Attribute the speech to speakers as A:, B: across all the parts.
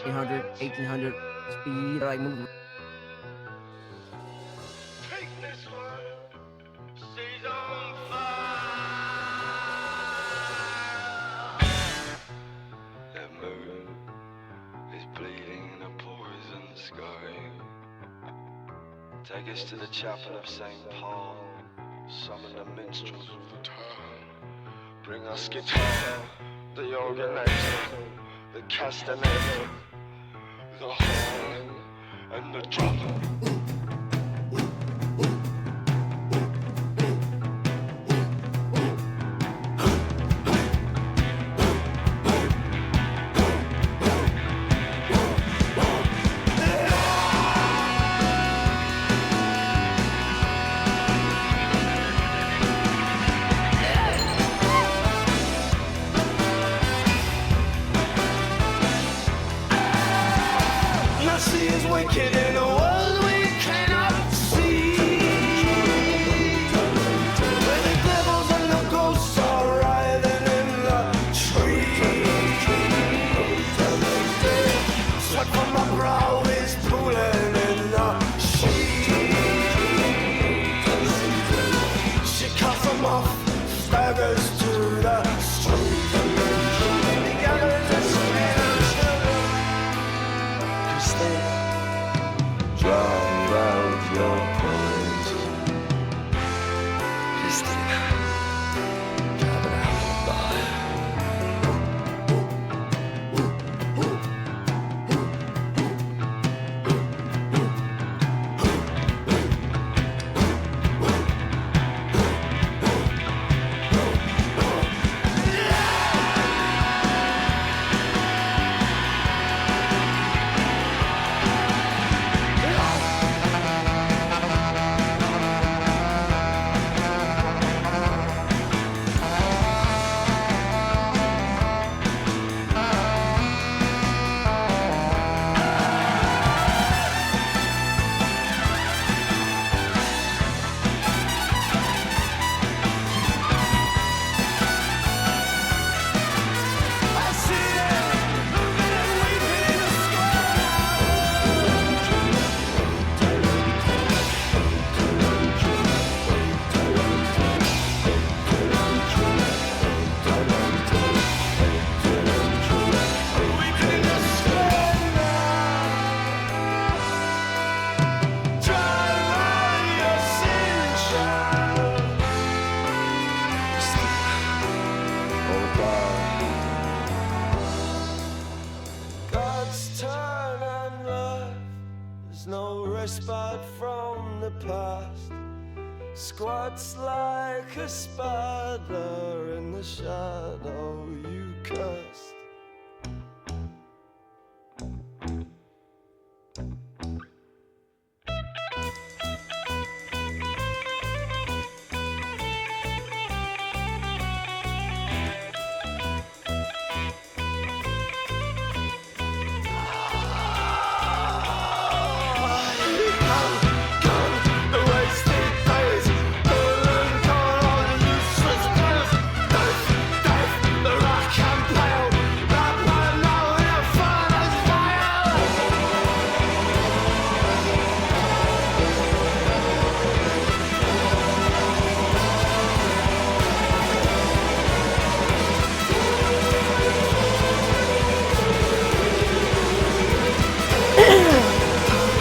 A: 800, 1800 speed, like moving.
B: The moon is bleeding in a poison sky. Take us to the chapel of St. Paul. Summon the minstrels of the town. Bring us guitar, the organator, the castanet, the horn, and the drum. Mercy is wicked in a world we cannot see, where the devils and the ghosts are writhing in the trees. Sweat from my brow is pooling in the sheets. She cuts them off, staggers to the street. Drive out your point. Christina, drive it out, boy. God's turn and left. There's no respite from the past. Squats like a spider in the shadow you cursed.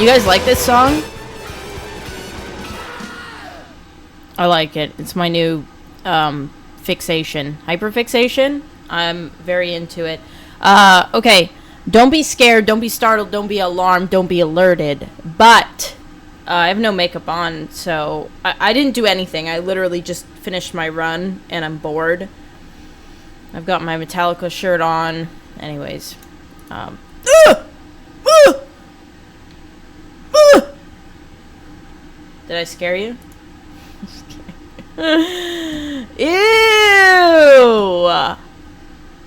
C: You guys like this song? I like it. It's my new fixation. Hyperfixation. I'm very into it. Okay. Don't be scared. Don't be startled. Don't be alarmed. Don't be alerted. But I have no makeup on, so I didn't do anything. I literally just finished my run, and I'm bored. I've got my Metallica shirt on. Anyways. Did I scare you? Ew!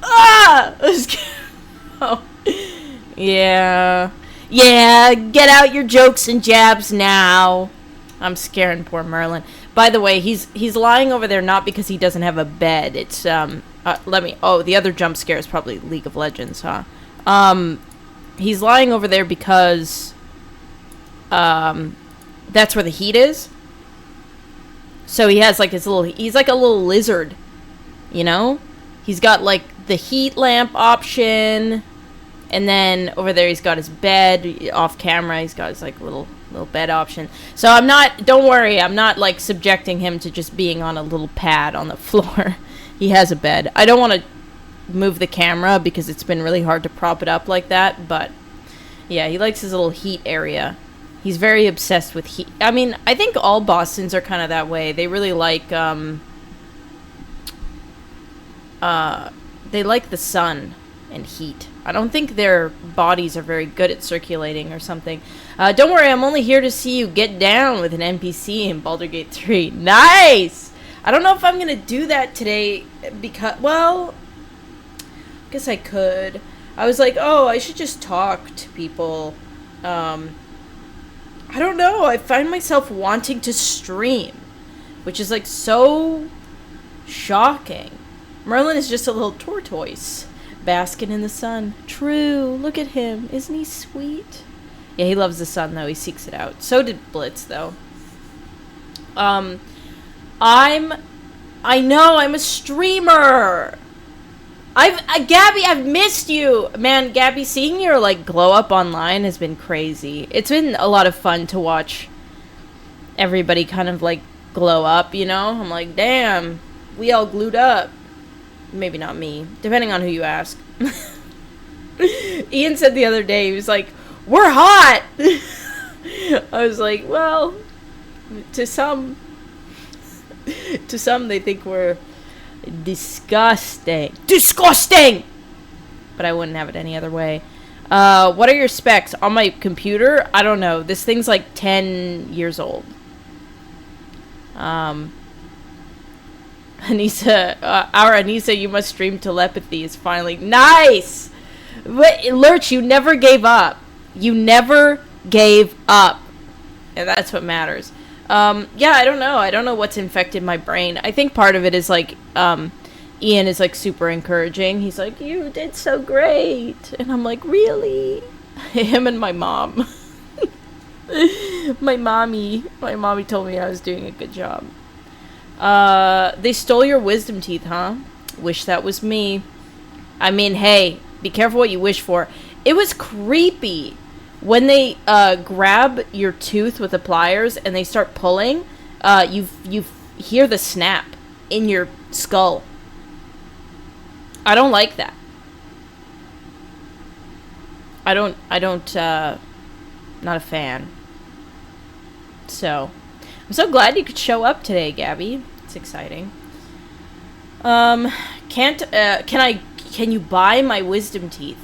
C: Ah! Oh. Yeah. Yeah, get out your jokes and jabs now. I'm scaring poor Merlin. By the way, he's lying over there not because he doesn't have a bed. It's Oh, the other jump scare is probably League of Legends, huh? He's lying over there because that's where the heat is. So he has like his little, he's like a little lizard, you know? He's got like the heat lamp option, and then over there he's got his bed off camera. He's got his like little bed option. So don't worry, I'm not like subjecting him to just being on a little pad on the floor. He has a bed. I don't want to move the camera because it's been really hard to prop it up like that, but yeah, he likes his little heat area. He's very obsessed with heat. I mean, I think all Bostons are kind of that way. They really like they like the sun and heat. I don't think their bodies are very good at circulating or something. Don't worry, I'm only here to see you get down with an NPC in Baldur's Gate 3. Nice! I don't know if I'm going to do that today because, well, I guess I could. I was like, oh, I should just talk to people. I don't know. I find myself wanting to stream, which is like so shocking. Merlin is just a little tortoise, basking in the sun. True. Look at him. Isn't he sweet? Yeah, he loves the sun, though. He seeks it out. So did Blitz, though. I know, I'm a streamer. Gabby, I've missed you. Man, Gabby, seeing your, like, glow up online has been crazy. It's been a lot of fun to watch everybody kind of, like, glow up, you know? I'm like, damn, we all glued up. Maybe not me, depending on who you ask. Ian said the other day, he was like, we're hot! I was like, well, to some they think we're disgusting. Disgusting! But I wouldn't have it any other way. What are your specs? On my computer? I don't know. This thing's like 10 years old. Anisa, our Anisa, you must stream telepathy is finally... Nice! But, Lurch, you never gave up. You never gave up. And that's what matters. Yeah, I don't know. I don't know what's infected my brain. I think part of it is, like, Ian is, like, super encouraging. He's like, you did so great. And I'm like, really? Him and my mom. My mommy told me I was doing a good job. They stole your wisdom teeth, huh? Wish that was me. I mean, hey, be careful what you wish for. It was creepy. When they grab your tooth with the pliers and they start pulling, you hear the snap in your skull. I don't like that. I don't not a fan. So, I'm so glad you could show up today, Gabby. It's exciting. Can you buy my wisdom teeth?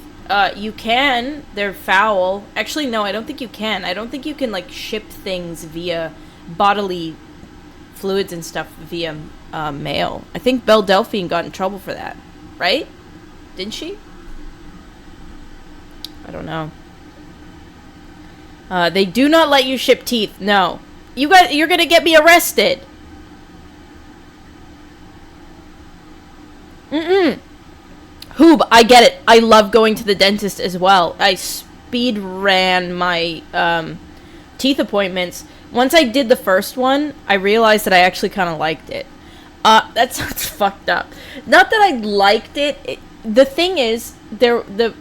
C: You can. They're foul. Actually, no, I don't think you can. I don't think you can, like, ship things via bodily fluids and stuff via mail. I think Belle Delphine got in trouble for that. Right? Didn't she? I don't know. They do not let you ship teeth. No. You're gonna get me arrested. Hoob, I get it. I love going to the dentist as well. I speed ran my teeth appointments. Once I did the first one, I realized that I actually kind of liked it. That sounds fucked up. Not that I liked it. The thing is,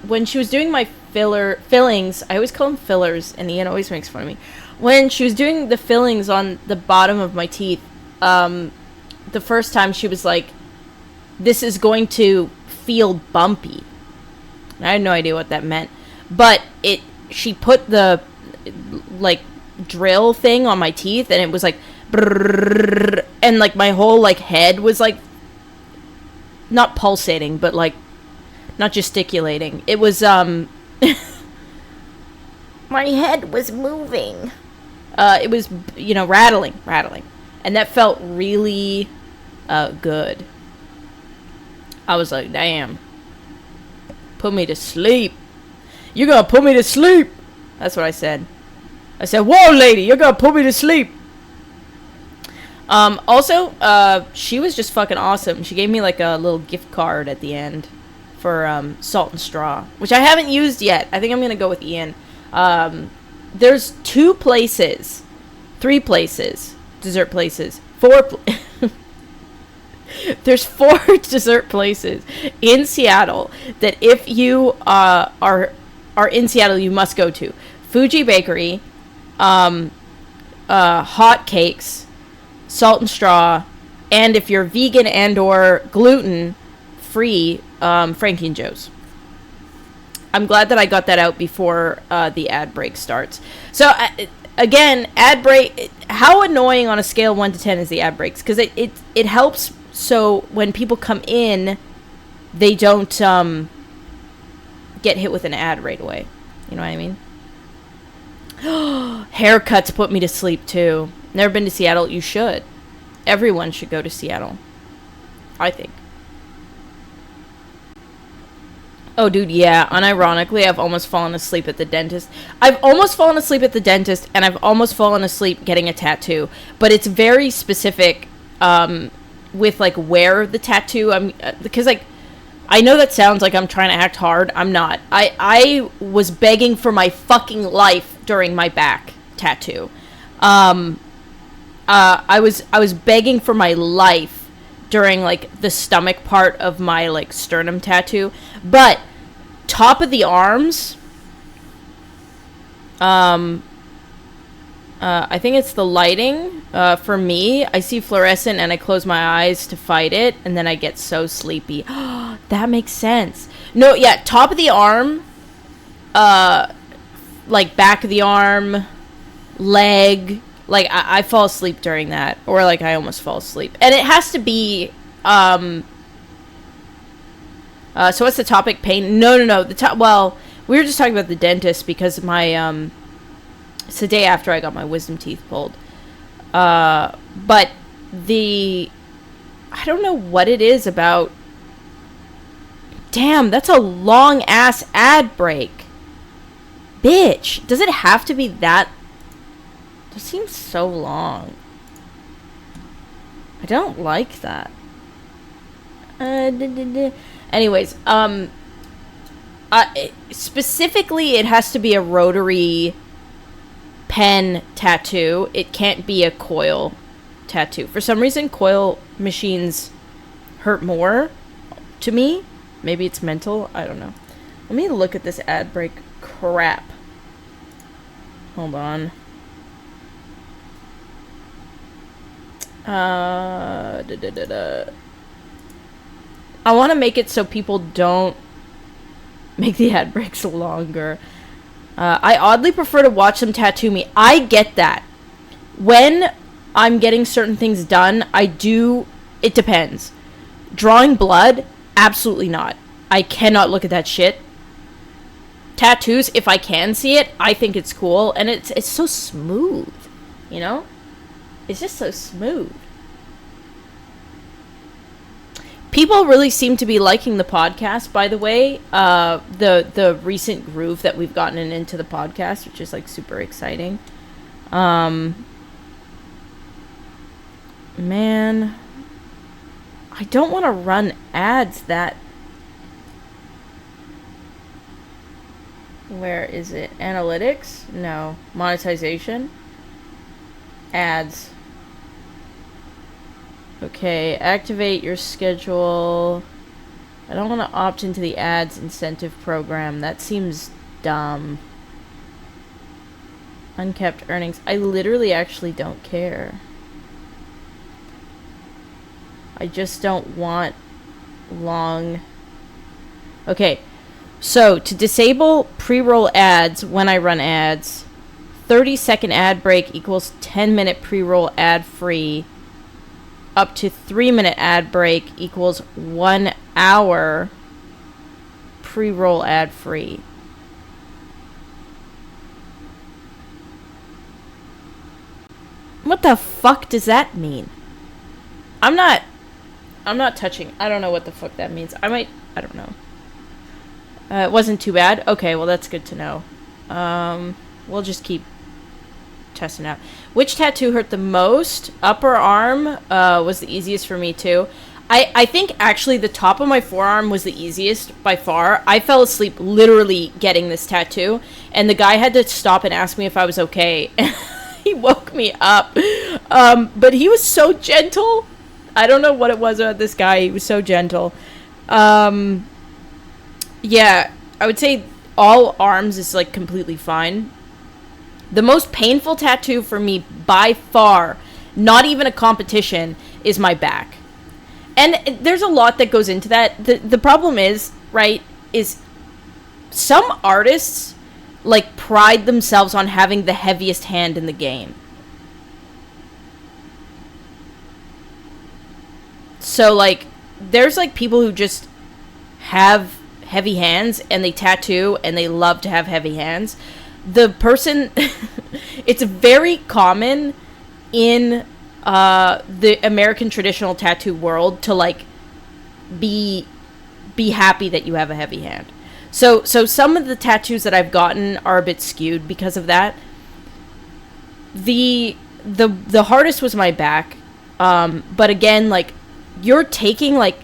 C: when she was doing my fillings, I always call them fillers, and Ian always makes fun of me. When she was doing the fillings on the bottom of my teeth, the first time she was like, this is going to feel bumpy. I had no idea what that meant. But she put the, like, drill thing on my teeth, and it was like, brrrr, and, like, my whole, like, head was, like, not pulsating, but, like, not gesticulating. It was, my head was moving. It was, you know, rattling. And that felt really, good. I was like, damn. Put me to sleep. You're gonna put me to sleep. That's what I said. I said, whoa, lady, you're gonna put me to sleep. Also, she was just fucking awesome. She gave me like a little gift card at the end for Salt and Straw, which I haven't used yet. I think I'm gonna go with Ian. There's 2 places, 3 places, dessert places, 4. There's 4 dessert places in Seattle that if you are in Seattle, you must go to. Fuji Bakery, Hot Cakes, Salt and Straw, and if you're vegan and or gluten free, Frankie and Joe's. I'm glad that I got that out before the ad break starts. So again, ad break. How annoying on a scale of 1 to 10 is the ad breaks? Because it helps. So when people come in, they don't get hit with an ad right away. You know what I mean? Haircuts put me to sleep too. Never been to Seattle. You should. Everyone should go to Seattle, I think. Oh, dude, yeah. Unironically, I've almost fallen asleep at the dentist. I've almost fallen asleep at the dentist, and I've almost fallen asleep getting a tattoo. But it's very specific with, like, where the tattoo... because, like, I know that sounds like I'm trying to act hard. I'm not. I was begging for my fucking life during my back tattoo. I was begging for my life during, like, the stomach part of my, like, sternum tattoo. But top of the arms, I think it's the lighting. For me, I see fluorescent and I close my eyes to fight it, and then I get so sleepy. That makes sense. No, yeah, top of the arm, like back of the arm, leg. Like, I fall asleep during that. Or, like, I almost fall asleep. And it has to be, so what's the topic? Pain? No. Well, we were just talking about the dentist because my, it's the day after I got my wisdom teeth pulled. But I don't know what it is about. Damn, that's a long-ass ad break. Bitch, does it have to be that? It seems so long. I don't like that. Anyways, specifically, it has to be a rotary pen tattoo. It can't be a coil tattoo. For some reason, coil machines hurt more to me. Maybe it's mental. I don't know. Let me look at this ad break crap. Hold on. I want to make it so people don't make the ad breaks longer. I oddly prefer to watch them tattoo me. I get that. When I'm getting certain things done, it depends. Drawing blood, absolutely not. I cannot look at that shit. Tattoos, if I can see it, I think it's cool. And it's so smooth, you know? It's just so smooth. People really seem to be liking the podcast, by the way. The recent groove that we've gotten into the podcast, which is, like, super exciting. Man, I don't want to run ads that... Where is it? Analytics? No. Monetization? Ads. Okay, activate your schedule. I don't want to opt into the ads incentive program. That seems dumb. Unkept earnings. I literally actually don't care. I just don't want long... Okay, so to disable pre-roll ads when I run ads, 30-second ad break equals 10-minute pre-roll ad free. Up to 3-minute ad break equals 1 hour pre-roll ad free. What the fuck does that mean? I'm not touching. I don't know what the fuck that means. I don't know. It wasn't too bad. Okay, well, that's good to know. We'll just keep testing out. Which tattoo hurt the most? Upper arm was the easiest for me too. I think actually the top of my forearm was the easiest by far. I fell asleep literally getting this tattoo, and the guy had to stop and ask me if I was okay. He woke me up. But he was so gentle. I don't know what it was about this guy. He was so gentle. Yeah, I would say all arms is like completely fine. The most painful tattoo for me by far, not even a competition, is my back. And there's a lot that goes into that. The problem is, right, is some artists, like, pride themselves on having the heaviest hand in the game. So, like, there's, like, people who just have heavy hands, and they tattoo, and they love to have heavy hands. The person... it's very common in... the American traditional tattoo world to like be happy that you have a heavy hand. So some of the tattoos that I've gotten are a bit skewed because of that. The hardest was my back. But again, like, you're taking like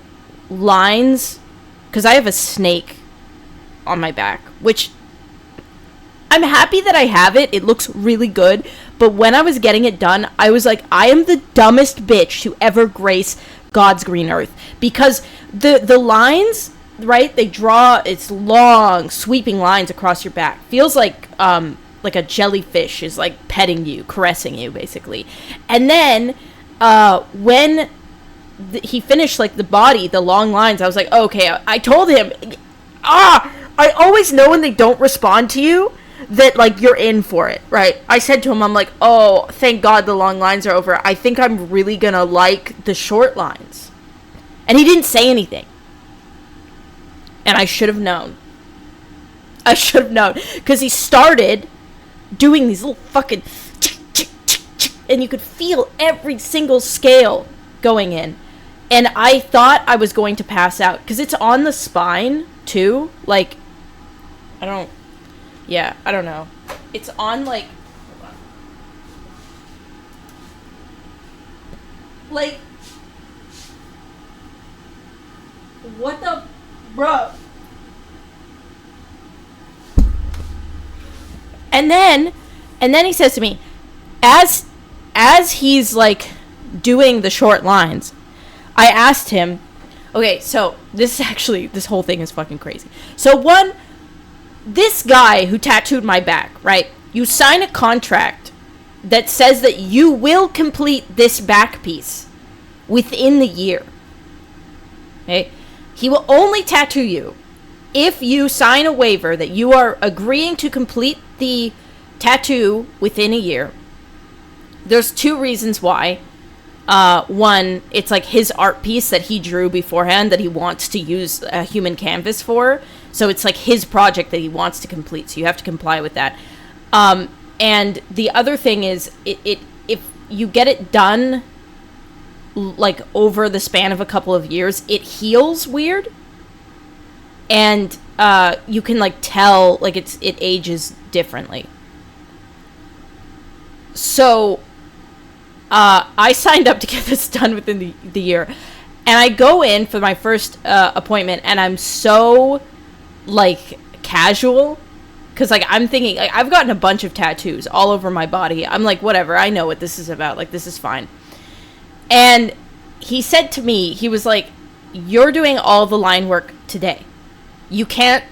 C: lines, because I have a snake on my back, which I'm happy that I have it. It looks really good. But when I was getting it done, I was like, I am the dumbest bitch to ever grace God's green earth. Because the lines, right, they draw its long, sweeping lines across your back. Feels like a jellyfish is, like, petting you, caressing you, basically. And then, when he finished, like, the body, the long lines, I was like, oh, okay, I told him, I always know when they don't respond to you, that, like, you're in for it, right? I said to him, I'm like, oh, thank God the long lines are over. I think I'm really gonna like the short lines. And he didn't say anything. And I should have known. I should have known. Because he started doing these little fucking... and you could feel every single scale going in. And I thought I was going to pass out. Because it's on the spine, too. Like, I don't know. It's on, like... Hold on. Like... What the... Bro. And then he says to me, as he's, like, doing the short lines, I asked him... Okay, so, this whole thing is fucking crazy. So, one... This guy who tattooed my back, right? You sign a contract that says that you will complete this back piece within the year. Okay? He will only tattoo you if you sign a waiver that you are agreeing to complete the tattoo within a year. There's two reasons why. One, it's like his art piece that he drew beforehand that he wants to use a human canvas for. So it's like his project that he wants to complete. So you have to comply with that. And the other thing is, if you get it done, like, over the span of a couple of years, it heals weird. And you can, like, tell, like, it ages differently. So I signed up to get this done within the year. And I go in for my first appointment, and I'm so... like, casual, because, like, I'm thinking, like, I've gotten a bunch of tattoos all over my body. I'm like, whatever, I know what this is about, like, this is fine. And he said to me, he was like, you're doing all the line work today. You can't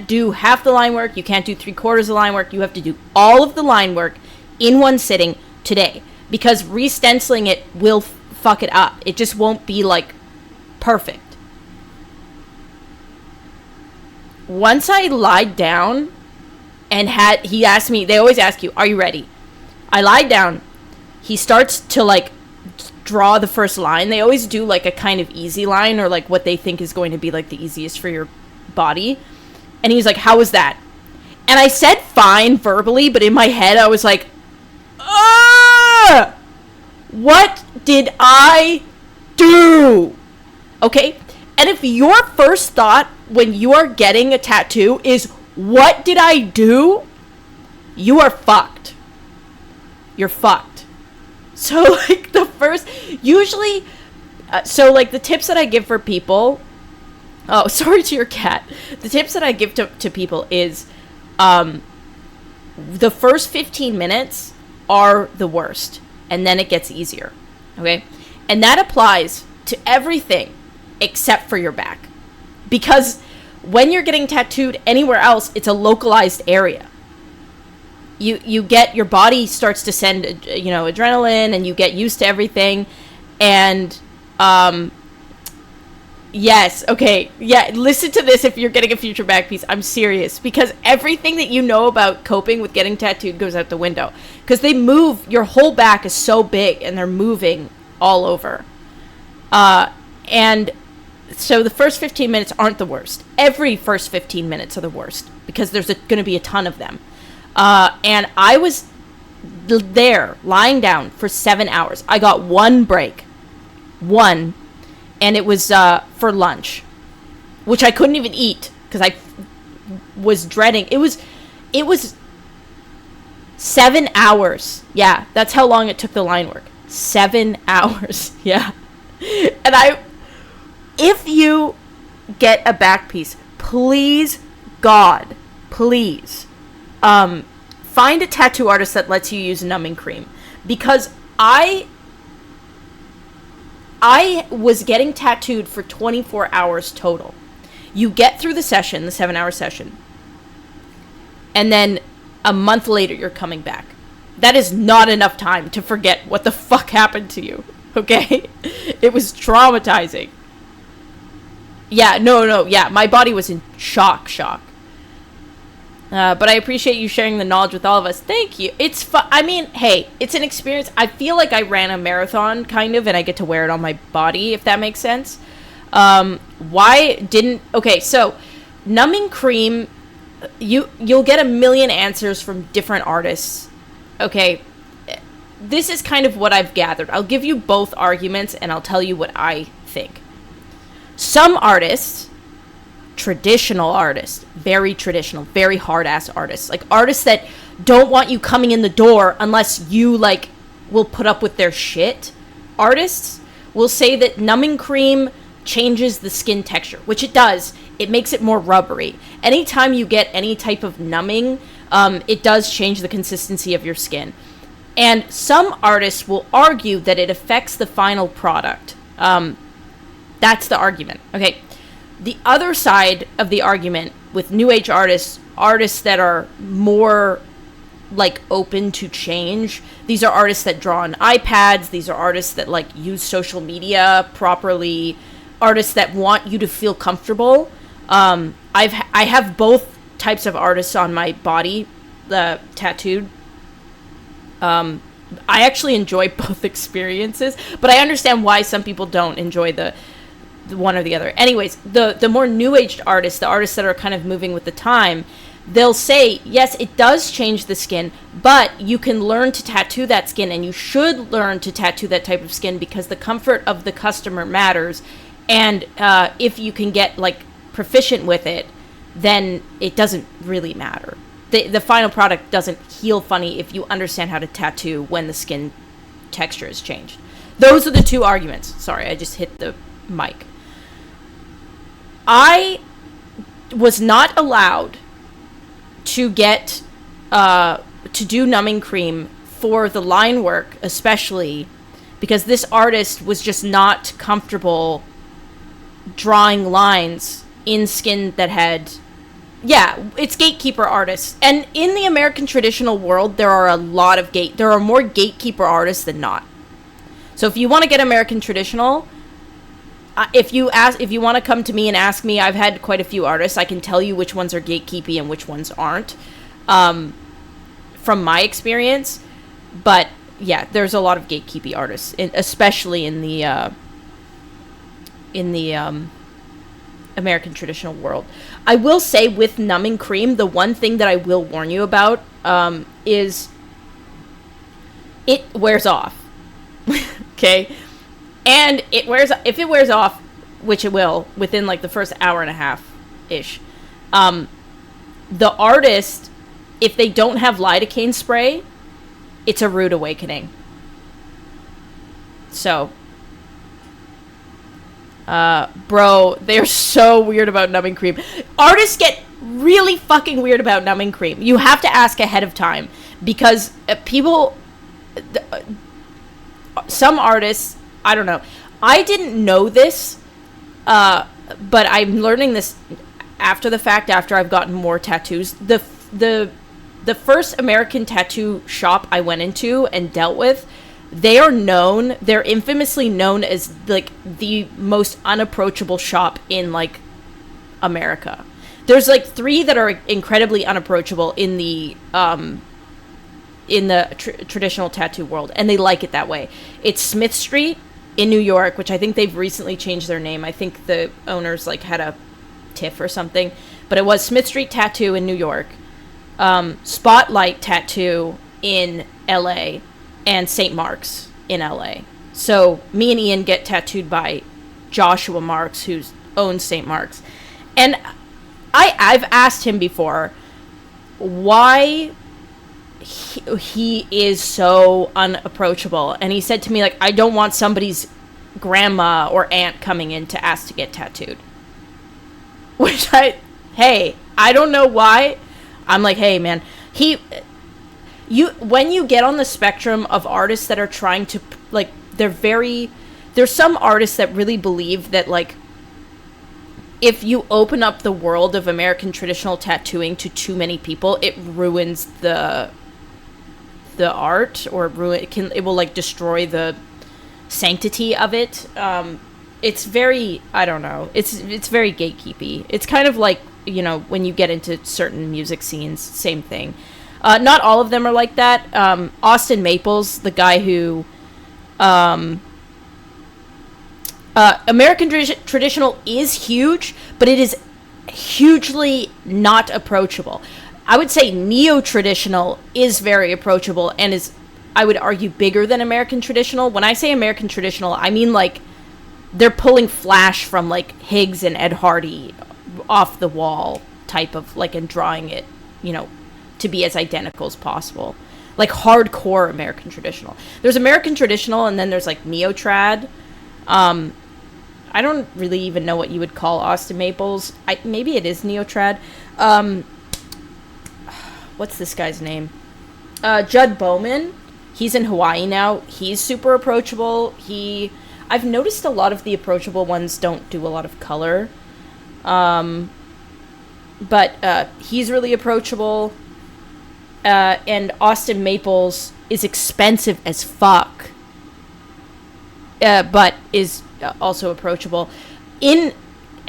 C: do half the line work, you can't do 3/4 of the line work, you have to do all of the line work in one sitting today, because re-stenciling it will fuck it up. It just won't be, like, perfect. Once I lied down and he asked me, they always ask you, are you ready? I lied down. He starts to, like, draw the first line. They always do, like, a kind of easy line, or, like, what they think is going to be, like, the easiest for your body. And he's like, how was that? And I said fine verbally, but in my head I was like, what did I do? Okay? And if your first thought when you are getting a tattoo is, what did I do? You are fucked. you're fucked. So, like, the first, usually, so, like, the tips that I give for people, oh, sorry to your cat. The tips that I give to people is, the first 15 minutes are the worst, and then it gets easier, okay? And that applies to everything except for your back. Because when you're getting tattooed anywhere else, it's a localized area. You get, your body starts to send, adrenaline, and you get used to everything. And, yes, okay, yeah, listen to this if you're getting a future back piece. I'm serious. Because everything that you know about coping with getting tattooed goes out the window. Because they move, your whole back is so big, and they're moving all over. And so the first 15 minutes aren't the worst. Every first 15 minutes are the worst. Because there's going to be a ton of them. And I was there, lying down for 7 hours. I got one break. One. And it was for lunch. Which I couldn't even eat. Because I was dreading. It was 7 hours. Yeah, that's how long it took the line work. 7 hours. Yeah. And if you get a back piece, please, God, please, find a tattoo artist that lets you use numbing cream. Because I was getting tattooed for 24 hours total. You get through the session, the 7-hour session, and then a month later you're coming back. That is not enough time to forget what the fuck happened to you, okay? It was traumatizing. Yeah, no, yeah, my body was in shock. But I appreciate you sharing the knowledge with all of us. Thank you. It's I mean, hey, it's an experience. I feel like I ran a marathon, kind of, and I get to wear it on my body, if that makes sense. Okay, so, numbing cream, you'll get a million answers from different artists. Okay, this is kind of what I've gathered. I'll give you both arguments, and I'll tell you what I think. Some artists, traditional artists, very traditional, very hard-ass artists, like artists that don't want you coming in the door unless you, like, will put up with their shit. Artists will say that numbing cream changes the skin texture, which it does. It makes it more rubbery. Anytime you get any type of numbing, it does change the consistency of your skin. And some artists will argue that it affects the final product. That's the argument. Okay. The other side of the argument with new age artists that are more, like, open to change. These are artists that draw on iPads. These are artists that, like, use social media properly. Artists that want you to feel comfortable. I have both types of artists on my body, tattooed. I actually enjoy both experiences, but I understand why some people don't enjoy the one or the other. Anyways, the more new age artists, the artists that are kind of moving with the time, they'll say, yes, it does change the skin, but you can learn to tattoo that skin, and you should learn to tattoo that type of skin because the comfort of the customer matters. And if you can get, like, proficient with it, then it doesn't really matter. The final product doesn't heal funny if you understand how to tattoo when the skin texture has changed. Those are the two arguments. Sorry, I just hit the mic. I was not allowed to get to do numbing cream for the line work, especially because this artist was just not comfortable drawing lines in skin that had, it's gatekeeper artists. And in the American traditional world, there are more gatekeeper artists than not. So if you want to get American traditional, if you want to come to me and ask me, I've had quite a few artists. I can tell you which ones are gatekeepy and which ones aren't, from my experience. But yeah, there's a lot of gatekeepy artists, especially in the American traditional world. I will say with numbing cream, the one thing that I will warn you about is it wears off. Okay. And if it wears off, which it will, within, like, the first hour and a half-ish, the artist, if they don't have lidocaine spray, it's a rude awakening. So, bro, they're so weird about numbing cream. Artists get really fucking weird about numbing cream. You have to ask ahead of time, because some artists, I don't know. I didn't know this, but I'm learning this after the fact, after I've gotten more tattoos. The first American tattoo shop I went into and dealt with, they're infamously known as, like, the most unapproachable shop in, like, America. There's, like, 3 that are incredibly unapproachable in the traditional tattoo world, and they like it that way. It's Smith Street in New York, which I think they've recently changed their name. I think the owners, like, had a tiff or something, but it was Smith Street Tattoo in New York, Spotlight Tattoo in LA, and St. Mark's in LA. So me and Ian get tattooed by Joshua Marks, who owns St. Mark's, and I've asked him before why he is so unapproachable, and he said to me, like, I don't want somebody's grandma or aunt coming in to ask to get tattooed. Which I don't know why. I'm like, hey man, when you get on the spectrum of artists that are trying to, like, there's some artists that really believe that, like, if you open up the world of American traditional tattooing to too many people, it ruins the art, or it will, like, destroy the sanctity of it. It's very, I don't know, it's very gatekeepy. It's kind of like, you know, when you get into certain music scenes, same thing. Not all of them are like that. Austin Maples, the guy who American traditional is huge, but it is hugely not approachable. I would say neo-traditional is very approachable and is, I would argue, bigger than American traditional. When I say American traditional, I mean, like, they're pulling Flash from, like, Higgs and Ed Hardy off the wall type of, like, and drawing it, you know, to be as identical as possible. Like, hardcore American traditional. There's American traditional, and then there's, like, neo-trad. I don't really even know what you would call Austin Maples. Maybe it is neo-trad. What's this guy's name? Judd Bowman. He's in Hawaii now. He's super approachable. I've noticed a lot of the approachable ones don't do a lot of color. But he's really approachable. And Austin Maples is expensive as fuck. But is also approachable. In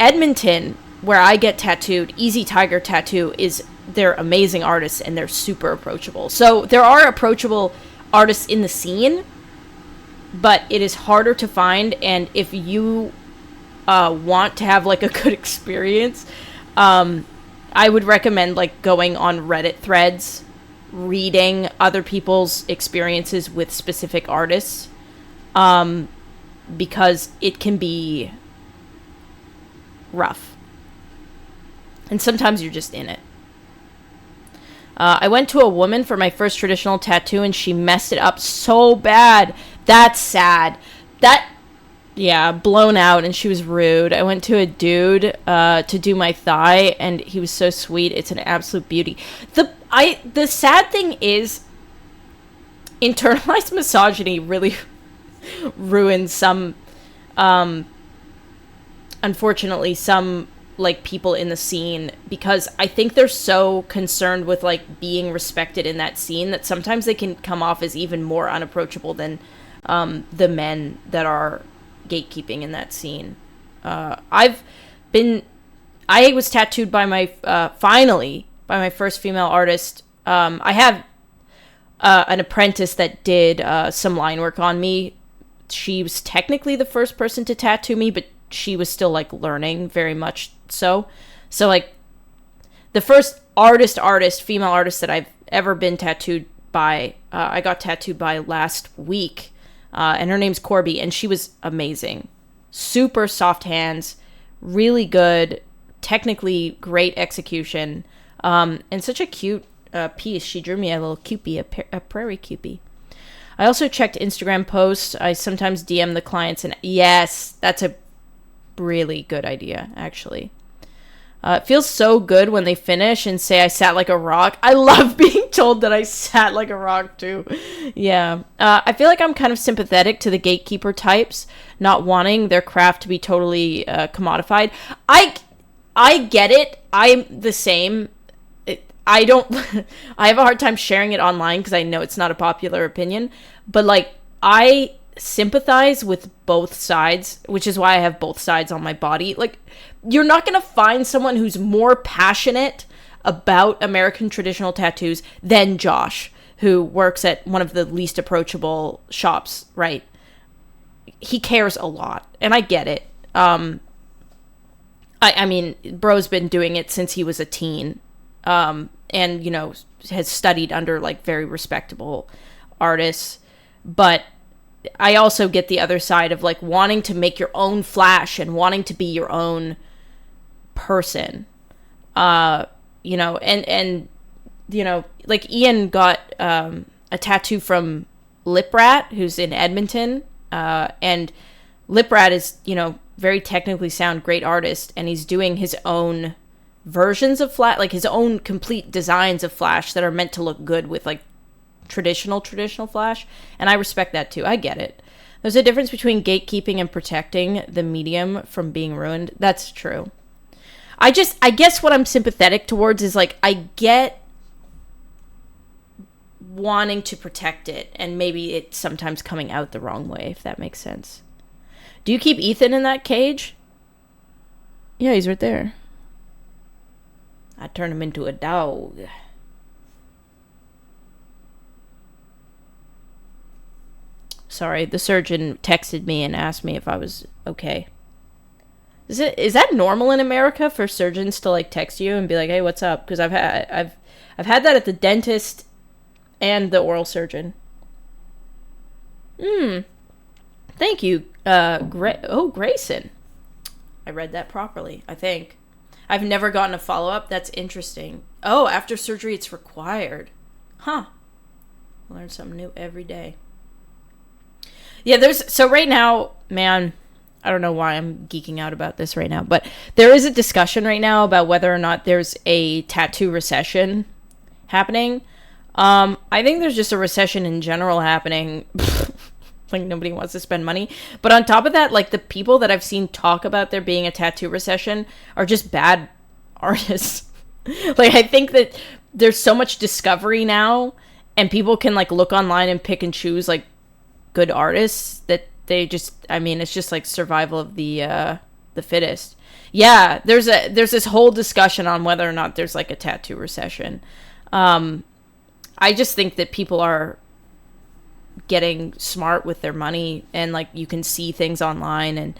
C: Edmonton, where I get tattooed, Easy Tiger Tattoo they're amazing artists, and they're super approachable. So there are approachable artists in the scene, but it is harder to find. And if you want to have, like, a good experience, I would recommend, like, going on Reddit threads, reading other people's experiences with specific artists, because it can be rough. And sometimes you're just in it. I went to a woman for my first traditional tattoo, and she messed it up so bad. That's sad. Blown out, and she was rude. I went to a dude to do my thigh, and he was so sweet. It's an absolute beauty. The sad thing is, internalized misogyny really ruins some, unfortunately, some, like, people in the scene, because I think they're so concerned with, like, being respected in that scene that sometimes they can come off as even more unapproachable than the men that are gatekeeping in that scene. I was tattooed by finally by my first female artist. I have an apprentice that did some line work on me. She was technically the first person to tattoo me, but she was still, like, learning very much so. So, like, the first female artist that I've ever been tattooed by, I got tattooed by last week, and her name's Corby, and she was amazing. Super soft hands, really good, technically great execution, and such a cute piece. She drew me a little cupie, a prairie cupie. I also checked Instagram posts. I sometimes DM the clients, and yes, that's a really good idea, actually. It feels so good when they finish and say I sat like a rock. I love being told that I sat like a rock too. Yeah. I feel like I'm kind of sympathetic to the gatekeeper types, not wanting their craft to be totally commodified. I get it. I'm the same. I don't... I have a hard time sharing it online because I know it's not a popular opinion. But, like, I sympathize with both sides, which is why I have both sides on my body. Like, you're not going to find someone who's more passionate about American traditional tattoos than Josh, who works at one of the least approachable shops, right? He cares a lot, and I get it. I mean, bro's been doing it since he was a teen, and, you know, has studied under, like, very respectable artists, but I also get the other side of, like, wanting to make your own flash and wanting to be your own person, you know, and you know, like, Ian got a tattoo from Lip Rat, who's in Edmonton, and Lip Rat is, you know, very technically sound, great artist, and he's doing his own versions of Flash, like his own complete designs of Flash that are meant to look good with, like, traditional Flash, and I respect that too. I get it. There's a difference between gatekeeping and protecting the medium from being ruined. That's true. I guess what I'm sympathetic towards is, like, I get wanting to protect it, and maybe it's sometimes coming out the wrong way, if that makes sense. Do you keep Ethan in that cage? Yeah, he's right there. I turned him into a dog. Sorry, the surgeon texted me and asked me if I was okay. Is that normal in America for surgeons to, like, text you and be like, "Hey, what's up?" Because I've had that at the dentist and the oral surgeon. Thank you, Grayson. I read that properly, I think. I've never gotten a follow-up. That's interesting. Oh, after surgery, it's required. Huh. Learn something new every day. Yeah, so right now, man, I don't know why I'm geeking out about this right now, but there is a discussion right now about whether or not there's a tattoo recession happening. I think there's just a recession in general happening. Like, nobody wants to spend money. But on top of that, like, the people that I've seen talk about there being a tattoo recession are just bad artists. Like, I think that there's so much discovery now, and people can, like, look online and pick and choose, like, good artists that they just, I mean, it's just like survival of the fittest. Yeah, there's this whole discussion on whether or not there's, like, a tattoo recession. I just think that people are getting smart with their money, and, like, you can see things online, and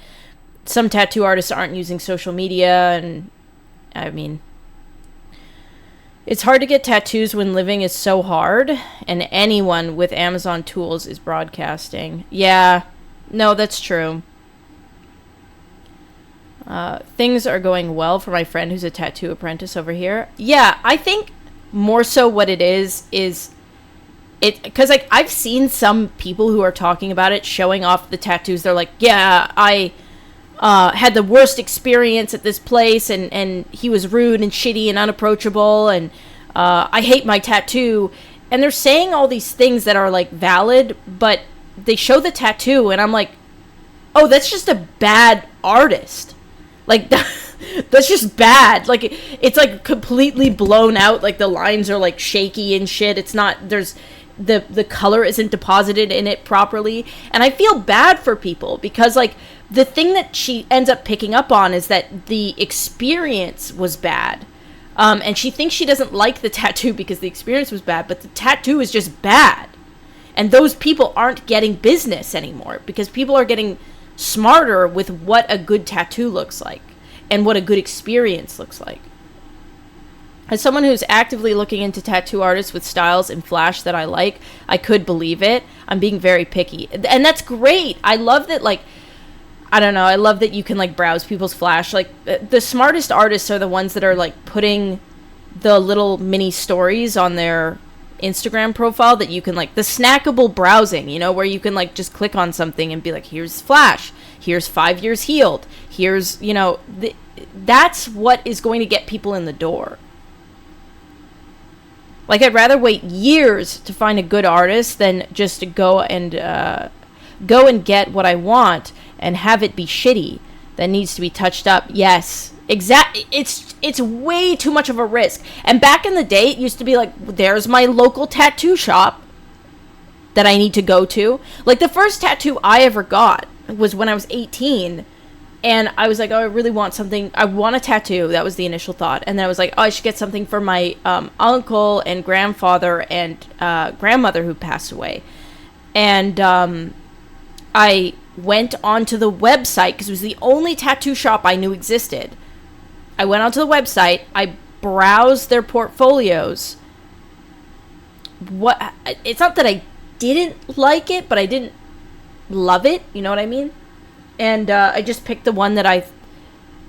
C: some tattoo artists aren't using social media, and I mean, it's hard to get tattoos when living is so hard, and anyone with Amazon tools is broadcasting. Yeah, no, that's true. Things are going well for my friend who's a tattoo apprentice over here. Yeah, I think more so what it is it, because, like, I've seen some people who are talking about it, showing off the tattoos. They're like, yeah, I had the worst experience at this place, and he was rude and shitty and unapproachable, and I hate my tattoo. And they're saying all these things that are, like, valid, but they show the tattoo, and I'm like, oh, that's just a bad artist. Like, that's just bad. Like, it's, like, completely blown out. Like, the lines are, like, shaky and shit. It's not, there's, the color isn't deposited in it properly. And I feel bad for people because, like, the thing that she ends up picking up on is that the experience was bad. And she thinks she doesn't like the tattoo because the experience was bad, but the tattoo is just bad. And those people aren't getting business anymore because people are getting smarter with what a good tattoo looks like and what a good experience looks like. As someone who's actively looking into tattoo artists with styles and flash that I like, I could believe it. I'm being very picky. And that's great. I love that, like, I don't know, I love that you can, like, browse people's flash. Like, the smartest artists are the ones that are, like, putting the little mini stories on their Instagram profile that you can like, the snackable browsing, you know, where you can like just click on something and be like, here's Flash, here's 5 years healed, here's, you know, that's what is going to get people in the door. Like, I'd rather wait years to find a good artist than just to go and get what I want and have it be shitty that needs to be touched up. Yes, exactly. It's way too much of a risk. And back in the day, it used to be like, there's my local tattoo shop that I need to go to. Like, the first tattoo I ever got was when I was 18. And I was like, oh, I really want something. I want a tattoo. That was the initial thought. And then I was like, oh, I should get something for my uncle and grandfather and grandmother who passed away. And I went onto the website because it was the only tattoo shop I knew existed. I went onto the website. I browsed their portfolios. It's not that I didn't like it, but I didn't love it. You know what I mean? And I just picked the one that I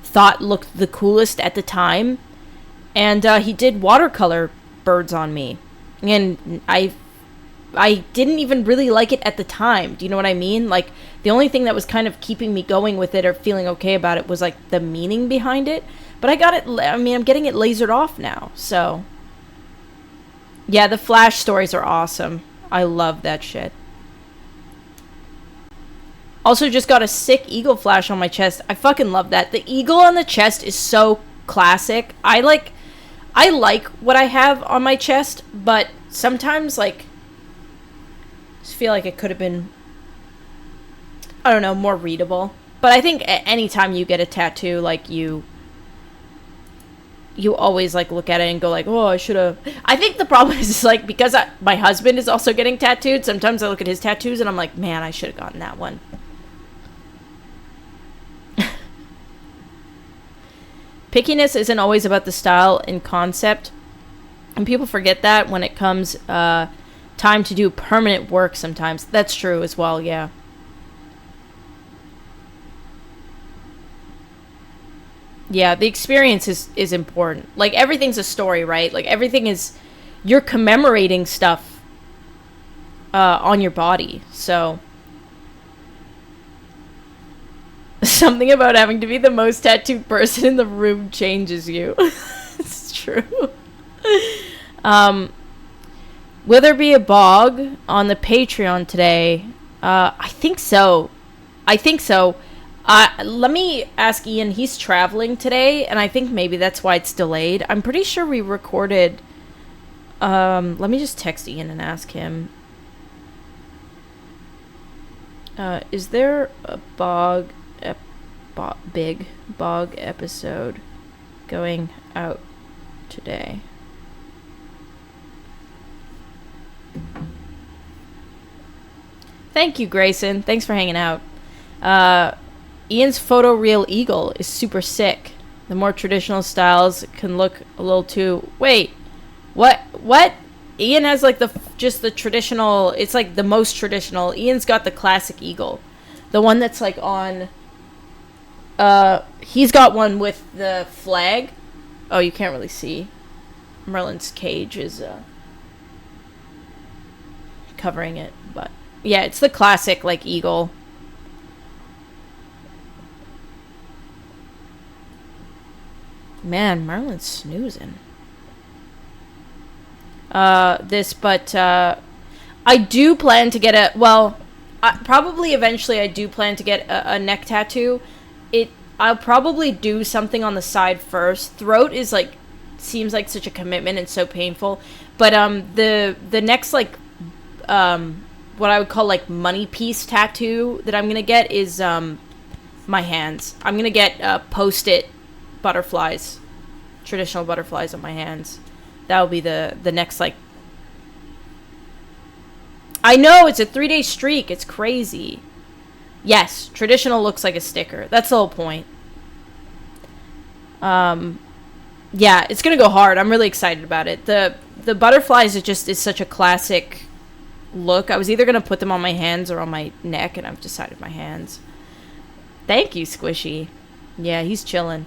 C: thought looked the coolest at the time. And he did watercolor birds on me. And I didn't even really like it at the time. Do you know what I mean? Like, the only thing that was kind of keeping me going with it or feeling okay about it was, like, the meaning behind it. But I got it, I mean, I'm getting it lasered off now. So, yeah, the Flash stories are awesome. I love that shit. Also just got a sick eagle flash on my chest. I fucking love that. The eagle on the chest is so classic. I like what I have on my chest, but sometimes, like, I just feel like it could have been, I don't know, more readable. But I think anytime you get a tattoo, like, you always, like, look at it and go, like, oh, I should have. I think the problem is, like, because my husband is also getting tattooed, sometimes I look at his tattoos and I'm like, man, I should have gotten that one. Pickiness isn't always about the style and concept, and people forget that when it comes time to do permanent work sometimes. That's true as well, yeah. Yeah, the experience is important. Like, everything's a story, right? Like, everything is, you're commemorating stuff on your body, so. Something about having to be the most tattooed person in the room changes you. It's true. Will there be a bog on the Patreon today? I think so. Let me ask Ian. He's traveling today, and I think maybe that's why it's delayed. I'm pretty sure we recorded. Let me just text Ian and ask him. Is there a big bog episode going out today? Thank you, Grayson. Thanks for hanging out. Ian's photoreal eagle is super sick. The more traditional styles can look a little too... Wait, what? Ian has, like, just the traditional... It's, like, the most traditional. Ian's got the classic eagle. The one that's, like, on... he's got one with the flag. Oh, you can't really see. Merlin's cage is, covering it, but... Yeah, it's the classic, like, eagle. Man, Merlin's snoozing. I do plan to get probably eventually I do plan to get a neck tattoo. I'll probably do something on the side first. Throat is, like, seems like such a commitment and so painful. But, the next, like, what I would call, like, money piece tattoo that I'm gonna get is, my hands. I'm gonna get, post-it butterflies. Traditional butterflies on my hands. That'll be the next, like... I know, it's a 3-day streak. It's crazy. Yes, traditional looks like a sticker. That's the whole point. Yeah, it's gonna go hard. I'm really excited about it. The butterflies is such a classic look. I was either gonna put them on my hands or on my neck, and I've decided my hands. Thank you, Squishy. Yeah, he's chilling.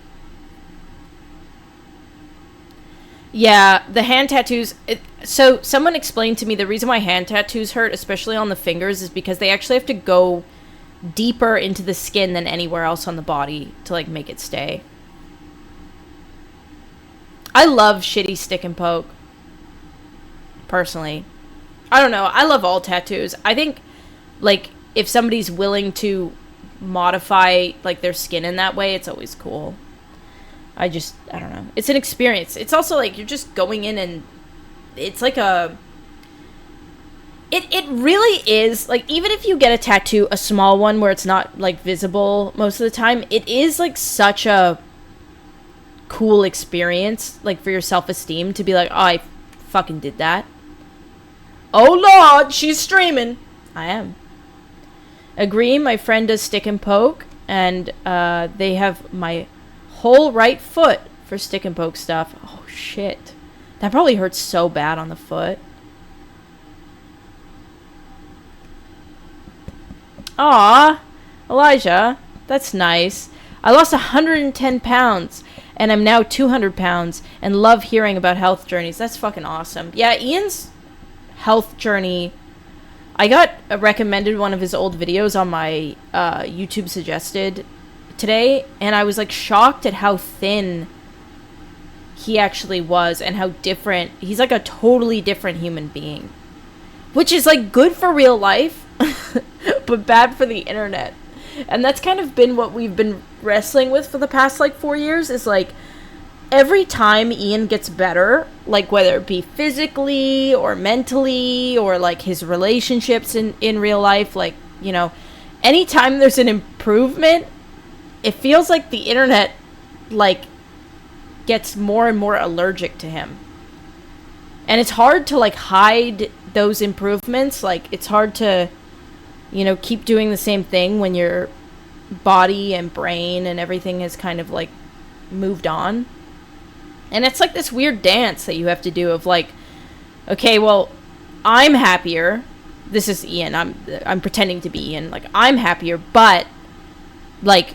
C: Yeah, the hand tattoos. So someone explained to me the reason why hand tattoos hurt, especially on the fingers, is because they actually have to go deeper into the skin than anywhere else on the body to like make it stay. I love shitty stick and poke. Personally, I don't know. I love all tattoos. I think like if somebody's willing to modify like their skin in that way, it's always cool. I don't know. It's an experience. It's also like you're just going in and it's like a... It really is, like, even if you get a tattoo, a small one where it's not, like, visible most of the time, it is, like, such a cool experience, like, for your self-esteem to be like, oh, I fucking did that. Oh, Lord, she's streaming. I am. Agree, my friend does stick and poke, and they have my whole right foot for stick and poke stuff. Oh, shit. That probably hurts so bad on the foot. Aw, Elijah, that's nice. I lost 110 pounds, and I'm now 200 pounds, and love hearing about health journeys. That's fucking awesome. Yeah, Ian's health journey... I got recommended one of his old videos on my YouTube suggested today, and I was like shocked at how thin he actually was and how different. He's like a totally different human being, which is like good for real life but bad for the internet. And that's kind of been what we've been wrestling with for the past like 4 years, is like every time Ian gets better, like whether it be physically or mentally or like his relationships in real life, like, you know, anytime there's an improvement, it feels like the internet like gets more and more allergic to him. And it's hard to like hide those improvements. Like it's hard to, you know, keep doing the same thing when your body and brain and everything has kind of like moved on. And it's like this weird dance that you have to do of like, okay, well, I'm happier. This is Ian. I'm pretending to be Ian. Like I'm happier, but like,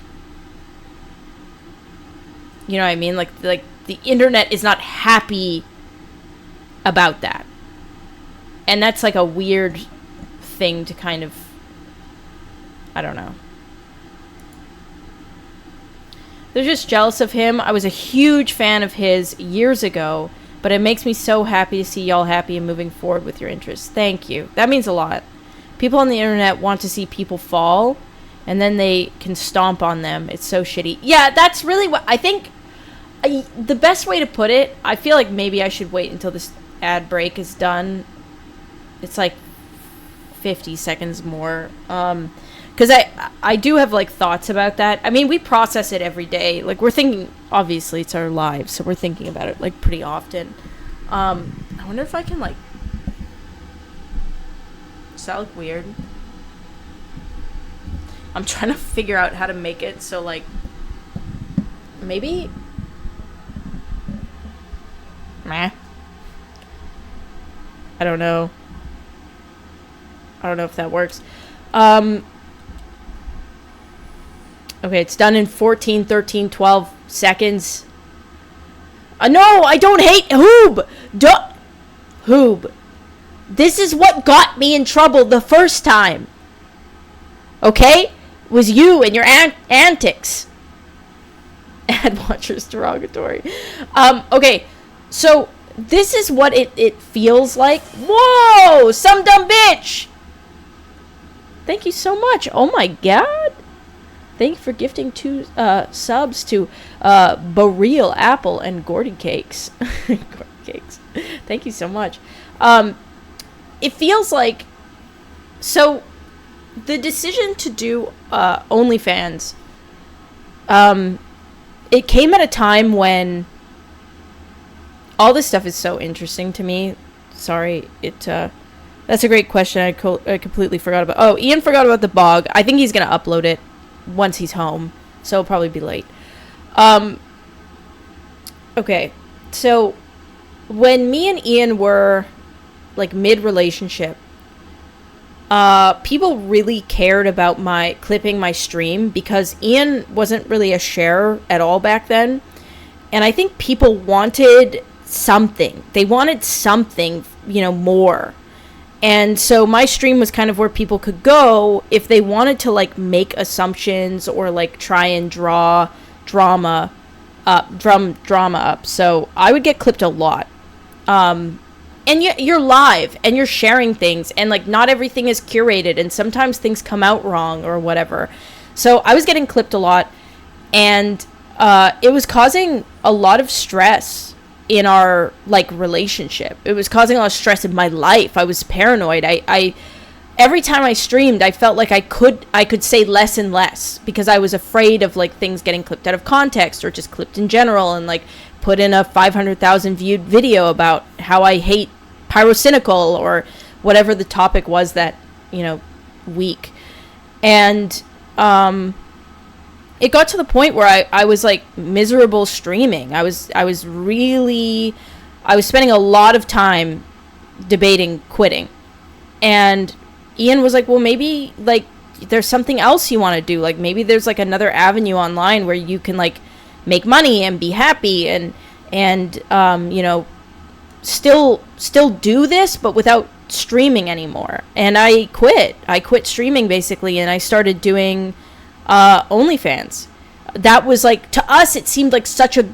C: you know what I mean? Like the internet is not happy about that. And that's like a weird thing to kind of, I don't know. They're just jealous of him. I was a huge fan of his years ago, but it makes me so happy to see y'all happy and moving forward with your interests. Thank you. That means a lot. People on the internet want to see people fall, and then they can stomp on them. It's so shitty. Yeah, that's really what I think. The best way to put it, I feel like maybe I should wait until this ad break is done. It's like 50 seconds more. Because I do have, like, thoughts about that. I mean, we process it every day. Like, we're thinking, obviously, it's our lives, so we're thinking about it, like, pretty often. I wonder if I can, like... Does that look weird? I'm trying to figure out how to make it so, like... Maybe... Meh. I don't know. I don't know if that works. Okay, it's done in 14, 13, 12 seconds. No, I don't hate Hoob! Hoob. This is what got me in trouble the first time. Okay? Was you and your antics. Ad watchers derogatory. Okay, so this is what it feels like. Whoa! Some dumb bitch! Thank you so much. Oh my god. Thank you for gifting 2 subs to Boreal Apple and Gordy Cakes. Gordy Cakes. Thank you so much. It feels like... So, the decision to do OnlyFans, it came at a time when all this stuff is so interesting to me. Sorry, that's a great question. I completely forgot about... Oh, Ian forgot about the bog. I think he's going to upload it once he's home, so it'll probably be late. Okay, so when me and Ian were like mid-relationship, people really cared about my clipping my stream because Ian wasn't really a sharer at all back then, and I think people wanted something. They wanted something, more. And so my stream was kind of where people could go if they wanted to, like, make assumptions or, like, try and drum drama up. So I would get clipped a lot. And you're live and you're sharing things, and, like, not everything is curated, and sometimes things come out wrong or whatever. So I was getting clipped a lot, and it was causing a lot of stress in our, like, relationship. It was causing a lot of stress in my life. I was paranoid. I every time I streamed, I felt like I could say less and less because I was afraid of, like, things getting clipped out of context or just clipped in general, and, like, put in a 500,000 viewed video about how I hate pyrocynical or whatever the topic was that, week. And it got to the point where I was, like, miserable streaming. I was spending a lot of time debating quitting. And Ian was like, well, maybe, like, there's something else you want to do. Like, maybe there's, like, another avenue online where you can, like, make money and be happy and still do this, but without streaming anymore. And I quit streaming, basically, and I started doing OnlyFans. That was, like, to us, it seemed like such a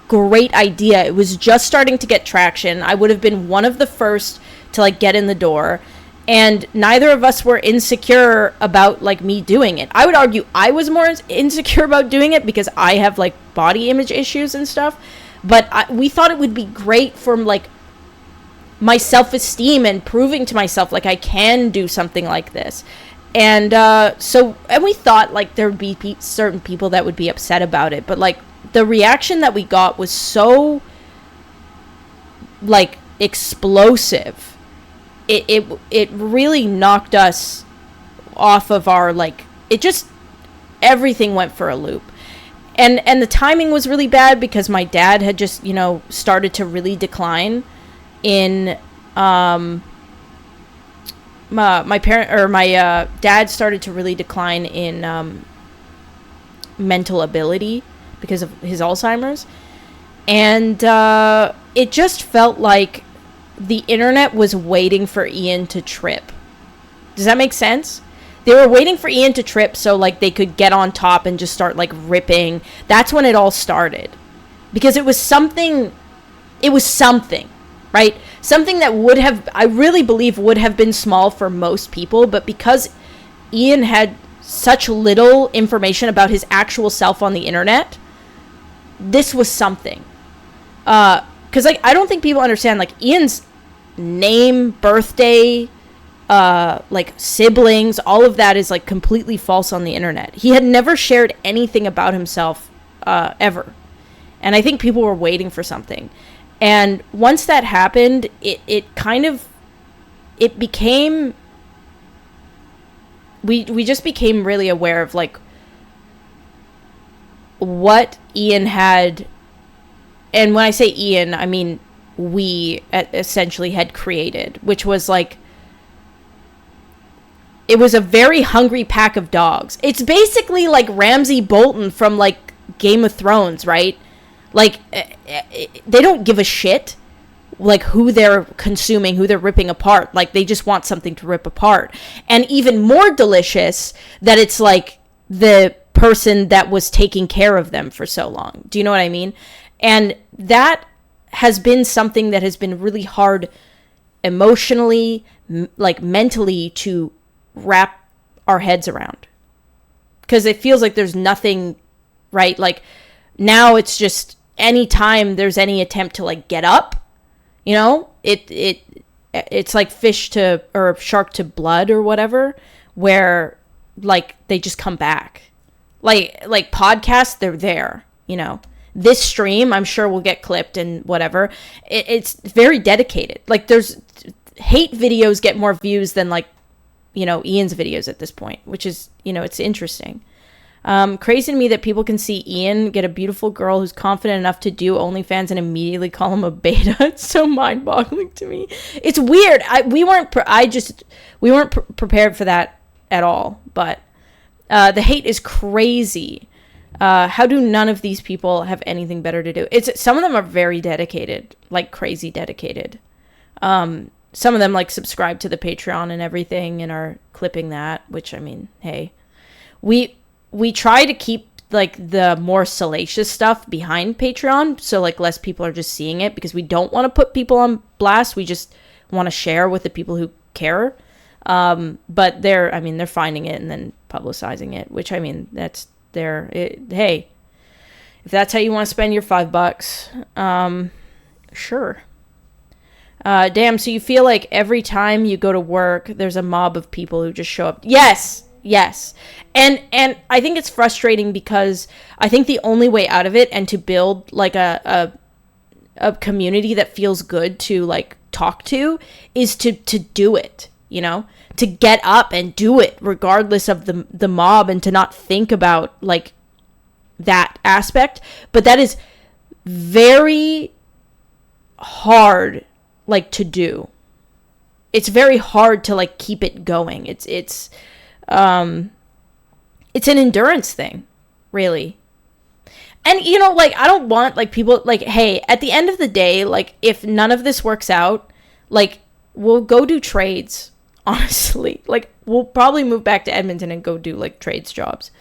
C: great idea. It was just starting to get traction. I would have been one of the first to, like, get in the door, and neither of us were insecure about, like, me doing it. I would argue I was more insecure about doing it because I have, like, body image issues and stuff, but we thought it would be great for, like, my self-esteem and proving to myself, like, I can do something like this. And and we thought, like, there would be certain people that would be upset about it, but, like, the reaction that we got was so, like, explosive. It really knocked us off of our, like, everything went for a loop. And the timing was really bad because my dad had just, started to really decline in my dad started to really decline in mental ability because of his Alzheimer's, and it just felt like the internet was waiting for Ian to trip. Does that make sense? They were waiting for Ian to trip so, like, they could get on top and just start, like, ripping. That's when it all started, because it was something, right? Something that I really believe would have been small for most people, but because Ian had such little information about his actual self on the internet, this was something. Because, like, I don't think people understand, like, Ian's name, birthday, like, siblings, all of that is, like, completely false on the internet. He had never shared anything about himself, ever. And I think people were waiting for something. And once that happened, it became, we just became really aware of, like, what Ian had. And when I say Ian, I mean we essentially had created, which was, like, it was a very hungry pack of dogs. It's basically like Ramsay Bolton from, like, Game of Thrones, right? Like, they don't give a shit, like, who they're consuming, who they're ripping apart. Like, they just want something to rip apart. And even more delicious that it's, like, the person that was taking care of them for so long. Do you know what I mean? And that has been something that has been really hard emotionally, like, mentally to wrap our heads around. Because it feels like there's nothing, right? Like, now it's just anytime there's any attempt to, like, get up, it's like shark to blood or whatever, where, like, they just come back. Like podcasts, they're there, This stream, I'm sure, will get clipped and whatever. It's very dedicated. Like, there's hate videos get more views than, like, Ian's videos at this point, which is, it's interesting. Crazy to me that people can see Ian get a beautiful girl who's confident enough to do OnlyFans and immediately call him a beta. It's so mind-boggling to me. It's weird. We weren't prepared for that at all. But the hate is crazy. How do none of these people have anything better to do? Some of them are very dedicated, like crazy dedicated. Some of them like subscribe to the Patreon and everything and are clipping that, which, I mean, hey, we try to keep like the more salacious stuff behind Patreon, so like less people are just seeing it, because we don't want to put people on blast. We just want to share with the people who care. But they're finding it and then publicizing it, which, I mean, that's hey, if that's how you want to spend your $5, sure. Damn, so you feel like every time you go to work, there's a mob of people who just show up. Yes. And I think it's frustrating, because I think the only way out of it, and to build like a community that feels good to like talk to, is to do it, you know, to get up and do it regardless of the mob, and to not think about like that aspect. But that is very hard, like, to do. It's very hard to like keep it going. It's an endurance thing, really. And, you know, like, I don't want, like, people, like, hey, at the end of the day, like, if none of this works out, like, we'll go do trades, honestly. Like, we'll probably move back to Edmonton and go do, like, trades jobs.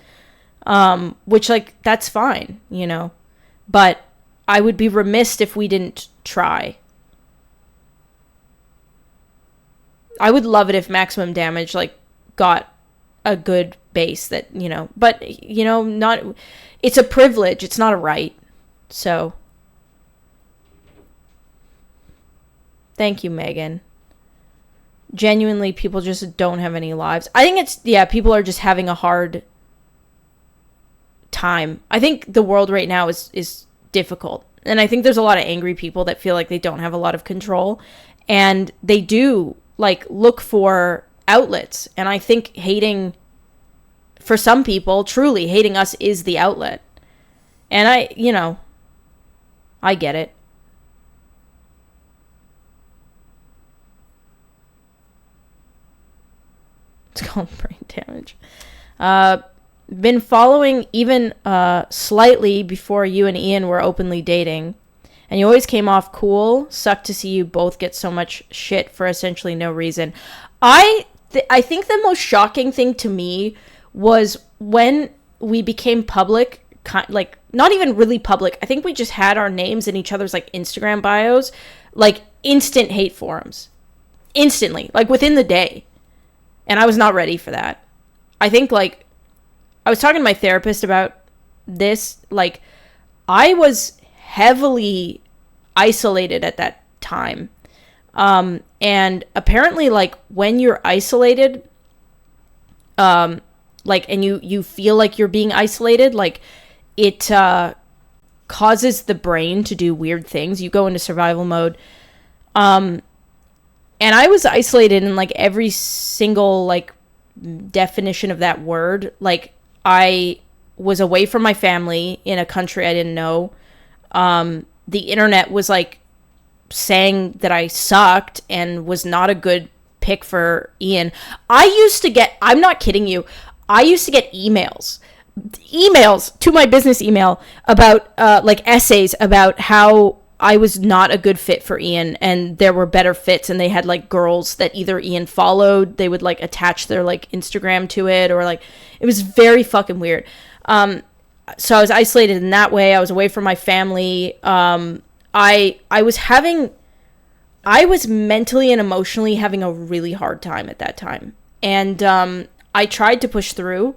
C: Which, like, that's fine, you know. But I would be remiss if we didn't try. I would love it if Maximum Damage, like, got a good base that, you know, but, you know, it's a privilege, it's not a right. So thank you, Megan. Genuinely, people just don't have any lives. I think people are just having a hard time. I think the world right now is difficult, and I think there's a lot of angry people that feel like they don't have a lot of control, and they do like look for outlets. And I think for some people, truly hating us is the outlet. And I get it. It's called brain damage. Been following even slightly before you and Ian were openly dating. And you always came off cool. Sucked to see you both get so much shit for essentially no reason. I think the most shocking thing to me was when we became public, like, not even really public. I think we just had our names in each other's, like, Instagram bios. Like, instant hate forums. Instantly. Like, within the day. And I was not ready for that. I think, like, I was talking to my therapist about this. Like, I was heavily isolated at that time. And apparently, like, when you're isolated, like, and you feel like you're being isolated, like, it causes the brain to do weird things. You go into survival mode. And I was isolated in, like, every single, like, definition of that word. Like, I was away from my family in a country I didn't know. The internet was, like, saying that I sucked and was not a good pick for Ian. I'm not kidding you, I used to get emails to my business email about, like, essays about how I was not a good fit for Ian, and there were better fits, and they had, like, girls that either Ian followed, they would, like, attach their, like, Instagram to it, or, like, it was very fucking weird. So I was isolated in that way. I was away from my family. I was mentally and emotionally having a really hard time at that time. And I tried to push through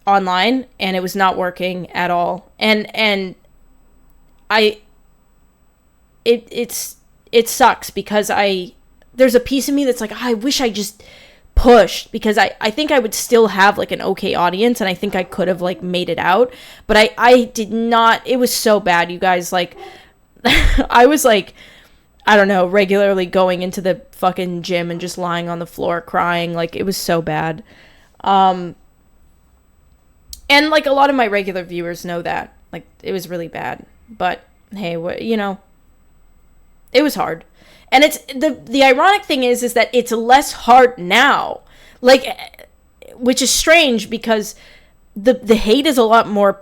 C: online, and it was not working at all. And it sucks, because there's a piece of me that's like, I wish I just pushed, because I think I would still have, like, an okay audience, and I think I could have, like, made it out, but I did not. It was so bad, you guys. Like, I was, like, I don't know, regularly going into the fucking gym and just lying on the floor crying. Like, it was so bad. And, like, a lot of my regular viewers know that. Like, it was really bad. But, hey, you know, it was hard. And it's, the ironic thing is that it's less hard now. Like, which is strange, because the hate is a lot more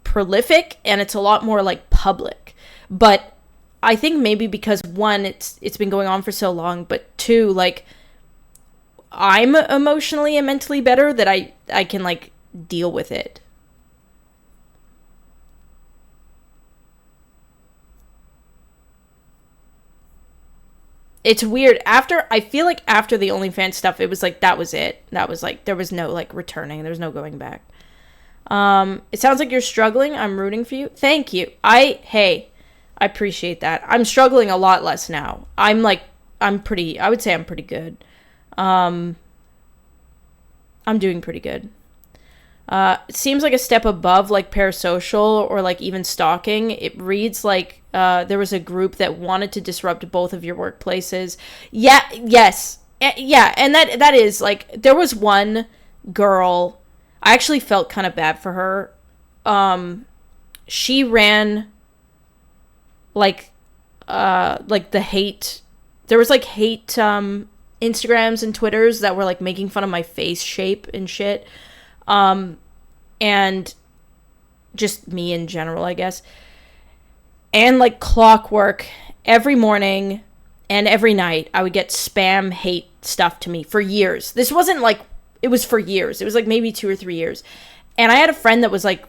C: prolific and it's a lot more like public. But I think maybe because one, it's been going on for so long, but two, like I'm emotionally and mentally better that I can like deal with it. It's weird. I feel like after the OnlyFans stuff, it was like, that was it. That was like, there was no like returning. There was no going back. It sounds like you're struggling. I'm rooting for you. Thank you. I appreciate that. I'm struggling a lot less now. I would say I'm pretty good. I'm doing pretty good. It seems like a step above like parasocial or like even stalking. It reads like there was a group that wanted to disrupt both of your workplaces. Yeah, yes. Yeah, and that is like, there was one girl, I actually felt kind of bad for her. She ran like the hate, there was like hate Instagrams and Twitters that were like making fun of my face shape and shit. And just me in general, I guess. And like clockwork, every morning and every night, I would get spam hate stuff to me for years. This wasn't like, it was for years. It was like maybe 2 or 3 years. And I had a friend that was like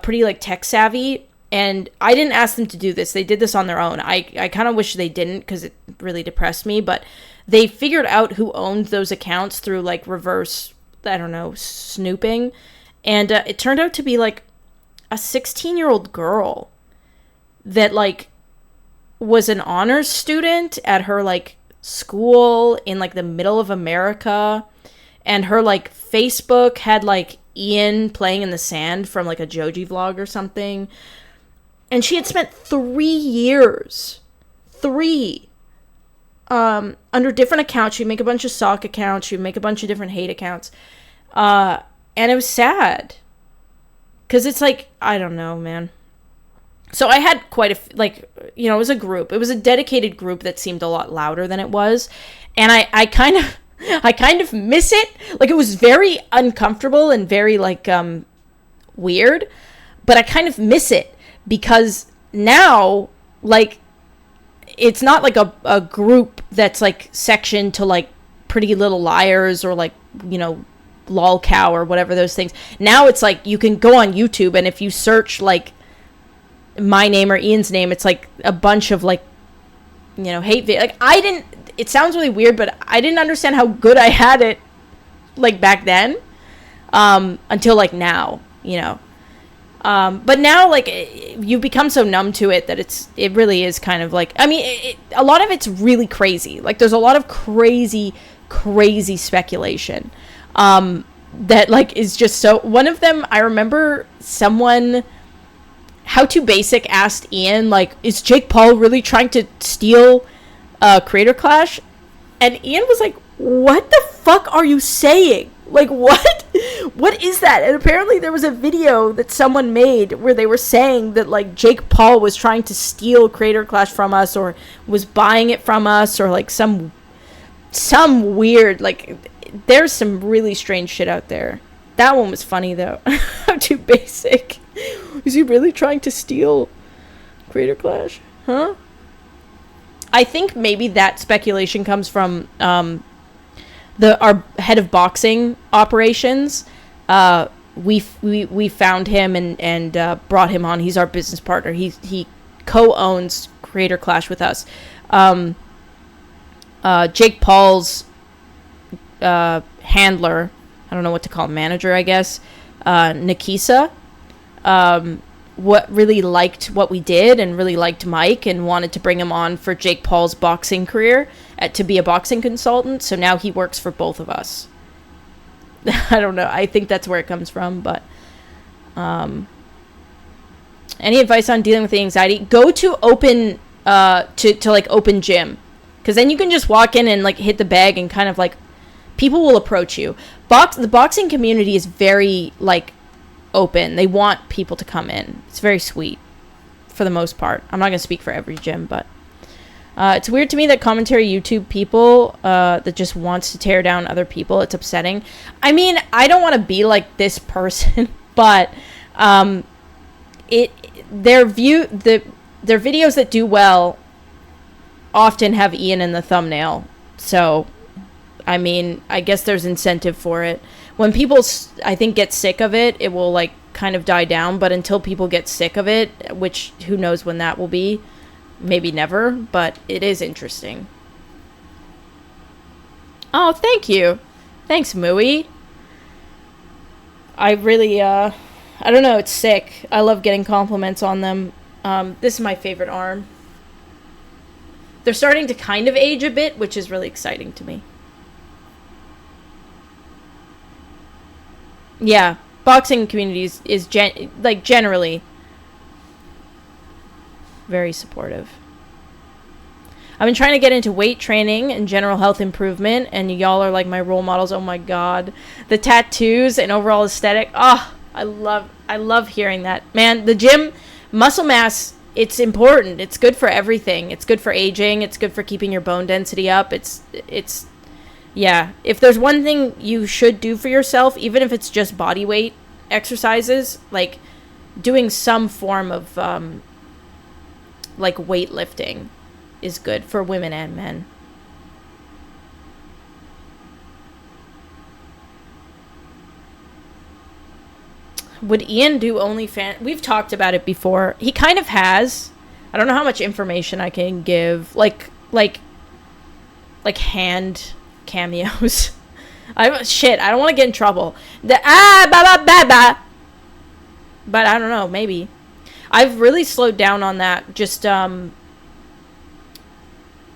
C: pretty like tech savvy, and I didn't ask them to do this. They did this on their own. I kind of wish they didn't, because it really depressed me, but they figured out who owned those accounts through like reverse, I don't know, snooping. And it turned out to be like a 16-year-old girl that like was an honors student at her like school in like the middle of America. And her like Facebook had like Ian playing in the sand from like a Joji vlog or something. And she had spent 3 years, under different accounts. She'd make a bunch of sock accounts. She'd make a bunch of different hate accounts. And it was sad. Because it's like, I don't know, man. So I had quite it was a group. It was a dedicated group that seemed a lot louder than it was. And I kind of miss it. Like, it was very uncomfortable and very like weird. But I kind of miss it. Because now, like, it's not like a group that's like sectioned to like Pretty Little Liars or like, you know, lolcow or whatever those things. Now it's like you can go on YouTube, and if you search like my name or Ian's name, it's like a bunch of like, you know, hate like it sounds really weird, but I didn't understand how good I had it like back then until like now, you know. But now, like, you've become so numb to it that it really is kind of like, I mean, a lot of it's really crazy. Like, there's a lot of crazy speculation, that, like, is just so, one of them, I remember someone, How To Basic asked Ian, like, is Jake Paul really trying to steal, Creator Clash? And Ian was like, what the fuck are you saying? Like, what? What is that? And apparently there was a video that someone made where they were saying that, like, Jake Paul was trying to steal Creator Clash from us, or was buying it from us, or, like, some weird, like, there's some really strange shit out there. That one was funny, though. How Too Basic. Is he really trying to steal Creator Clash? Huh? I think maybe that speculation comes from, our head of boxing operations. We found him and brought him on. He's our business partner. He co-owns Creator Clash with us. Jake Paul's handler, I don't know what to call him, manager, I guess, Nikisa, what really liked what we did and really liked Mike and wanted to bring him on for Jake Paul's boxing career to be a boxing consultant. So now he works for both of us. I don't know. I think that's where it comes from. But any advice on dealing with the anxiety? Go to open to like open gym, because then you can just walk in and like hit the bag and kind of like people will approach you. The boxing community is very like open. They want people to come in. It's very sweet for the most part. I'm not going to speak for every gym, but It's weird to me that commentary YouTube people that just wants to tear down other people. It's upsetting. I mean, I don't want to be like this person, but their videos that do well often have Ian in the thumbnail. So, I mean, I guess there's incentive for it. When people, I think, get sick of it, it will like kind of die down. But until people get sick of it, which who knows when that will be. Maybe never, but it is interesting. Oh, thank you. Thanks, Mooey. I really, I don't know, it's sick. I love getting compliments on them. This is my favorite arm. They're starting to kind of age a bit, which is really exciting to me. Yeah, boxing communities is generally very supportive. I've been trying to get into weight training and general health improvement, and y'all are like my role models. Oh my god. The tattoos and overall aesthetic. Oh, I love hearing that. Man, the gym, muscle mass, it's important. It's good for everything. It's good for aging. It's good for keeping your bone density up. It's yeah. If there's one thing you should do for yourself, even if it's just body weight exercises, like doing some form of like weightlifting is good for women and men. Would Ian do OnlyFans? We've talked about it before. He kind of has. I don't know how much information I can give. Like hand cameos. I don't want to get in trouble. But I don't know, maybe. I've really slowed down on that, just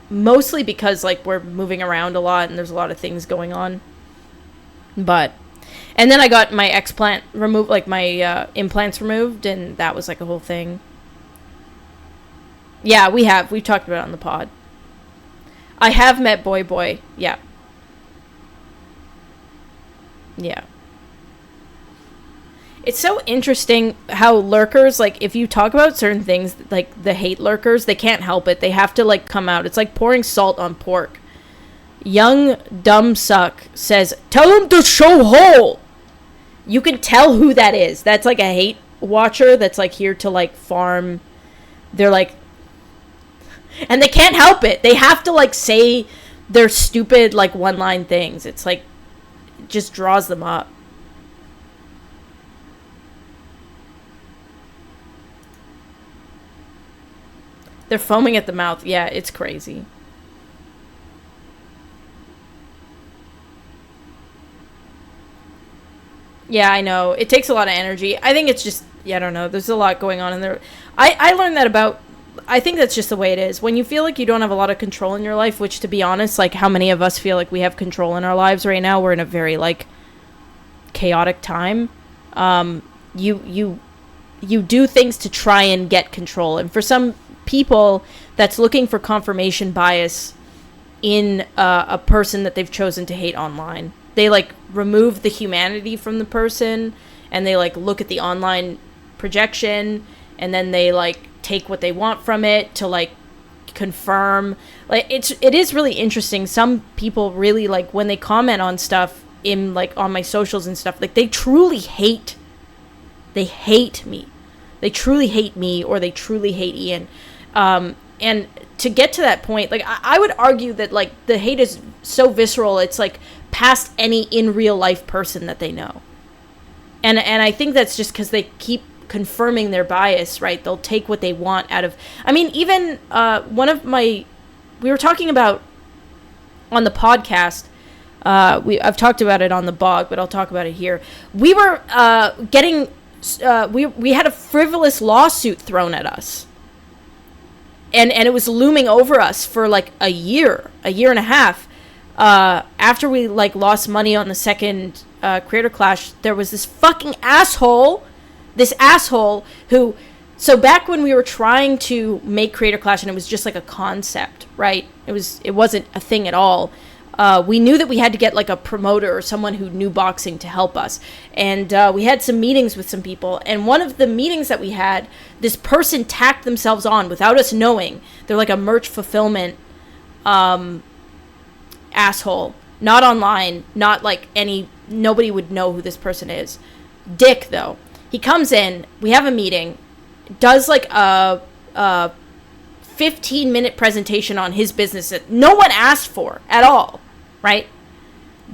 C: mostly because like we're moving around a lot and there's a lot of things going on. And then I got my explant removed, like my implants removed, and that was like a whole thing. Yeah, we've talked about it on the pod. I have met Boy. Yeah. It's so interesting how lurkers, like, if you talk about certain things, like the hate lurkers, they can't help it. They have to, like, come out. It's like pouring salt on pork. Young Dumb Suck says, tell him to show hole! You can tell who that is. That's, like, a hate watcher that's, like, here to, like, farm. They're, like... And they can't help it. They have to, like, say their stupid, like, one-line things. It's, like, it just draws them up. They're foaming at the mouth. Yeah, it's crazy. Yeah, I know. It takes a lot of energy. I think it's just, yeah, I don't know. There's a lot going on in there. I learned that about, I think that's just the way it is. When you feel like you don't have a lot of control in your life, which, to be honest, like, how many of us feel like we have control in our lives right now? We're in a very, like, chaotic time. You do things to try and get control. And for some people, that's looking for confirmation bias in a person that they've chosen to hate online. They, like, remove the humanity from the person, and they, like, look at the online projection, and then they, like, take what they want from it to, like, confirm. Like, it is really interesting. Some people really, like, when they comment on stuff in, like, on my socials and stuff, like, they truly hate me. They truly hate me, or they truly hate Ian. And to get to that point, like, I would argue that, like, the hate is so visceral, it's, like, past any in real life person that they know. And I think that's just because they keep confirming their bias, right? They'll take what they want out of... I mean, even we were talking about on the podcast, I've talked about it on the blog, but I'll talk about it here. We were we had a frivolous lawsuit thrown at us. And it was looming over us for, like, a year and a half. After we, like, lost money on the second Creator Clash, there was this fucking asshole who... So back when we were trying to make Creator Clash, and it was just, like, a concept, right? It wasn't a thing at all. we knew that we had to get like a promoter or someone who knew boxing to help us. And we had some meetings with some people. And one of the meetings that we had, this person tacked themselves on without us knowing. They're like a merch fulfillment asshole. Not online, not like nobody would know who this person is. Dick, though. He comes in, we have a meeting, does like a 15-minute presentation on his business that no one asked for at all, right?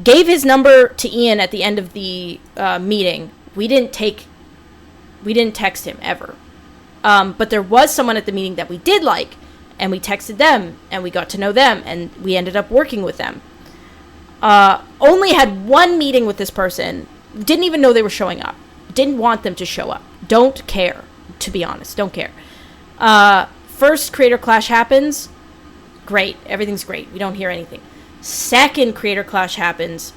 C: Gave his number to Ian at the end of the meeting. We didn't text him ever. But there was someone at the meeting that we did like, and we texted them, and we got to know them, and we ended up working with them. Only had one meeting with this person, didn't even know they were showing up. Didn't want them to show up. Don't care, to be honest. Don't care. First creator clash happens. Great. Everything's great. We don't hear anything. Second creator clash happens.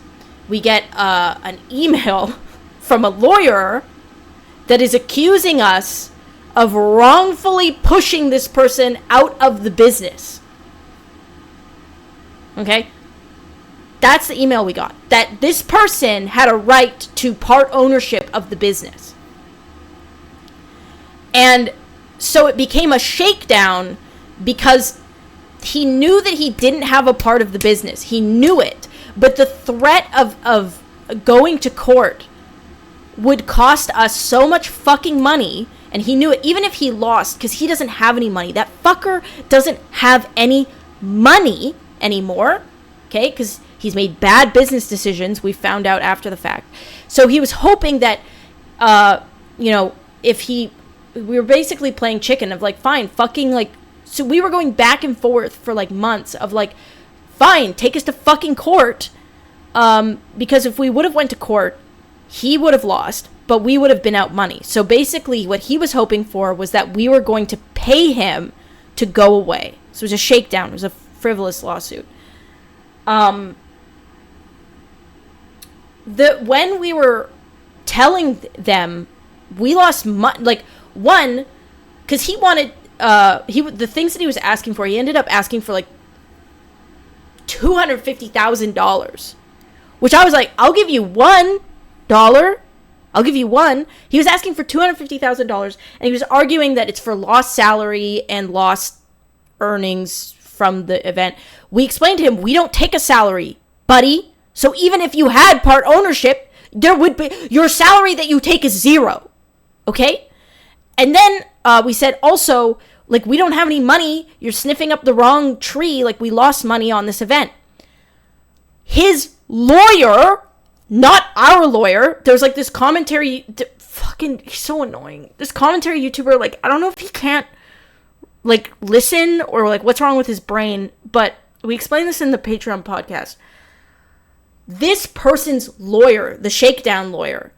C: We get an email from a lawyer that is accusing us of wrongfully pushing this person out of the business. Okay? That's the email we got. That this person had a right to part ownership of the business. And so it became a shakedown because he knew that he didn't have a part of the business. He knew it. But the threat of going to court would cost us so much fucking money. And he knew it, even if he lost, because he doesn't have any money. That fucker doesn't have any money anymore. Okay? Because he's made bad business decisions. We found out after the fact. So he was hoping that, we were basically playing chicken of like, fine, fucking like, so we were going back and forth for like months of like, fine, take us to fucking court. Because if we would have went to court, he would have lost, but we would have been out money. So basically what he was hoping for was that we were going to pay him to go away. So it was a shakedown. It was a frivolous lawsuit. When we were telling them, we lost money. Like, one, because he wanted the things that he was asking for, he ended up asking for like $250,000, which I was like, I'll give you $1. I'll give you one. He was asking for $250,000, and he was arguing that it's for lost salary and lost earnings from the event. We explained to him, we don't take a salary, buddy. So even if you had part ownership, there would be, your salary that you take is zero. Okay? And then we said also, like, we don't have any money. You're sniffing up the wrong tree. Like, we lost money on this event. His lawyer, not our lawyer, there's like this commentary, he's so annoying. This commentary YouTuber, like, I don't know if he can't, like, listen or, like, what's wrong with his brain, but we explained this in the Patreon podcast. This person's lawyer, the shakedown lawyer,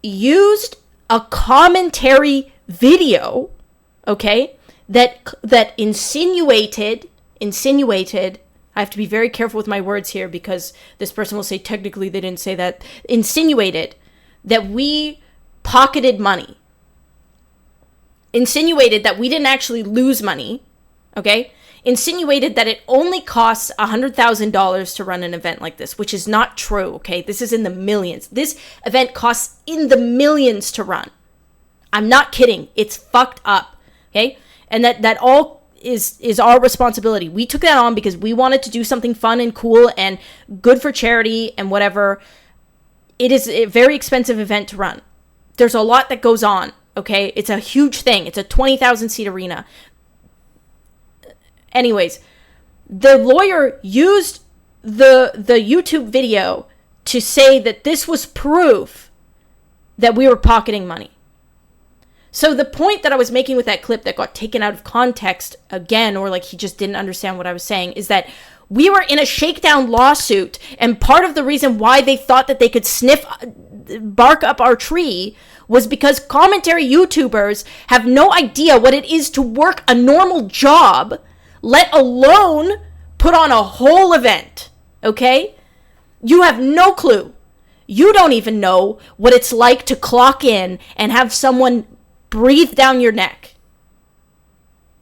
C: used a commentary video, okay, that insinuated, I have to be very careful with my words here because this person will say technically they didn't say that, insinuated that we pocketed money. Insinuated that we didn't actually lose money, okay? Insinuated that it only costs $100,000 to run an event like this, which is not true, okay? This is in the millions. This event costs in the millions to run. I'm not kidding. It's fucked up, okay? And that all is our responsibility. We took that on because we wanted to do something fun and cool and good for charity and whatever. It is a very expensive event to run. There's a lot that goes on, okay? It's a huge thing. It's a 20,000 seat arena. Anyways, the lawyer used the YouTube video to say that this was proof that we were pocketing money. So the point that I was making with that clip that got taken out of context again, or like he just didn't understand what I was saying, is that we were in a shakedown lawsuit, and part of the reason why they thought that they could bark up our tree was because commentary YouTubers have no idea what it is to work a normal job, let alone put on a whole event, okay? You have no clue. You don't even know what it's like to clock in and have someone breathe down your neck.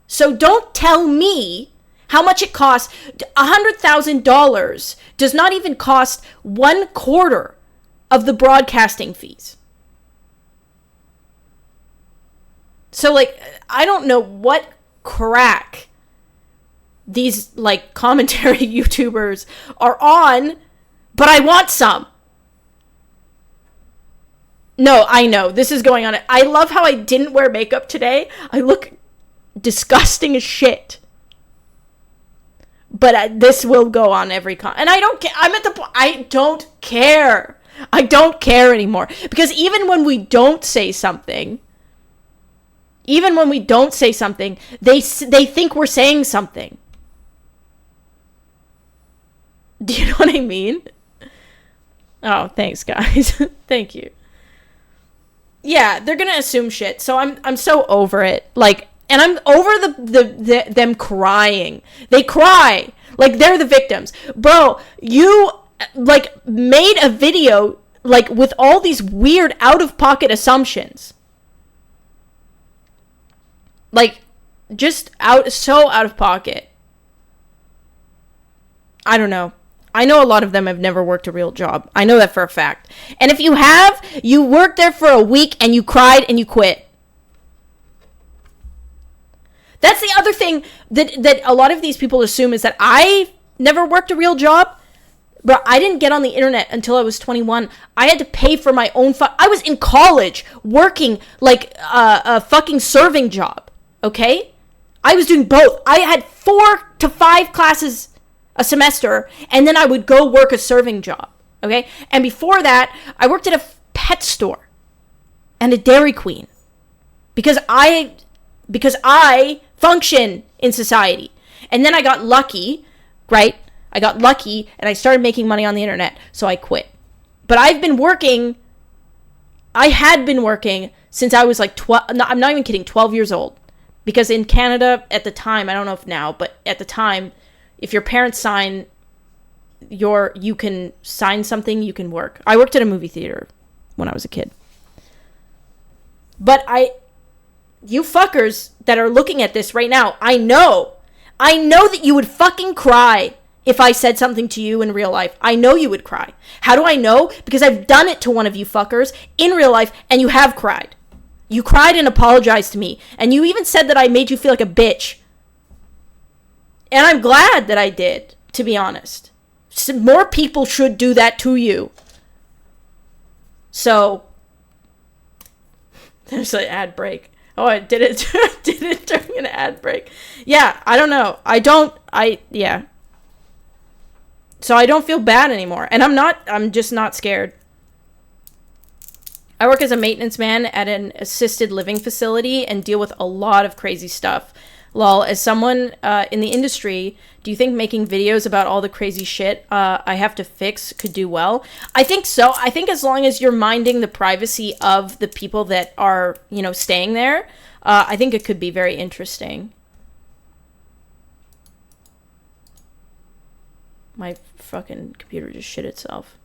C: So don't tell me How much it costs. $100,000 does not even cost 1/4 of the broadcasting fees. So, like, I don't know what crack these, like, commentary YouTubers are on, but I want some. No, I know. This is going on. I love how I didn't wear makeup today. I look disgusting as shit. But this will go on every and I don't care. I'm at the point. I don't care. I don't care anymore. Because even when we don't say something, they think we're saying something. Do you know what I mean? Oh, thanks, guys. Thank you. Yeah, they're gonna assume shit. So I'm so over it. Like, and I'm over them crying. They cry like they're the victims. Bro, you like made a video like with all these weird out of pocket assumptions. Like, just so out of pocket. I don't know. I know a lot of them have never worked a real job. I know that for a fact. And if you have, you worked there for a week and you cried and you quit. That's the other thing that a lot of these people assume is that I never worked a real job. But I didn't get on the internet until I was 21. I had to pay for my own I was in college working like a fucking serving job. Okay? I was doing both. I had 4 to 5 classes a semester, and then I would go work a serving job. Okay? And before that, I worked at a pet store and a Dairy Queen. Because I function in society. And then I got lucky, right? I got lucky and I started making money on the internet, so I quit. But I had been working since I was like 12, no, I'm not even kidding, 12 years old. Because in Canada at the time, I don't know if now, but at the time, if your parents sign you can sign something, you can work. I worked at a movie theater when I was a kid. But you fuckers that are looking at this right now, I know that you would fucking cry if I said something to you in real life. I know you would cry. How do I know? Because I've done it to one of you fuckers in real life, and you have cried. You cried and apologized to me, and you even said that I made you feel like a bitch. And I'm glad that I did, to be honest. More people should do that to you. So, there's an ad break. Oh, I did it during an ad break. Yeah, I don't know. Yeah. So I don't feel bad anymore. And I'm just not scared. I work as a maintenance man at an assisted living facility and deal with a lot of crazy stuff. Lol, as someone in the industry, do you think making videos about all the crazy shit I have to fix could do well? I think so. I think as long as you're minding the privacy of the people that are, staying there, I think it could be very interesting. My fucking computer just shit itself.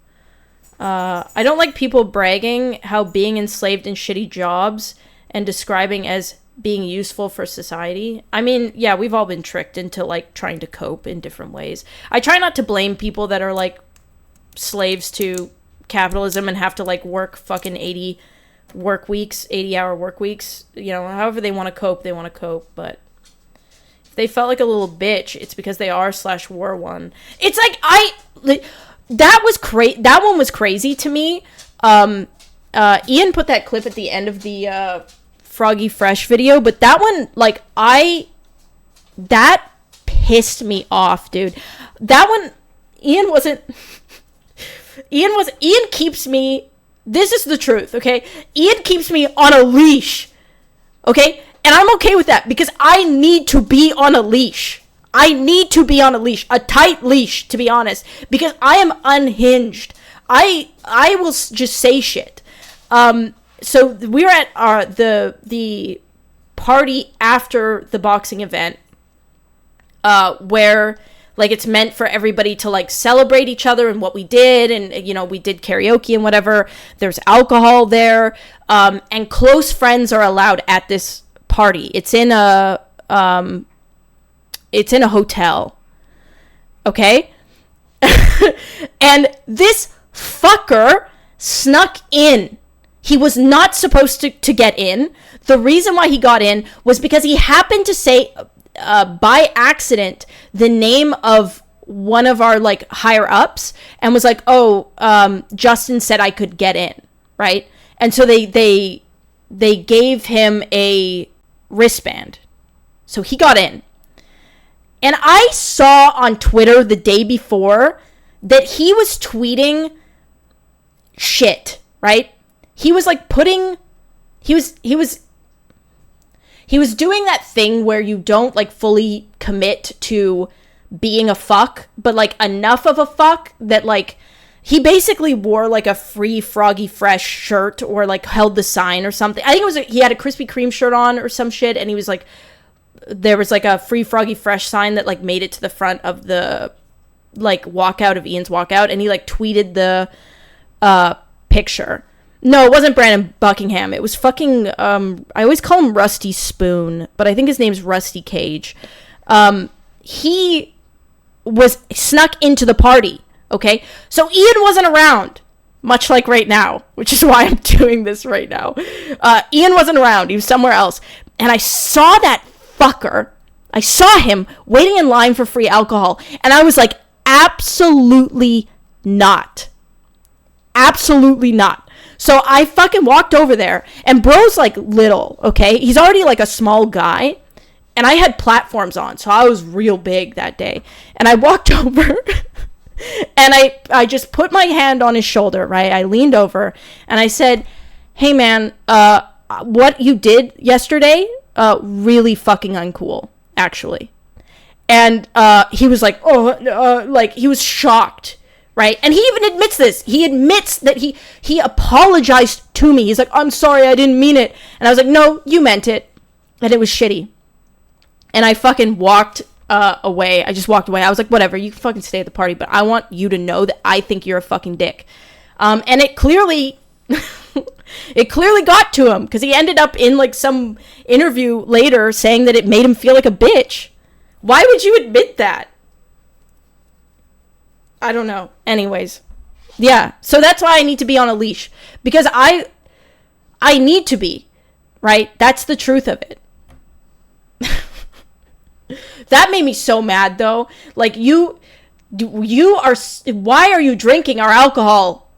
C: I don't like people bragging how being enslaved in shitty jobs and describing as being useful for society. I mean, yeah, we've all been tricked into like trying to cope in different ways. I try not to blame people that are like slaves to capitalism and have to like work fucking 80-hour work weeks. However they want to cope, they want to cope. But if they felt like a little bitch, it's because they are/were one. It's like that one was crazy to me. Ian put that clip at the end of the Froggy Fresh video, but that one, like, that pissed me off, dude. That one, Ian keeps me, this is the truth, okay? Ian keeps me on a leash, okay? And I'm okay with that, because I need to be on a leash. I need to be on a leash, a tight leash, to be honest, because I am unhinged. I will just say shit. So we were at the party after the boxing event, where like it's meant for everybody to like celebrate each other and what we did, and we did karaoke and whatever. There's alcohol there, and close friends are allowed at this party. It's in a it's in a hotel. Okay? And this fucker snuck in. He was not supposed to get in. The reason why he got in was because he happened to say by accident the name of one of our like higher ups and was like, oh, Justin said I could get in, right? And so they gave him a wristband. So he got in. And I saw on Twitter the day before that he was tweeting shit, right? He was like he was doing that thing where you don't like fully commit to being a fuck, but like enough of a fuck that like he basically wore like a Free Froggy Fresh shirt or like held the sign or something. I think it was he had a Krispy Kreme shirt on or some shit, and he was like, there was like a Free Froggy Fresh sign that like made it to the front of the like walkout of Ian's walkout, and he like tweeted the picture. No, it wasn't Brandon Buckingham. It was fucking I always call him Rusty Spoon, but I think his name's Rusty Cage. He was snuck into the party. Okay, so Ian wasn't around, much like right now, which is why I'm doing this right now. Ian wasn't around. He was somewhere else. And I saw that fucker. I saw him waiting in line for free alcohol. And I was like, absolutely not. Absolutely not. So I fucking walked over there. And bro's like little, okay? He's already like a small guy. And I had platforms on, so I was real big that day. And I walked over... And I just put my hand on his shoulder, right? I leaned over and I said, hey man, what you did yesterday, really fucking uncool, actually. And he was like, like he was shocked, right? And he even admits this. He admits that he apologized to me. He's like, I'm sorry, I didn't mean it. And I was like, no, you meant it. And it was shitty. And I fucking walked away. I just walked away. I was like, whatever, you can fucking stay at the party, but I want you to know that I think you're a fucking dick. And it clearly got to him, because he ended up in like some interview later saying that it made him feel like a bitch. Why would you admit that? I don't know. Anyways, yeah, so that's why I need to be on a leash, because I need to be, right? That's the truth of it. That made me so mad, though. Like, you are... Why are you drinking our alcohol?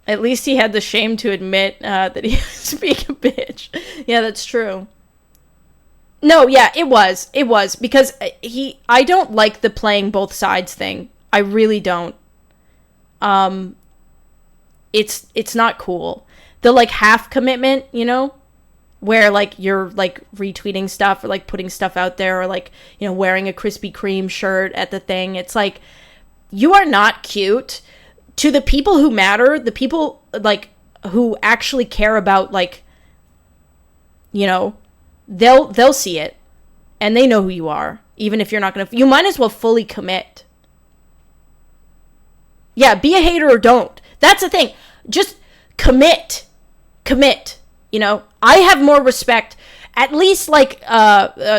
C: At least he had the shame to admit that he was being a bitch. Yeah, that's true. No, yeah, it was. It was. Because I don't like the playing both sides thing. I really don't. It's not cool. The like half commitment, you know, where like you're like retweeting stuff or like putting stuff out there, or like, you know, wearing a Krispy Kreme shirt at the thing. It's like, you are not cute. To the people who matter, the people like who actually care about, like, you know, they'll see it and they know who you are, even if you're not gonna. You might as well fully commit. Yeah, be a hater or don't. That's the thing. Just commit, you know. I have more respect. At least like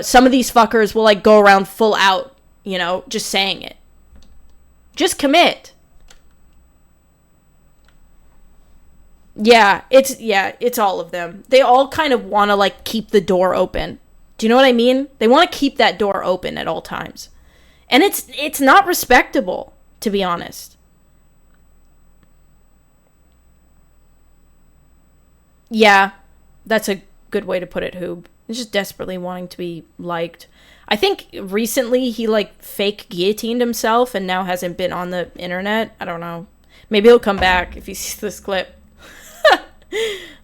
C: some of these fuckers will like go around full out, you know, just saying it. Just commit. Yeah, it's all of them. They all kind of want to like keep the door open. Do you know what I mean? They want to keep that door open at all times. And it's not respectable, to be honest. Yeah, that's a good way to put it, Hoob. He's just desperately wanting to be liked. I think recently he, like, fake guillotined himself and now hasn't been on the internet. I don't know. Maybe he'll come back if he sees this clip.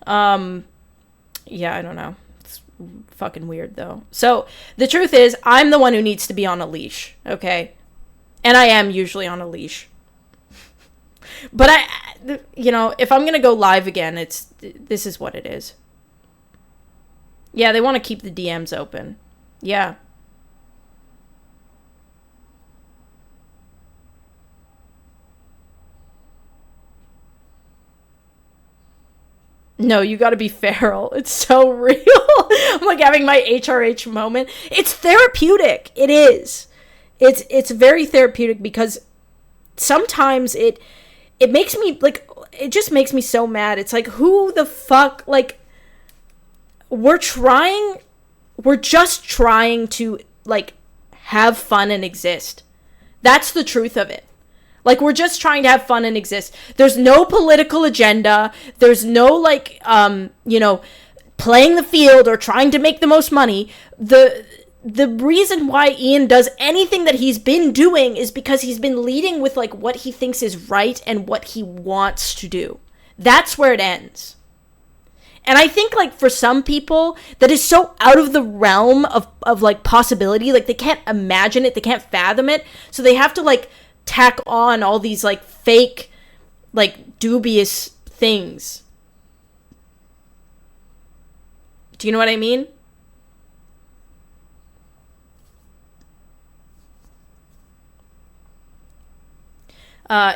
C: Yeah, I don't know. It's fucking weird, though. So, the truth is, I'm the one who needs to be on a leash, okay? And I am usually on a leash. But you know, if I'm going to go live again, this is what it is. Yeah, they want to keep the DMs open. Yeah. No, you gotta be feral. It's so real. I'm like having my HRH moment. It's therapeutic. It is. It's very therapeutic because sometimes it makes me, like, it just makes me so mad. It's like, who the fuck, like, we're just trying to, like, have fun and exist. That's the truth of it. Like, we're just trying to have fun and exist. There's no political agenda. There's no, like, playing the field or trying to make the most money. The reason why Ian does anything that he's been doing is because he's been leading with, like, what he thinks is right and what he wants to do. That's where it ends. And I think, like, for some people, that is so out of the realm of like, possibility. Like, they can't imagine it. They can't fathom it. So they have to, like, tack on all these, like, fake, like, dubious things. Do you know what I mean?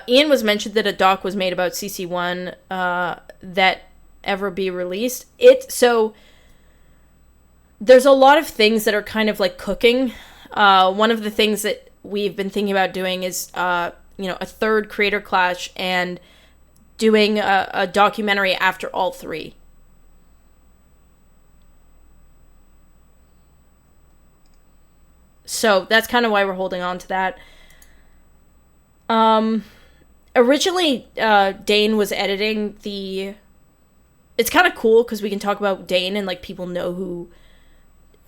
C: Ian was mentioned that a doc was made about CC1 that ever be released. So there's a lot of things that are kind of like cooking. One of the things that we've been thinking about doing is a third creator clash and doing a documentary after all three. So that's kind of why we're holding on to that. Originally, Dane was editing the... It's kind of cool because we can talk about Dane and, like, people know who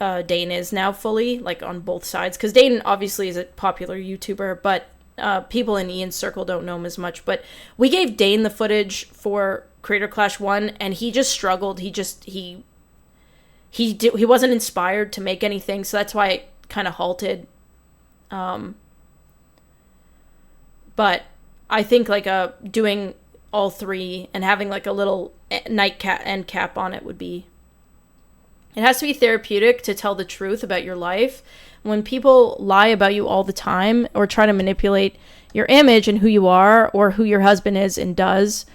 C: Dane is now fully, like, on both sides. Because Dane obviously is a popular YouTuber, but people in Ian's circle don't know him as much. But we gave Dane the footage for Creator Clash 1, and he just struggled. He wasn't inspired to make anything, so that's why it kind of halted. But I think, like, doing all three and having, like, a little end cap on it would be... It has to be therapeutic to tell the truth about your life. When people lie about you all the time or try to manipulate your image and who you are or who your husband is and does,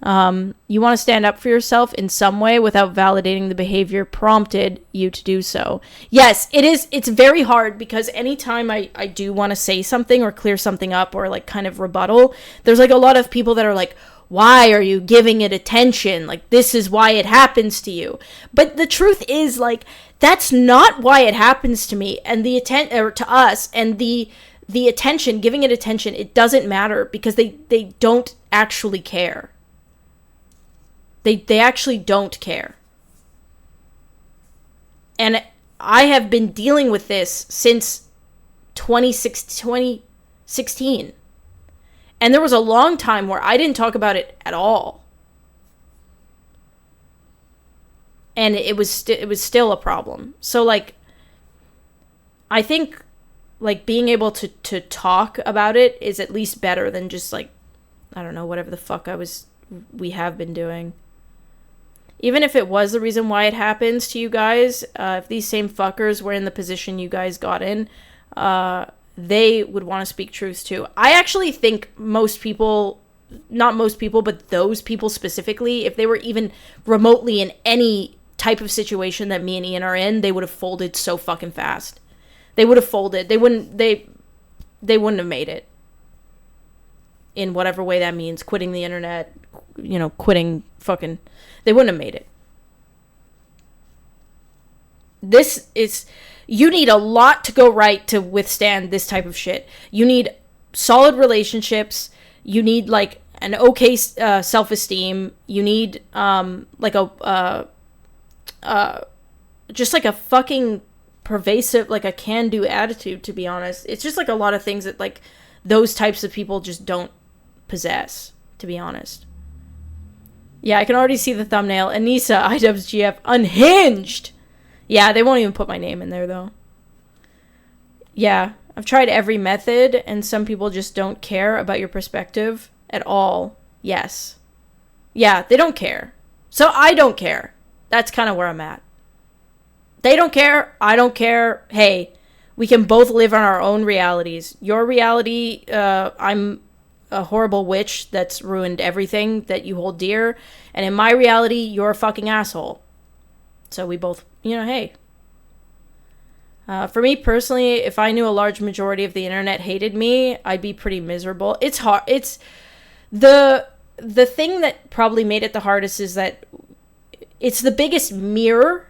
C: you want to stand up for yourself in some way without validating the behavior prompted you to do so. Yes, it is. It's very hard because anytime I do want to say something or clear something up or, like, kind of rebuttal, there's, like, a lot of people that are like, why are you giving it attention? Like, this is why it happens to you. But the truth is, like, that's not why it happens to me and to us, and the attention, giving it attention, it doesn't matter because they don't actually care. They actually don't care. And I have been dealing with this since 2016. And there was a long time where I didn't talk about it at all. And it was still a problem. So, like, I think, like, being able to talk about it is at least better than just, like, I don't know, whatever the fuck we have been doing. Even if it was the reason why it happens to you guys, if these same fuckers were in the position you guys got in, they would want to speak truth too. I actually think most people, not most people, but those people specifically, if they were even remotely in any type of situation that me and Ian are in, they would have folded so fucking fast. They would have folded. They wouldn't have made it. In whatever way that means, quitting the internet, quitting fucking... They wouldn't have made it. You need a lot to go right to withstand this type of shit. You need solid relationships. You need, like, an okay self-esteem. You need, like, just, like, a fucking pervasive, like, a can-do attitude, to be honest. It's just, like, a lot of things that, like, those types of people just don't possess, to be honest. Yeah, I can already see the thumbnail. Anisa, IWGF, unhinged! Yeah, they won't even put my name in there, though. Yeah, I've tried every method, and some people just don't care about your perspective at all. Yes. Yeah, they don't care. So I don't care. That's kind of where I'm at. They don't care. I don't care. Hey, we can both live on our own realities. Your reality, I'm a horrible witch that's ruined everything that you hold dear. And in my reality, you're a fucking asshole. So we both, hey. For me personally, if I knew a large majority of the internet hated me, I'd be pretty miserable. It's hard. It's the thing that probably made it the hardest is that it's the biggest mirror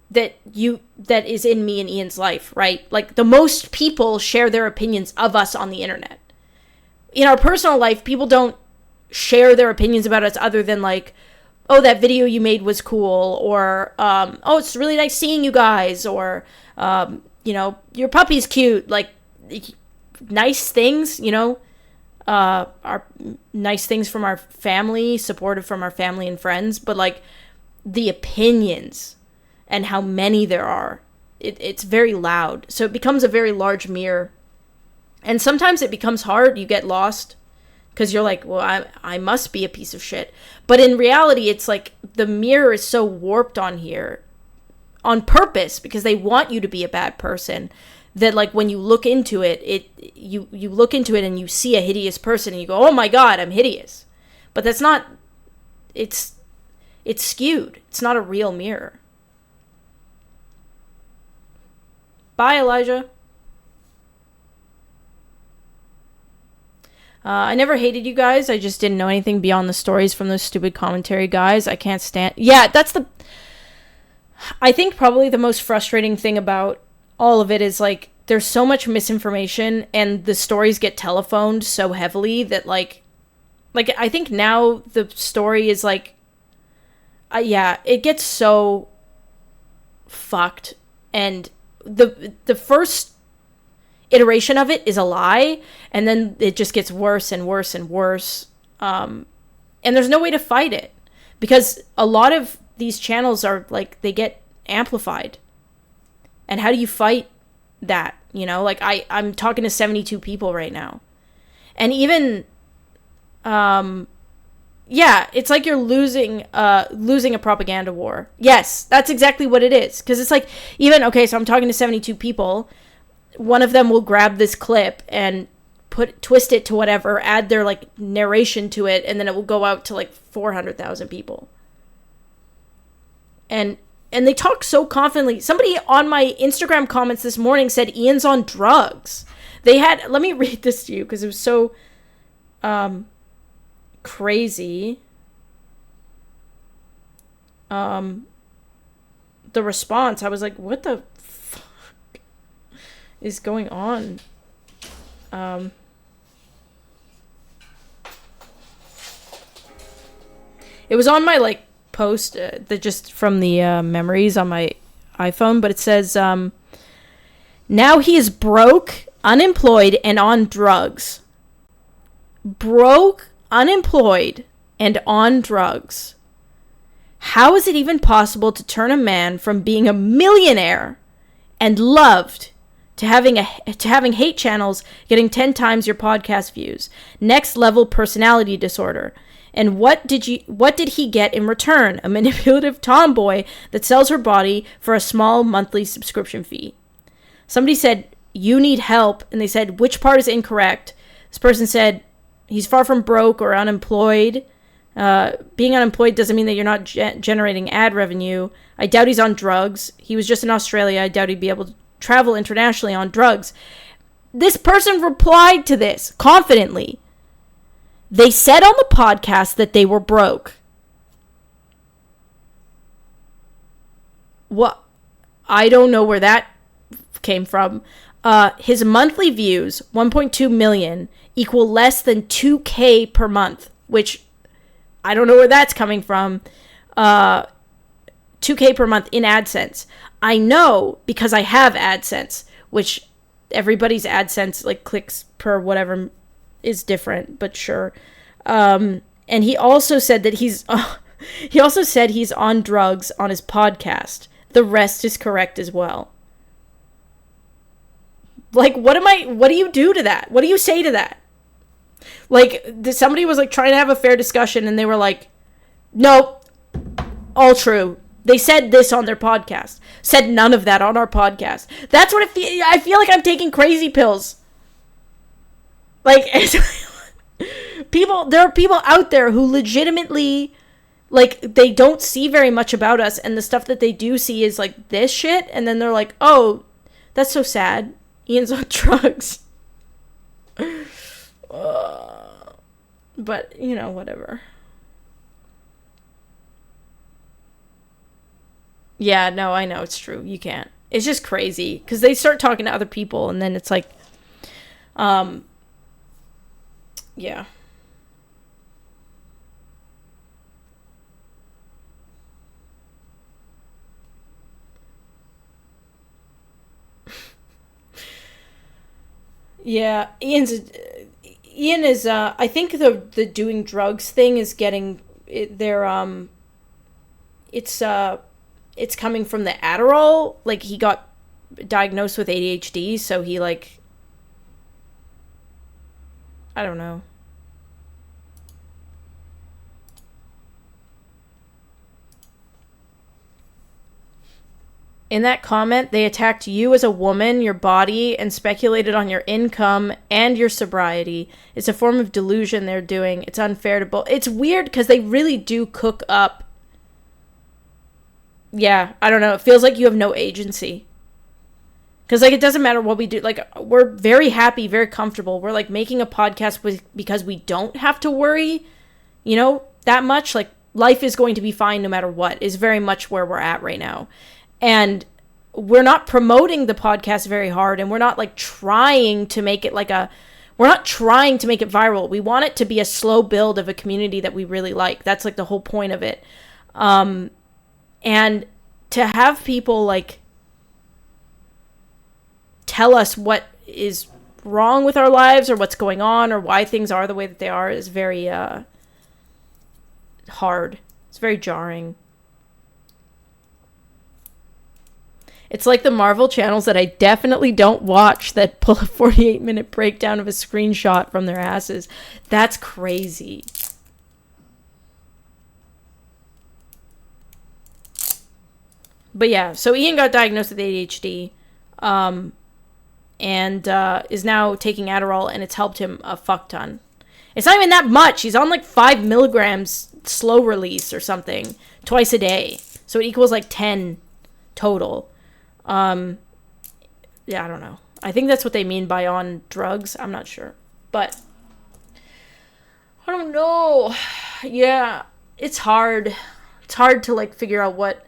C: that is in me and Ian's life, right? Like, the most people share their opinions of us on the internet. In our personal life, people don't share their opinions about us other than like, oh, that video you made was cool, or oh, it's really nice seeing you guys, or your puppy's cute. Like, nice things, are nice things from our family, supportive from our family and friends, but like the opinions and how many there are, it's very loud. So it becomes a very large mirror. And sometimes it becomes hard. You get lost because you're like, well, I must be a piece of shit. But in reality, it's like the mirror is so warped on here on purpose because they want you to be a bad person, that like when you look into it, you look into it and you see a hideous person and you go, oh my God, I'm hideous. But that's not, it's skewed. It's not a real mirror. Bye, Elijah. I never hated you guys. I just didn't know anything beyond the stories from those stupid commentary guys. I can't stand... Yeah, I think probably the most frustrating thing about all of it is, like, there's so much misinformation and the stories get telephoned so heavily that, like I think now the story is, like... it gets so fucked. And the first iteration of it is a lie, and then it just gets worse and worse and worse. And there's no way to fight it, because a lot of these channels are like, they get amplified. And how do you fight that? Like I'm talking to 72 people right now, and even it's like you're losing a propaganda war. Yes, that's exactly what it is. Because it's like, even, okay, so I'm talking to 72 people. One of them will grab this clip and twist it to whatever, add their like narration to it, and then it will go out to like 400,000 people. And they talk so confidently. Somebody on my Instagram comments this morning said Ian's on drugs. Let me read this to you because it was so crazy. The response, I was like, what the fuck is going on? It was on my like post that just from the memories on my iPhone, but it says now he is broke, unemployed, and on drugs. Broke, unemployed, and on drugs. How is it even possible to turn a man from being a millionaire and loved to having hate channels getting 10 times your podcast views? Next level personality disorder. And what did he get in return? A manipulative tomboy that sells her body for a small monthly subscription fee. Somebody said, you need help. And they said, which part is incorrect? This person said, he's far from broke or unemployed. Being unemployed doesn't mean that you're not generating ad revenue. I doubt he's on drugs. He was just in Australia. I doubt he'd be able to travel internationally on drugs. This person replied to this confidently. They said on the podcast that they were broke. What? I don't know where that came from. His monthly views, 1.2 million, equal less than 2K per month, which I don't know where that's coming from. 2K per month in AdSense. I know because I have AdSense, which everybody's AdSense, like clicks per whatever, is different, but sure. And he also said that he's on drugs on his podcast. The rest is correct as well. Like, what do you do to that? What do you say to that? Like, somebody was like trying to have a fair discussion and they were like, nope, all true. They said this on their podcast. Said none of that on our podcast. That's what I feel like I'm taking crazy pills. Like, there are people out there who legitimately, like, they don't see very much about us, and the stuff that they do see is, like, this shit, and then they're like, oh, that's so sad. Ian's on drugs. But, you know, whatever. Yeah, no, I know, it's true. You can't. It's just crazy, because they start talking to other people, and then it's like, yeah. Yeah, Ian is I think the doing drugs thing is getting it's coming from the Adderall. Like, he got diagnosed with ADHD, so he, like, I don't know. In that comment, they attacked you as a woman, your body, and speculated on your income and your sobriety. It's a form of delusion they're doing. It's unfair to It's weird because they really do cook up. Yeah, I don't know. It feels like you have no agency. Because, like, it doesn't matter what we do. Like, we're very happy, very comfortable. We're, like, making a podcast because we don't have to worry, you know, that much. Like, life is going to be fine no matter what, is very much where we're at right now. And we're not promoting the podcast very hard, and we're not, like, trying to make it we're not trying to make it viral. We want it to be a slow build of a community that we really like. That's, like, the whole point of it. And to have people, like, tell us what is wrong with our lives or what's going on or why things are the way that they are is very hard. It's very jarring. It's like the Marvel channels that I definitely don't watch that pull a 48-minute breakdown of a screenshot from their asses. That's crazy. But yeah, so Ian got diagnosed with ADHD, and is now taking Adderall, and it's helped him a fuck ton. It's not even that much. He's on like 5 milligrams slow release or something twice a day. So it equals like 10 total. Yeah, I don't know. I think that's what they mean by on drugs. I'm not sure. But I don't know. Yeah, it's hard. It's hard to, like, figure out what...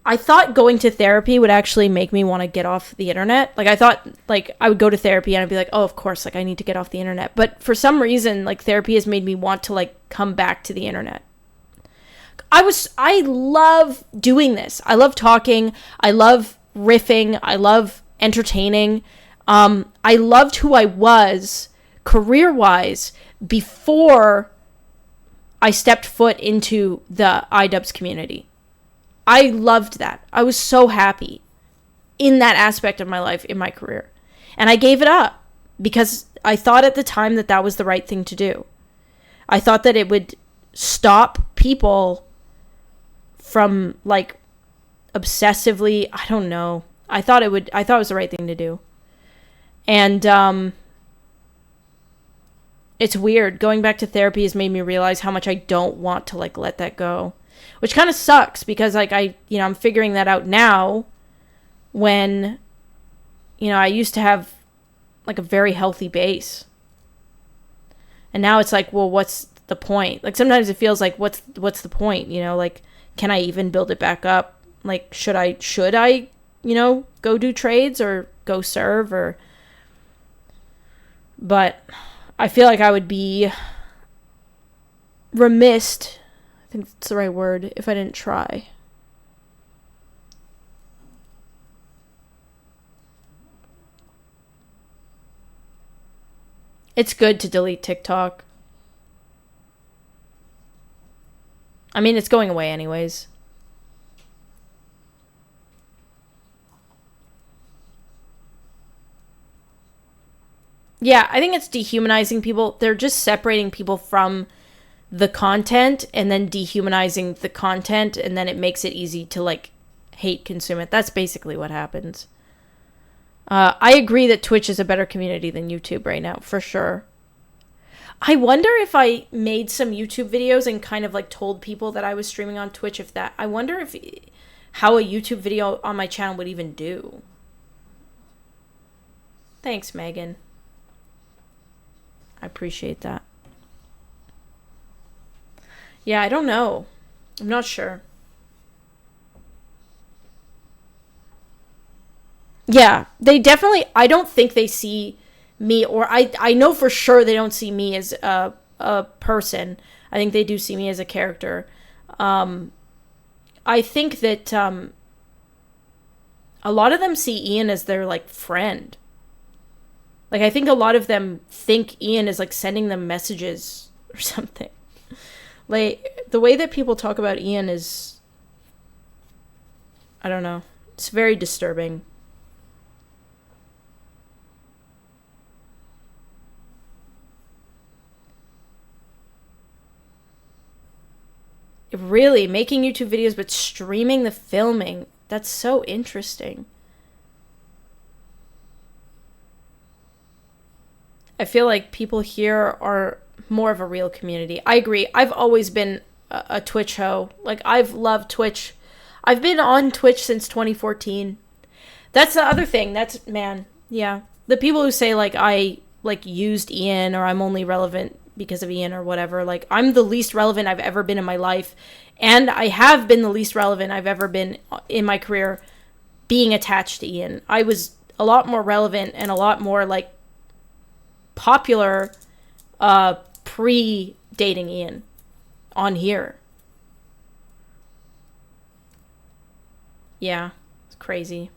C: I thought going to therapy would actually make me want to get off the internet. Like, I thought, like, I would go to therapy and I'd be like, oh, of course, like, I need to get off the internet. But for some reason, like, therapy has made me want to, like, come back to the internet. I love doing this. I love talking. I love riffing. I love entertaining. I loved who I was career-wise before I stepped foot into the iDubbbz community. I loved that. I was so happy in that aspect of my life, in my career. And I gave it up because I thought at the time that that was the right thing to do. I thought that it would stop people from, like, obsessively, I don't know. I thought it was the right thing to do. And it's weird. Going back to therapy has made me realize how much I don't want to, like, let that go. Which kind of sucks because, like, I'm figuring that out now when, I used to have, like, a very healthy base. And now it's like, well, what's the point? Like, sometimes it feels like, what's the point? Like, can I even build it back up? Like, should I, go do trades or go serve or... But I feel like I would be remiss, I think that's the right word, if I didn't try. It's good to delete TikTok. I mean, it's going away anyways. Yeah, I think it's dehumanizing people. They're just separating people from the content and then dehumanizing the content, and then it makes it easy to, like, hate consume it. That's basically what happens. I agree that Twitch is a better community than YouTube right now, for sure. I wonder if I made some YouTube videos and kind of like told people that I was streaming on Twitch, I wonder if how a YouTube video on my channel would even do. Thanks, Megan. I appreciate that. Yeah, I don't know. I'm not sure. Yeah, they definitely, I don't think they see me, or I know for sure they don't see me as a person. I think they do see me as a character. I think that a lot of them see Ian as their, like, friend. Like, I think a lot of them think Ian is, like, sending them messages or something. Like, the way that people talk about Ian is, I don't know. It's very disturbing. Really, making YouTube videos but streaming the filming. That's so interesting. I feel like people here are more of a real community. I agree. I've always been a Twitch hoe. Like, I've loved Twitch. I've been on Twitch since 2014. That's the other thing. That's, man, yeah. The people who say, like, I, like, used Ian, or I'm only relevant because of Ian or whatever. Like, I'm the least relevant I've ever been in my life. And I have been the least relevant I've ever been in my career being attached to Ian. I was a lot more relevant and a lot more, like, popular pre-dating Ian on here. Yeah, it's crazy.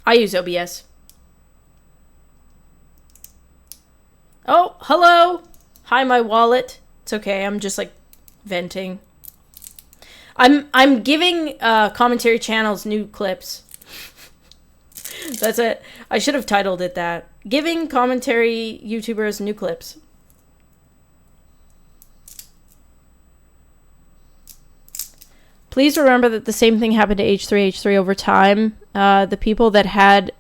C: I use OBS. Oh, hello. Hi, my wallet. It's okay. I'm just, like, venting. I'm giving commentary channels new clips. That's it. I should have titled it that. Giving commentary YouTubers new clips. Please remember that the same thing happened to H3H3 over time. The people that had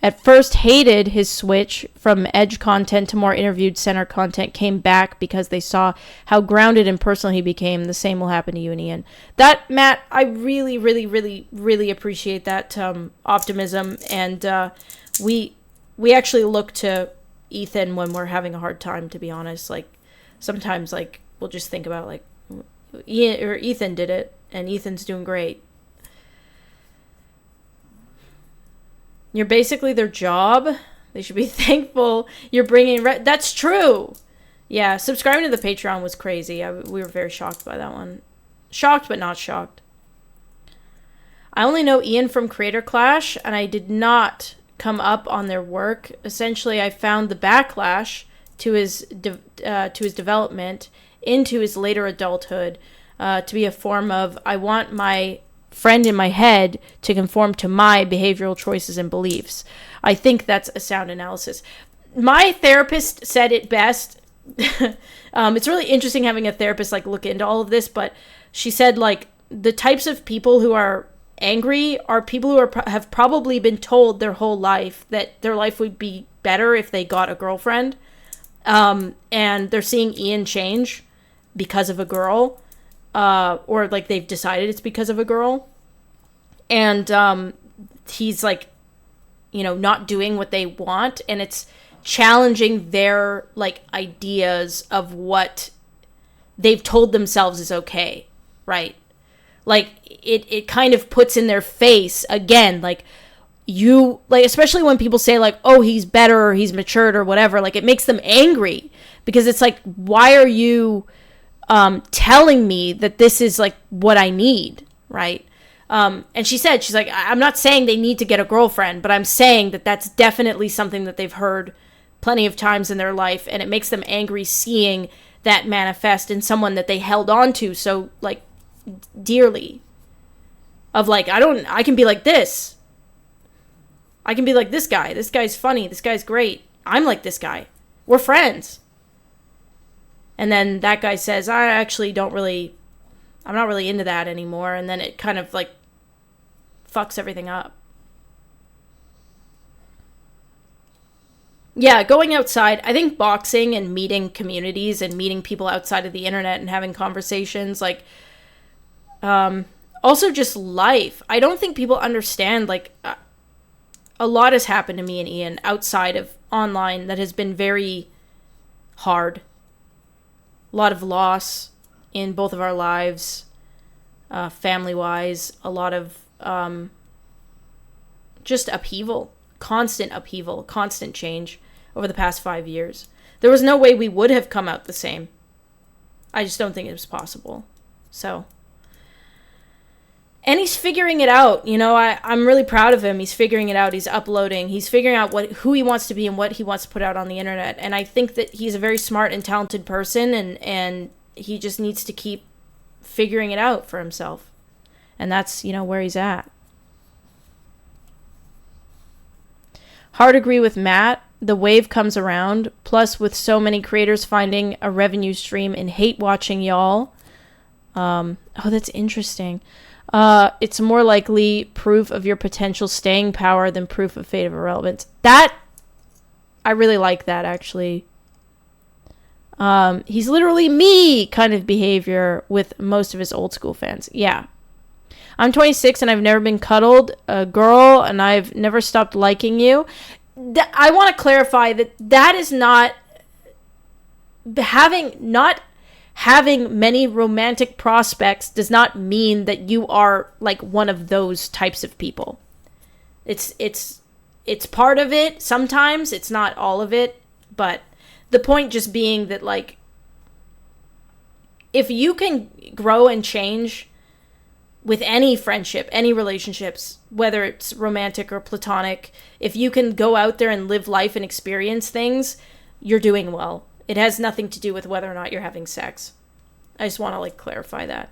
C: at first hated his switch from edge content to more interviewed center content came back because they saw how grounded and personal he became. The same will happen to you and Ian. That, Matt, I really, really, really, really appreciate that optimism. And we actually look to Ethan when we're having a hard time, to be honest. Like, sometimes, like, we'll just think about, like, Ian or Ethan did it, and Ethan's doing great. You're basically their job. They should be thankful you're bringing... That's true. Yeah, subscribing to the Patreon was crazy. We were very shocked by that one. Shocked, but not shocked. I only know Ian from Creator Clash, and I did not come up on their work. Essentially, I found the backlash to his development into his later adulthood to be a form of, I want my friend in my head to conform to my behavioral choices and beliefs. I think that's a sound analysis. My therapist said it best. It's really interesting having a therapist, like, look into all of this, but she said, like, the types of people who are angry are people who have probably been told their whole life that their life would be better if they got a girlfriend. And they're seeing Ian change because of a girl. Or, like, they've decided it's because of a girl. And he's, like, you know, not doing what they want. And it's challenging their, like, ideas of what they've told themselves is okay, right? Like, it kind of puts in their face, again, like, you, like, especially when people say, like, oh, he's better, or he's matured, or whatever, like, it makes them angry. Because it's like, why are you telling me that this is, like, what I need, right? And she said, she's like, I'm not saying they need to get a girlfriend, but I'm saying that that's definitely something that they've heard plenty of times in their life, and it makes them angry seeing that manifest in someone that they held on to so, like, dearly. Of, like, I can be like this. I can be like this guy. This guy's funny. This guy's great. I'm like this guy. We're friends. And then that guy says, I actually don't really I'm not really into that anymore. And then it kind of like fucks everything up. Yeah, going outside. I think boxing and meeting communities and meeting people outside of the internet and having conversations, like, also just life. I don't think people understand, like, a lot has happened to me and Ian outside of online that has been very hard. A lot of loss in both of our lives, family-wise. A lot of just upheaval, constant change over the past 5 years. There was no way we would have come out the same. I just don't think it was possible. So, and he's figuring it out. You know, I'm really proud of him. He's figuring it out. He's uploading. He's figuring out who he wants to be and what he wants to put out on the internet. And I think that he's a very smart and talented person, and he just needs to keep figuring it out for himself. And that's, you know, where he's at. Hard agree with Matt. The wave comes around. Plus, with so many creators finding a revenue stream and hate watching y'all. Oh, that's interesting. It's more likely proof of your potential staying power than proof of fate of irrelevance. That, I really like that, actually. He's literally me kind of behavior with most of his old school fans. Yeah. I'm 26 and I've never been cuddled a girl and I've never stopped liking you. I want to clarify that is not having many romantic prospects does not mean that you are like one of those types of people. It's part of it. Sometimes it's not all of it, but the point just being that, like, if you can grow and change with any friendship, any relationships, whether it's romantic or platonic, if you can go out there and live life and experience things, you're doing well. It has nothing to do with whether or not you're having sex. I just want to, like, clarify that.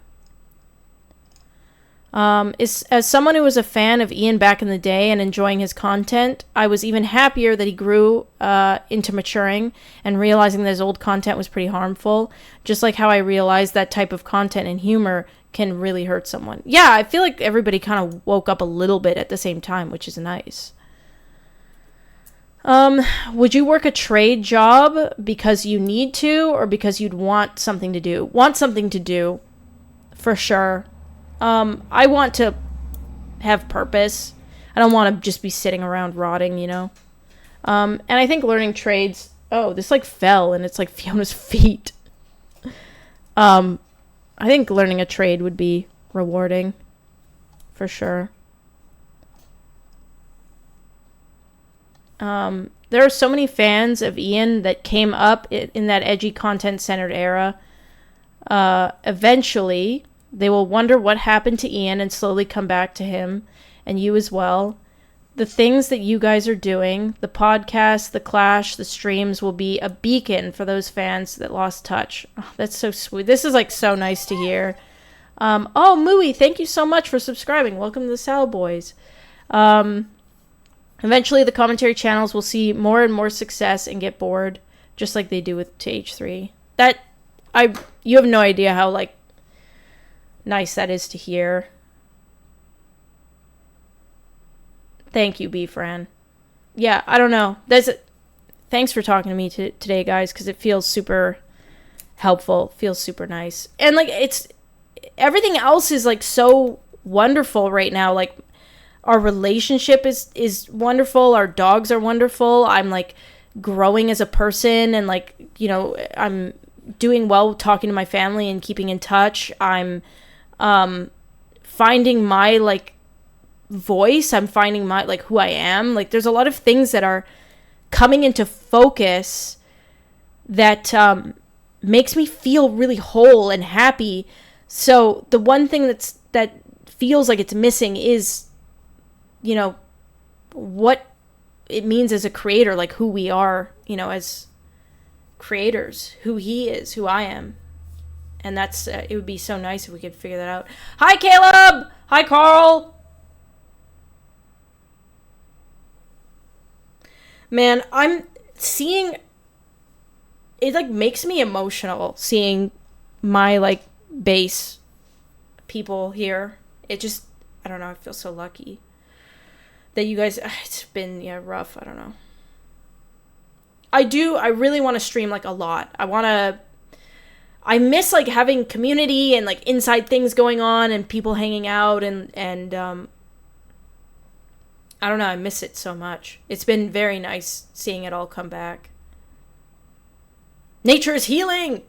C: As someone who was a fan of Ian back in the day and enjoying his content, I was even happier that he grew into maturing and realizing that his old content was pretty harmful, just like how I realized that type of content and humor can really hurt someone. Yeah, I feel like everybody kind of woke up a little bit at the same time, which is nice. Would you work a trade job because you need to or because you'd want something to do? Want something to do, for sure. I want to have purpose. I don't want to just be sitting around rotting, you know? And I think learning trades... Oh, this, like, fell, and it's, like, Fiona's feet. I think learning a trade would be rewarding. For sure. There are so many fans of Ian that came up in that edgy content-centered era. Eventually... they will wonder what happened to Ian and slowly come back to him, and you as well. The things that you guys are doing, the podcast, the clash, the streams, will be a beacon for those fans that lost touch. Oh, that's so sweet. This is, like, so nice to hear. Oh, Mooey, thank you so much for subscribing. Welcome to the Salad Boys. Eventually, the commentary channels will see more and more success and get bored, just like they do with TH3. You have no idea how, like, nice that is to hear. Thank you, B-Fran. Yeah, I don't know. Thanks for talking to me today, guys, because it feels super helpful. Feels super nice. And, like, everything else is, like, so wonderful right now. Like, our relationship is wonderful. Our dogs are wonderful. I'm, like, growing as a person and, like, you know, I'm doing well talking to my family and keeping in touch. I'm finding my, like, voice. I'm finding my, like, who I am. Like, there's a lot of things that are coming into focus that makes me feel really whole and happy. So the one thing that feels like it's missing is, you know, what it means as a creator, like who we are, you know, as creators, who he is, who I am. And that's, it would be so nice if we could figure that out. Hi, Caleb! Hi, Carl! Man, I'm seeing... It, like, makes me emotional seeing my, like, base people here. It just, I don't know, I feel so lucky that you guys, it's been, rough. I don't know. I really want to stream, like, a lot. I miss, like, having community and, like, inside things going on and people hanging out and I don't know, I miss it so much. It's been very nice seeing it all come back. Nature is healing!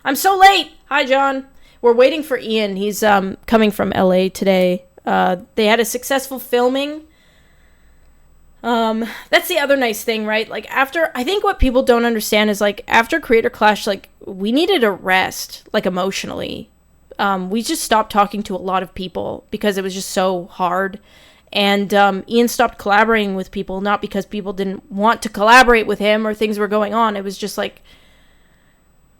C: I'm so late! Hi, John. We're waiting for Ian. He's coming from LA today. They had a successful filming. That's the other nice thing, right? Like, I think what people don't understand is, like, after Creator Clash, like, we needed a rest, like, emotionally. We just stopped talking to a lot of people because it was just so hard. And Ian stopped collaborating with people, not because people didn't want to collaborate with him or things were going on. It was just like,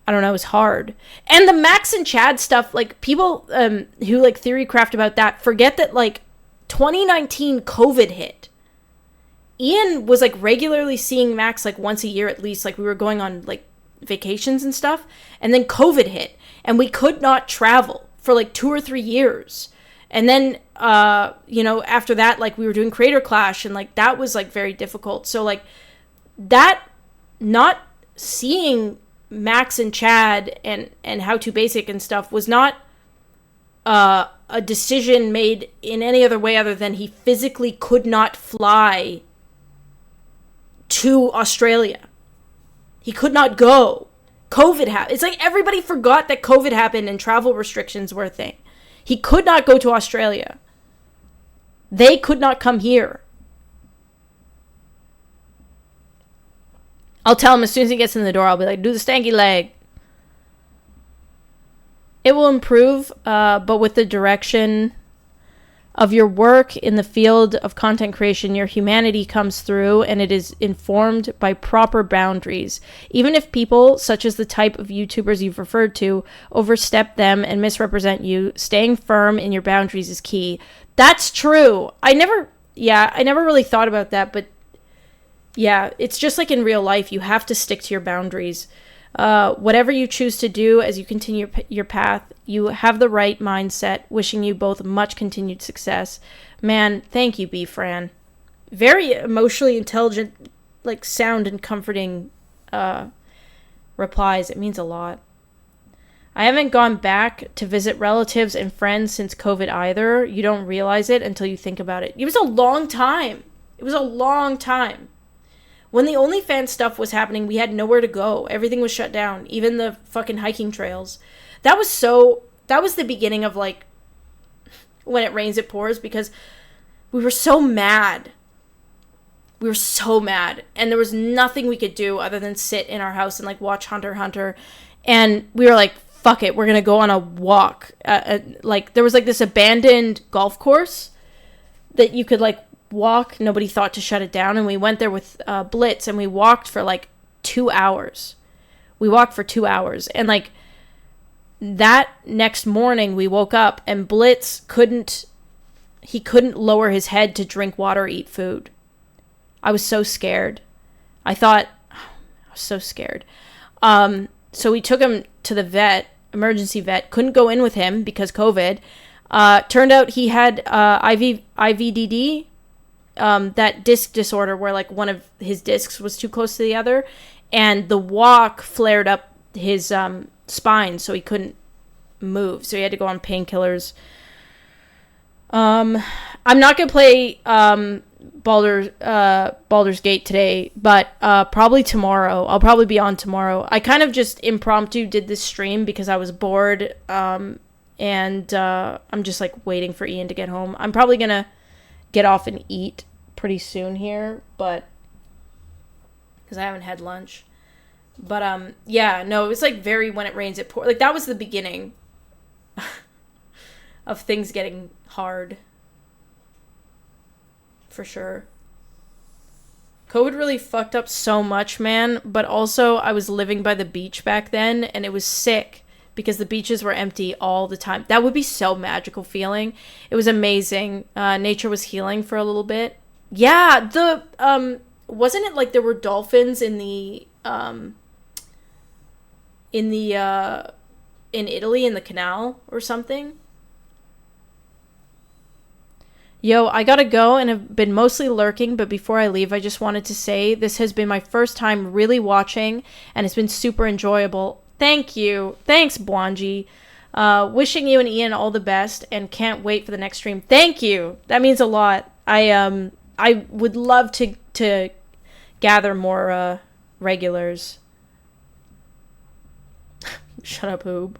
C: I don't know, it was hard. And the Max and Chad stuff, like, people who, like, theory craft about that forget that, like, 2019 COVID hit. Ian was, like, regularly seeing Max, like, once a year at least. Like, we were going on, like, vacations and stuff. And then COVID hit. And we could not travel for, like, 2 or 3 years. And then, after that, like, we were doing Creator Clash, and, like, that was, like, very difficult. So, like, that, not seeing Max and Chad and How To Basic and stuff was not a decision made in any other way other than he physically could not fly to Australia. He could not go. COVID happened. It's like everybody forgot that COVID happened and travel restrictions were a thing. He could not go to Australia. They could not come here. I'll tell him as soon as he gets in the door, I'll be like, do the stanky leg. It will improve, but with the direction of your work in the field of content creation, your humanity comes through and it is informed by proper boundaries. Even if people, such as the type of YouTubers you've referred to, overstep them and misrepresent you, staying firm in your boundaries is key. That's true. I never really thought about that, but yeah, it's just like in real life, you have to stick to your boundaries. Whatever you choose to do as you continue your path, you have the right mindset. Wishing you both much continued success. Man, thank you, B. Fran. Very emotionally intelligent, like, sound and comforting replies. It means a lot. I haven't gone back to visit relatives and friends since COVID either. You don't realize it until you think about it. It was a long time. It was a long time. When the OnlyFans stuff was happening, we had nowhere to go. Everything was shut down. Even the fucking hiking trails. That was the beginning of, like, when it rains, it pours, because we were so mad. We were so mad. And there was nothing we could do other than sit in our house and, like, watch Hunter x Hunter. And we were like, fuck it, we're gonna go on a walk. Like, there was, like, this abandoned golf course that you could, like, walk. Nobody thought to shut it down, and we went there with Blitz, and we walked for like 2 hours. And like that next morning we woke up and Blitz couldn't lower his head to drink water or eat food. I was so scared. I was so scared. So we took him to the emergency vet. Couldn't go in with him because COVID. Turned out he had IVDD, that disc disorder where, like, one of his discs was too close to the other, and the walk flared up his spine, so he couldn't move, so he had to go on painkillers. I'm not gonna play Baldur's Gate today, but probably tomorrow. I'll probably be on tomorrow. I kind of just impromptu did this stream because I was bored, and I'm just, like, waiting for Ian to get home. I'm probably gonna get off and eat pretty soon here, but because I haven't had lunch. But yeah, no, it was like very when it rains it pours. Like, that was the beginning of things getting hard, for sure. COVID really fucked up so much, man. But also, I was living by the beach back then, and it was sick because the beaches were empty all the time. That would be so magical feeling. It was amazing. Nature was healing for a little bit. Yeah, wasn't it like there were dolphins in Italy in the canal or something? Yo, I gotta go and have been mostly lurking, but before I leave, I just wanted to say this has been my first time really watching, and it's been super enjoyable. Thank you. Thanks, Bwanji. Wishing you and Ian all the best, and can't wait for the next stream. Thank you. That means a lot. I would love to gather more regulars. Shut up, Hoob.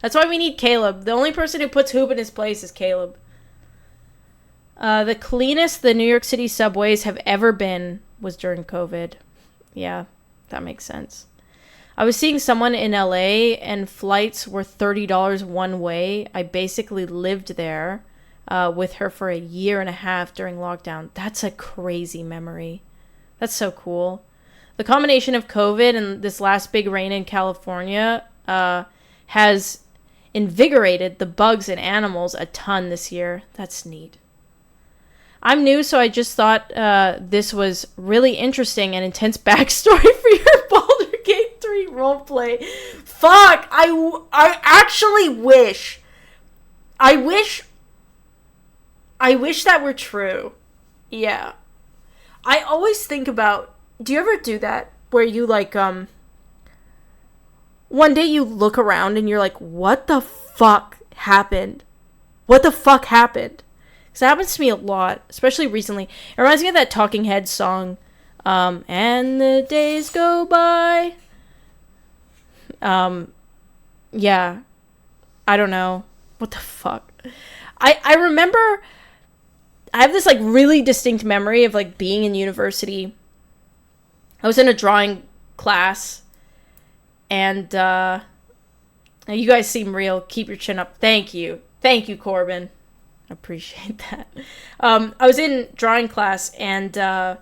C: That's why we need Caleb. The only person who puts Hoob in his place is Caleb. The cleanest the New York City subways have ever been was during COVID. Yeah, that makes sense. I was seeing someone in LA and flights were $30 one way. I basically lived there with her for a year and a half during lockdown. That's a crazy memory. That's so cool. The combination of COVID and this last big rain in California has invigorated the bugs and animals a ton this year. That's neat. I'm new, so I just thought this was really interesting and intense backstory for your Baldur's Gate 3 roleplay. Fuck! I actually wish... I wish that were true. Yeah. I always think about... Do you ever do that? Where you, like, one day you look around and you're like, what the fuck happened? What the fuck happened? Because it happens to me a lot, especially recently. It reminds me of that Talking Heads song, and the days go by. Yeah. I don't know. What the fuck? I remember... I have this, like, really distinct memory of, like, being in university. I was in a drawing class, and you guys seem real. Keep your chin up. Thank you, Corbin. I appreciate that. I was in drawing class, and the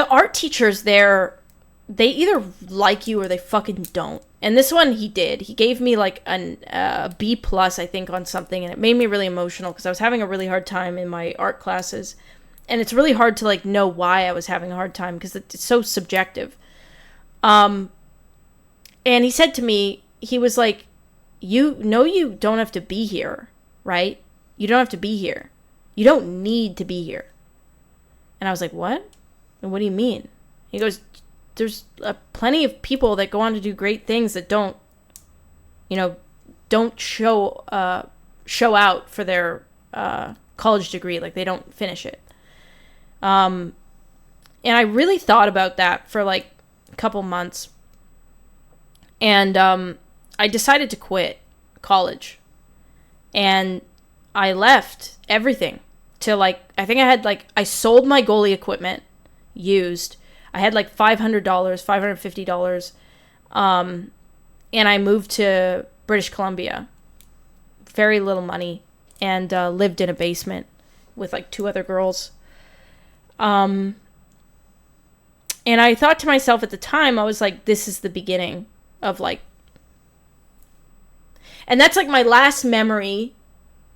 C: art teachers there, they either like you or they fucking don't. And this one, he did. He gave me like a B+, I think, on something, and it made me really emotional because I was having a really hard time in my art classes. And it's really hard to, like, know why I was having a hard time because it's so subjective. And he said to me, he was like, you know you don't have to be here, right? You don't have to be here. You don't need to be here. And I was like, what? And what do you mean? He goes, there's plenty of people that go on to do great things that don't show out for their college degree. Like, they don't finish it. And I really thought about that for like a couple months. And I decided to quit college. And I left everything to, like, I think I had, like, I sold my goalie equipment used. I had like $500, $550. And I moved to British Columbia. Very little money. And lived in a basement with like 2 other girls. And I thought to myself at the time, I was like, this is the beginning of, like... And that's, like, my last memory,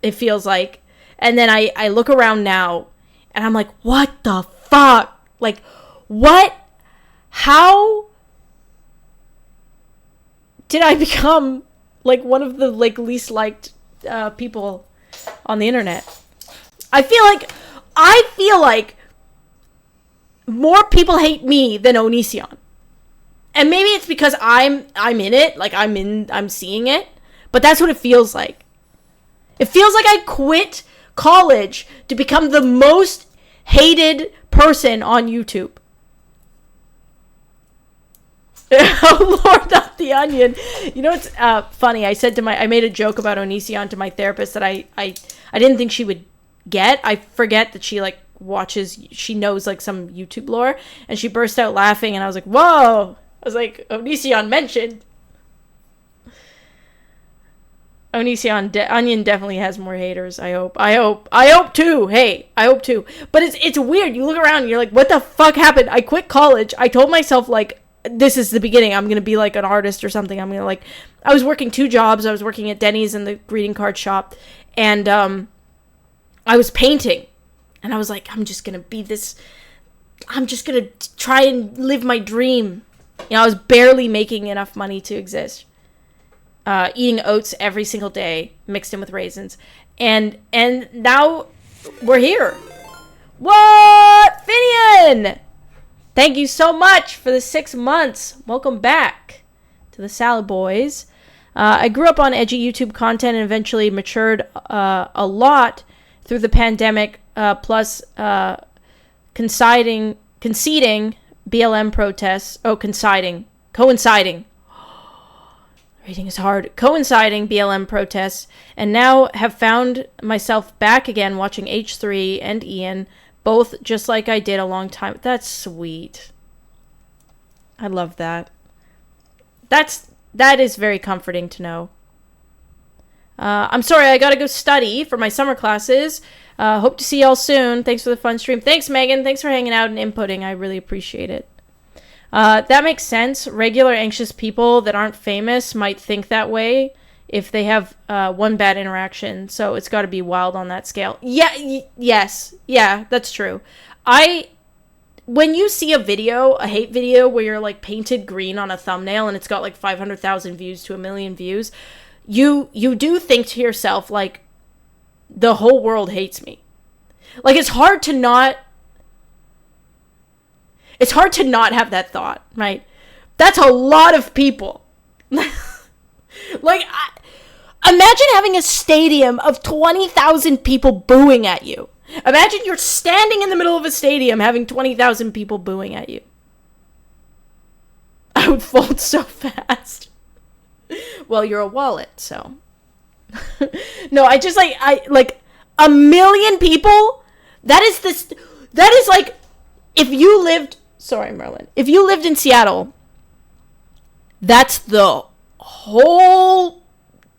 C: it feels like. And then I look around now, and I'm like, what the fuck? Like, what? How did I become, like, one of the, like, least liked people on the internet? I feel like more people hate me than Onision. And maybe it's because I'm in it, like I'm seeing it, but that's what it feels like. It feels like I quit college to become the most hated person on YouTube. Oh Lord, not the onion. You know what's funny? I made a joke about Onision to my therapist that I didn't think she would get. I forget that she like she knows like some YouTube lore, and she burst out laughing, and I was like, whoa. I was like, Onision mentioned. Onion definitely has more haters. I hope too. Hey, I hope too. But it's weird. You look around and you're like, what the fuck happened? I quit college. I told myself, like, this is the beginning. I'm going to be like an artist or something. I'm going to, like, I was working 2 jobs. I was working at Denny's in the greeting card shop, and I was painting. And I was like, I'm just going to try and live my dream. You know, I was barely making enough money to exist. eating oats every single day mixed in with raisins. And now we're here. What? Finian! Thank you so much for the 6 months. Welcome back to the Salad Boys. I grew up on edgy YouTube content and eventually matured a lot through the pandemic, plus conceding BLM protests. Oh, coinciding. Reading is hard. Coinciding BLM protests, and now have found myself back again watching H3 and Ian, both just like I did a long time. That's sweet. I love that. That is very comforting to know. I'm sorry, I gotta go study for my summer classes. Hope to see y'all soon. Thanks for the fun stream. Thanks, Megan. Thanks for hanging out and inputting. I really appreciate it. That makes sense. Regular anxious people that aren't famous might think that way if they have one bad interaction. So it's got to be wild on that scale. Yeah, yes. Yeah, that's true. When you see a hate video where you're like painted green on a thumbnail and it's got like 500,000 views to 1 million views, you do think to yourself, like, the whole world hates me. Like, it's hard to not have that thought, right? That's a lot of people. Like, imagine having a stadium of 20,000 people booing at you. Imagine you're standing in the middle of a stadium having 20,000 people booing at you. I would fold so fast. Well, you're a wallet, so. No, I just like 1 million people. That is like, if you lived, sorry, Merlin, if you lived in Seattle, that's the whole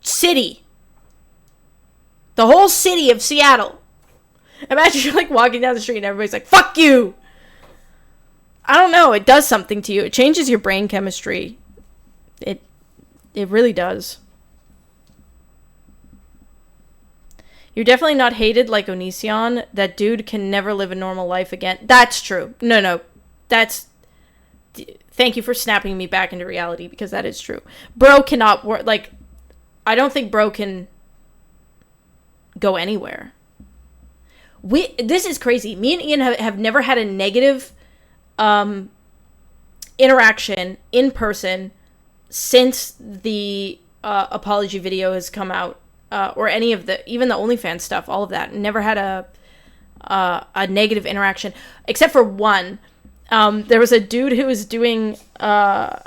C: city. The whole city of Seattle. Imagine you're like walking down the street and everybody's like, fuck you. I don't know. It does something to you. It changes your brain chemistry. It really does. You're definitely not hated like Onision. That dude can never live a normal life again. That's true. No. Thank you for snapping me back into reality, because that is true. Bro cannot work. Like, I don't think bro can go anywhere. This is crazy. Me and Ian have never had a negative interaction in person since the apology video has come out, or any of even the OnlyFans stuff, all of that. Never had a negative interaction, except for one. There was a dude who was doing DoorDash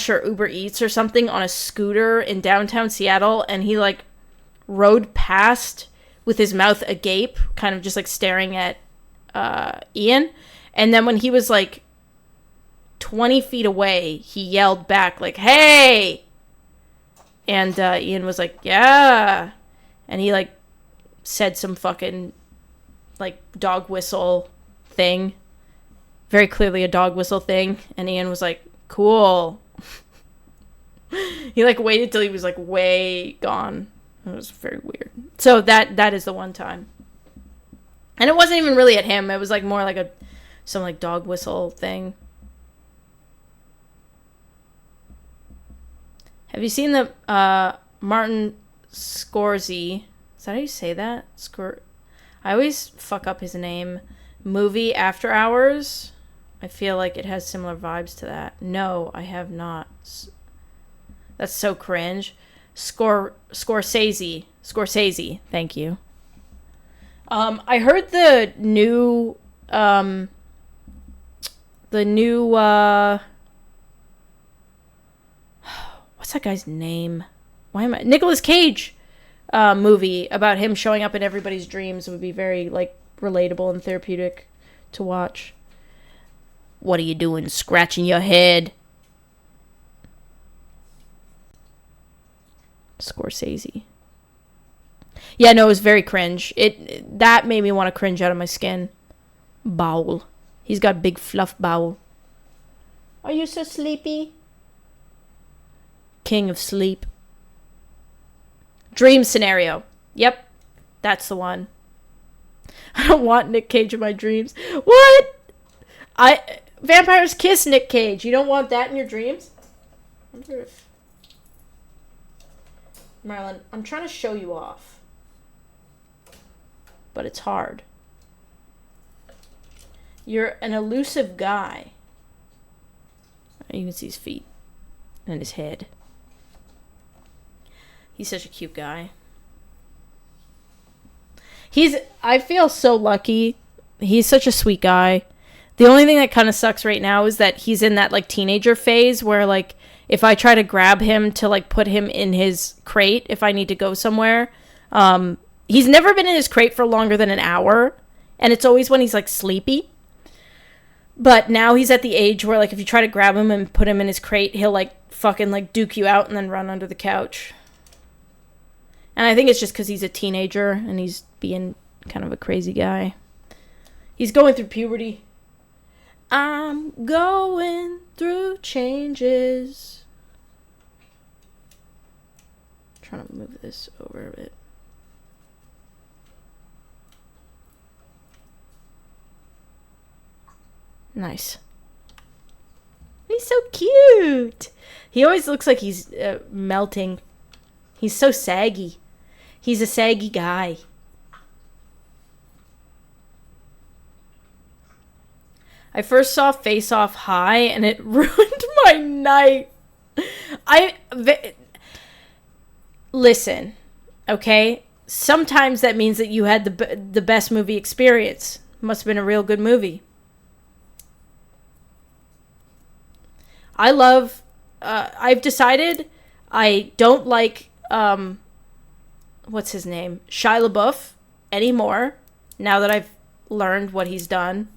C: or Uber Eats or something on a scooter in downtown Seattle, and he like rode past with his mouth agape, kind of just like staring at Ian. And then when he was like 20 feet away, he yelled back like, "Hey!" And Ian was like, "Yeah." And he like said some fucking like dog whistle thing. Very clearly a dog whistle thing. And Ian was like, "Cool." He like waited till he was like way gone. It was very weird. So that is the one time. And it wasn't even really at him. It was like more like some like dog whistle thing. Have you seen the Martin Scorsese? Is that how you say that? I always fuck up his name. Movie After Hours. I feel like it has similar vibes to that. No, I have not. That's so cringe. Scorsese. Thank you. I heard the new what's that guy's name? Nicolas Cage movie about him showing up in everybody's dreams would be very like relatable and therapeutic to watch. What are you doing? Scratching your head? Scorsese. Yeah, no, it was very cringe. That made me want to cringe out of my skin. Bowel. He's got big fluff bowel. Are you so sleepy? King of sleep. Dream scenario. Yep. That's the one. I don't want Nick Cage in my dreams. What? Vampires kiss Nick Cage. You don't want that in your dreams? I wonder if Merlin, I'm trying to show you off. But it's hard. You're an elusive guy. You can see his feet and his head. He's such a cute guy. I feel so lucky. He's such a sweet guy. The only thing that kind of sucks right now is that he's in that, like, teenager phase where, like, if I try to grab him to, like, put him in his crate if I need to go somewhere, he's never been in his crate for longer than an hour, and it's always when he's, like, sleepy. But now he's at the age where, like, if you try to grab him and put him in his crate, he'll, like, fucking, like, duke you out and then run under the couch. And I think it's just because he's a teenager and he's being kind of a crazy guy. He's going through puberty. I'm going through changes. I'm trying to move this over a bit. Nice. He's so cute. He always looks like he's melting. He's so saggy. He's a saggy guy. I first saw Face Off High and it ruined my night. Listen, okay? Sometimes that means that you had the best movie experience. Must have been a real good movie. I've decided I don't like, what's his name? Shia LaBeouf anymore. Now that I've learned what he's done.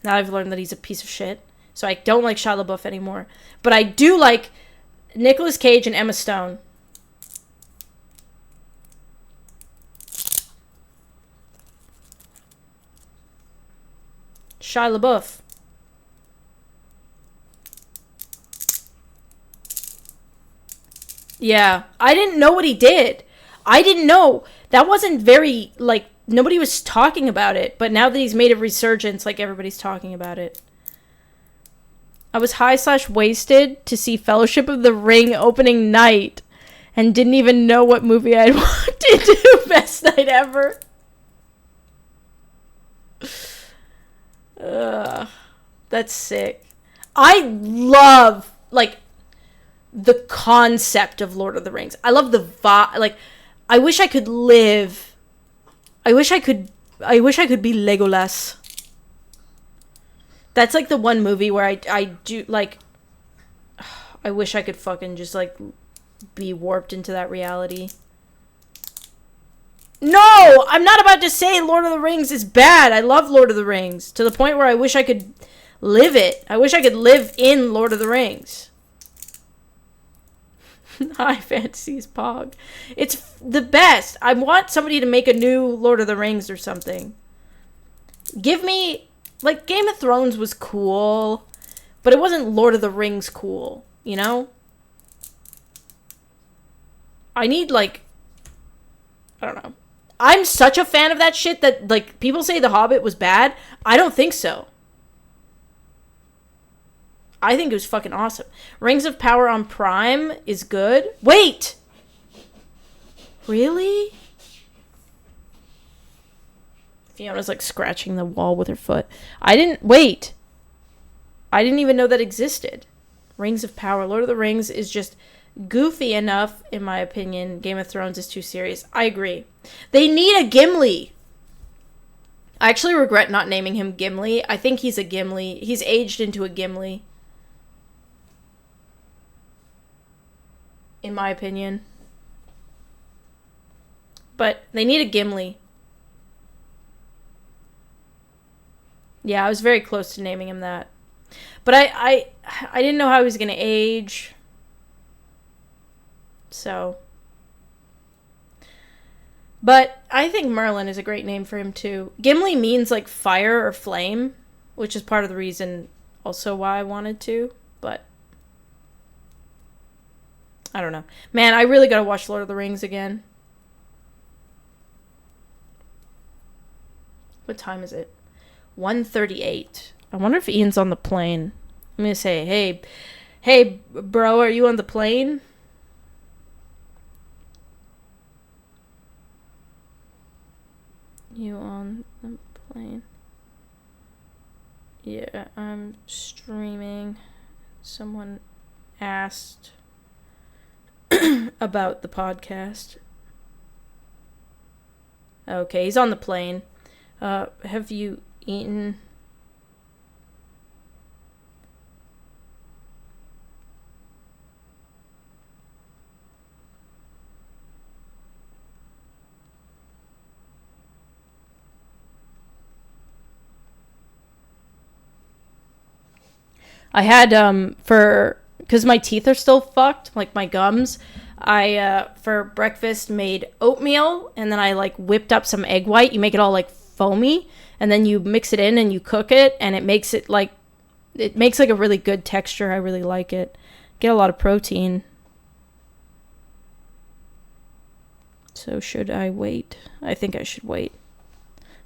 C: Now I've learned that he's a piece of shit. So I don't like Shia LaBeouf anymore. But I do like Nicolas Cage and Emma Stone. Shia LaBeouf. Yeah. I didn't know what he did. I didn't know. That wasn't very, like, nobody was talking about it. But now that he's made a resurgence, like, everybody's talking about it. I was high/wasted to see Fellowship of the Ring opening night. And didn't even know what movie I'd walked into. Best night ever. That's sick. I love, like, the concept of Lord of the Rings. I love the vibe. Like, I wish I could live. I wish I could be Legolas. That's, like, the one movie where I do, like, I wish I could fucking just, like, be warped into that reality. No! I'm not about to say Lord of the Rings is bad. I love Lord of the Rings. To the point where I wish I could live it. I wish I could live in Lord of the Rings. High Fantasies Pog. It's the best. I want somebody to make a new Lord of the Rings or something. Give me, like, Game of Thrones was cool, but it wasn't Lord of the Rings cool, you know? I need, like, I don't know. I'm such a fan of that shit that, like, people say The Hobbit was bad. I don't think so. I think it was fucking awesome. Rings of Power on Prime is good. Wait! Really? Fiona's, like, scratching the wall with her foot. Wait! I didn't even know that existed. Rings of Power. Lord of the Rings is just goofy enough, in my opinion. Game of Thrones is too serious. I agree. They need a Gimli. I actually regret not naming him Gimli. I think he's a Gimli. He's aged into a Gimli. In my opinion. But they need a Gimli. Yeah, I was very close to naming him that. But I didn't know how he was going to age. So. But I think Merlin is a great name for him too. Gimli means, like, fire or flame, which is part of the reason also why I wanted to. But I don't know. Man, I really gotta watch Lord of the Rings again. What time is it? 1:38. I wonder if Ian's on the plane. I'm gonna say, hey, bro, are you on the plane? you on the plane? Yeah, I'm streaming. Someone asked about the podcast. Okay, he's on the plane. Have you eaten? I had, because my teeth are still fucked, like my gums, I, for breakfast made oatmeal, and then I, like, whipped up some egg white. You make it all, like, foamy, and then you mix it in and you cook it, and it makes, like, a really good texture. I really like it. Get a lot of protein. So should I wait? I think I should wait.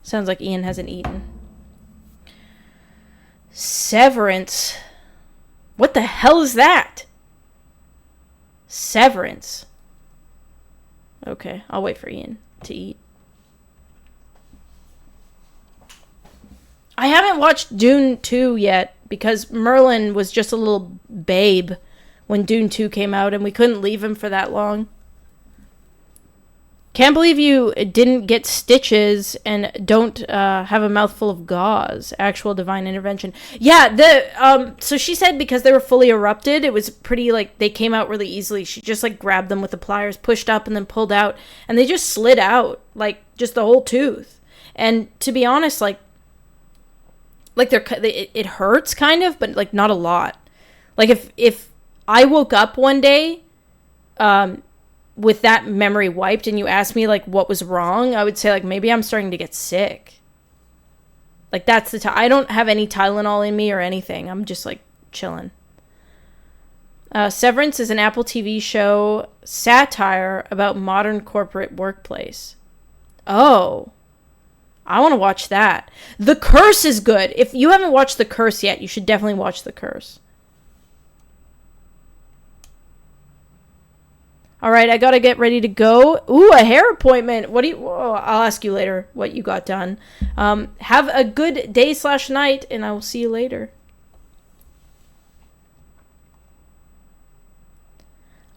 C: Sounds like Ian hasn't eaten. Severance. What the hell is that? Severance. Okay, I'll wait for Ian to eat. I haven't watched Dune 2 yet because Merlin was just a little babe when Dune 2 came out and we couldn't leave him for that long. Can't believe you didn't get stitches and don't have a mouthful of gauze. Actual divine intervention. Yeah, so she said because they were fully erupted, it was pretty, like, they came out really easily. She just, like, grabbed them with the pliers, pushed up, and then pulled out. And they just slid out, like, just the whole tooth. And to be honest, like it hurts, kind of, but, like, not a lot. Like, if I woke up one day, with that memory wiped and you asked me, like, what was wrong, I would say, like, maybe I'm starting to get sick. Like, that's the time. I don't have any Tylenol in me or anything. I'm just, like, chilling. Severance is an Apple TV show satire about modern corporate workplace. Oh. I want to watch that. The Curse is good. If you haven't watched The Curse yet, you should definitely watch The Curse. All right, I got to get ready to go. Ooh, a hair appointment. I'll ask you later what you got done. Have a good day/night, and I will see you later.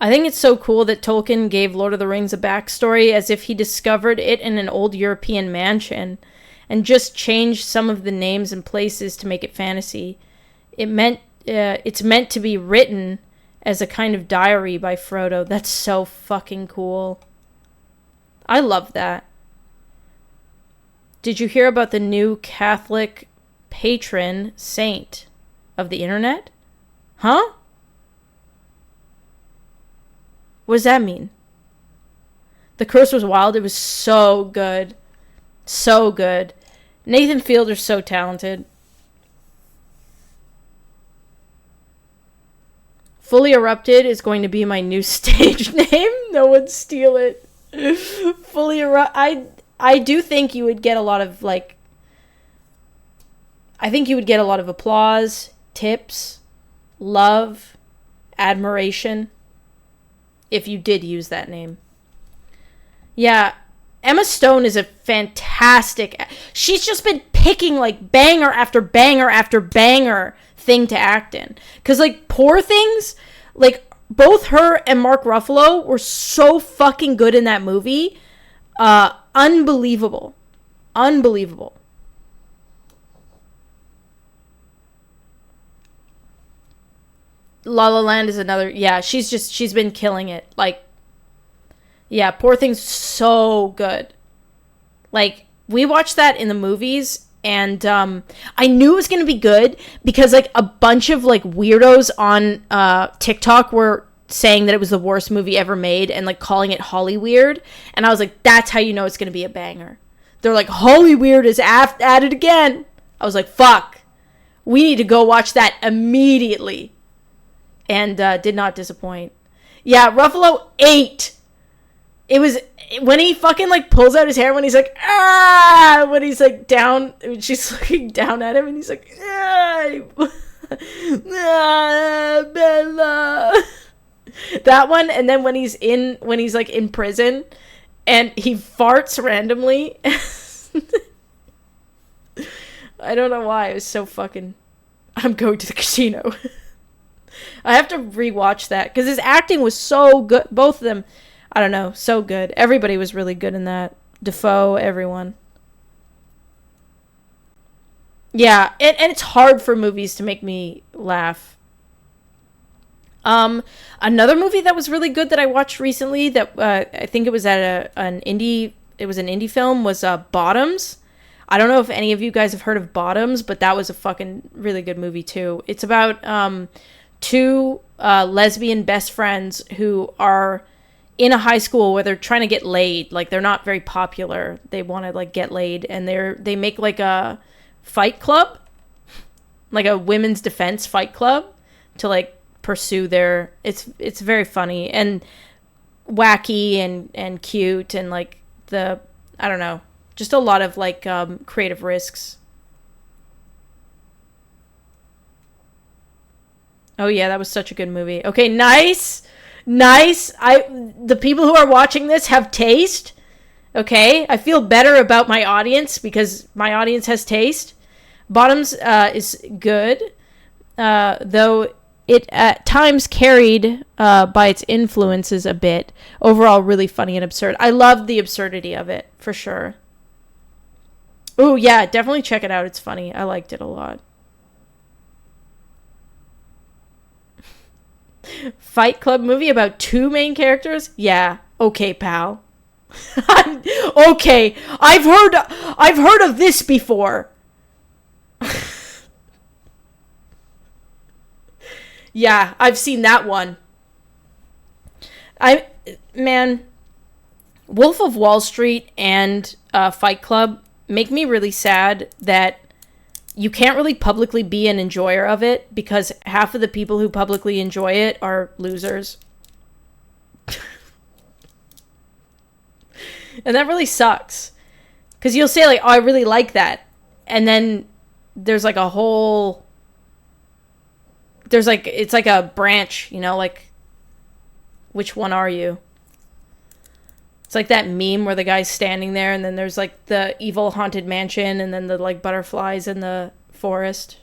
C: I think it's so cool that Tolkien gave Lord of the Rings a backstory as if he discovered it in an old European mansion and just changed some of the names and places to make it fantasy. It's meant to be written as a kind of diary by Frodo. That's so fucking cool. I love that. Did you hear about the new Catholic patron saint of the internet? Huh? What does that mean? The Curse was wild. It was so good. So good. Nathan Fielder's so talented. Fully Erupted is going to be my new stage name. No one steal it. Fully Erupted. I do think you would get a lot of, like... I think you would get a lot of applause, tips, love, admiration, if you did use that name. Yeah, Emma Stone is a fantastic... She's just been picking, like, banger after banger after banger thing to act in. Because, like, Poor Things, like, both her and Mark Ruffalo were so fucking good in that movie. Unbelievable. Unbelievable. La La Land is another... Yeah, she's been killing it. Like, yeah, Poor Things, so good. Like, we watched that in the movies, and I knew it was going to be good because, like, a bunch of, like, weirdos on TikTok were saying that it was the worst movie ever made and, like, calling it Hollyweird. And I was like, that's how you know it's going to be a banger. They're like, Hollyweird is at it again. I was like, fuck. We need to go watch that immediately. And did not disappoint. Yeah, Ruffalo ate. It was when he fucking, like, pulls out his hair when he's like, ah, when he's, like, down, she's looking down at him and he's like, ah, Bella. That one. And then when he's like in prison and he farts randomly. I don't know why. It was so fucking... I'm going to the casino. I have to rewatch that because his acting was so good. Both of them, I don't know, so good. Everybody was really good in that. Defoe, everyone. Yeah, and it's hard for movies to make me laugh. Another movie that was really good that I watched recently that I think it was at an indie film was Bottoms. I don't know if any of you guys have heard of Bottoms, but that was a fucking really good movie too. It's about two lesbian best friends who are in a high school where they're trying to get laid. Like, they're not very popular. They want to like get laid, and they make like a fight club, like a women's defense fight club, to like pursue their... It's very funny and wacky and cute, and like I don't know, just a lot of like creative risks. Oh yeah, that was such a good movie. Okay, nice. The people who are watching this have taste. Okay, I feel better about my audience because my audience has taste. Bottoms is good, though it at times carried by its influences a bit. Overall, really funny and absurd. I loved the absurdity of it, for sure. Oh, yeah, definitely check it out. It's funny. I liked it a lot. Fight Club movie about two main characters? Yeah. Okay, pal. Okay. I've heard of this before. Yeah, I've seen that one. Man, Wolf of Wall Street and Fight Club make me really sad that you can't really publicly be an enjoyer of it because half of the people who publicly enjoy it are losers. And that really sucks. Because you'll say, like, oh, I really like that. And then there's, like, a whole... There's, like... It's like a branch, you know? Like, which one are you? It's like that meme where the guy's standing there and then there's, like, the evil haunted mansion and then the, like, butterflies in the forest.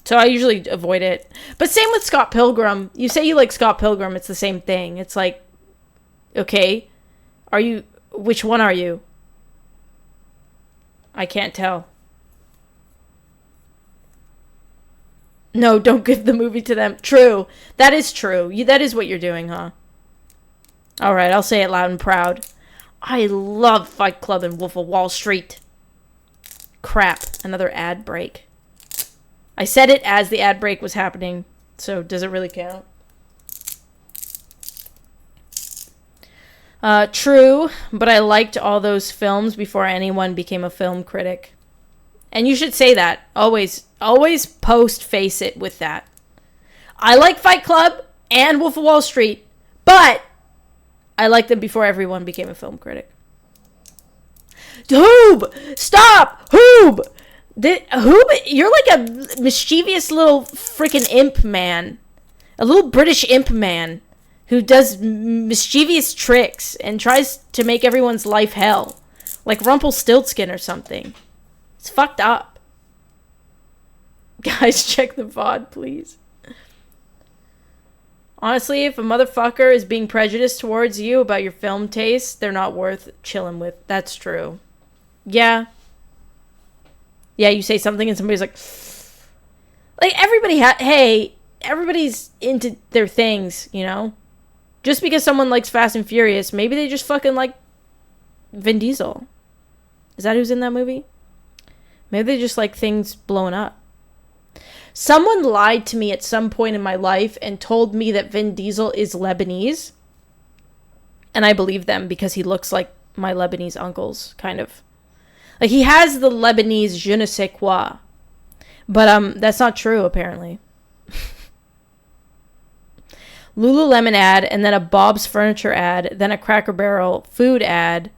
C: So I usually avoid it. But same with Scott Pilgrim. You say you like Scott Pilgrim, it's the same thing. It's like... Okay, which one are you? I can't tell. No, don't give the movie to them. True. That is true. That is what you're doing, huh? Alright, I'll say it loud and proud. I love Fight Club and Wolf of Wall Street. Crap, another ad break. I said it as the ad break was happening, so does it really count? True, but I liked all those films before anyone became a film critic. And you should say that. Always face it with that. I like Fight Club and Wolf of Wall Street, but I liked them before everyone became a film critic. Hoob! Stop! Hoob! Hoob, you're like a mischievous little freaking imp man. A little British imp man. Who does mischievous tricks and tries to make everyone's life hell. Like Rumpelstiltskin or something. It's fucked up. Guys, check the VOD, please. Honestly, if a motherfucker is being prejudiced towards you about your film taste, they're not worth chilling with. That's true. Yeah. Yeah, you say something and somebody's like... Like, everybody hey, everybody's into their things, you know? Just because someone likes Fast and Furious, maybe they just fucking like Vin Diesel. Is that who's in that movie? Maybe they just like things blowing up. Someone lied to me at some point in my life and told me that Vin Diesel is Lebanese. And I believe them because he looks like my Lebanese uncles, kind of. Like, he has the Lebanese je ne sais quoi. But that's not true, apparently. Lululemon ad, and then a Bob's Furniture ad, then a Cracker Barrel food ad,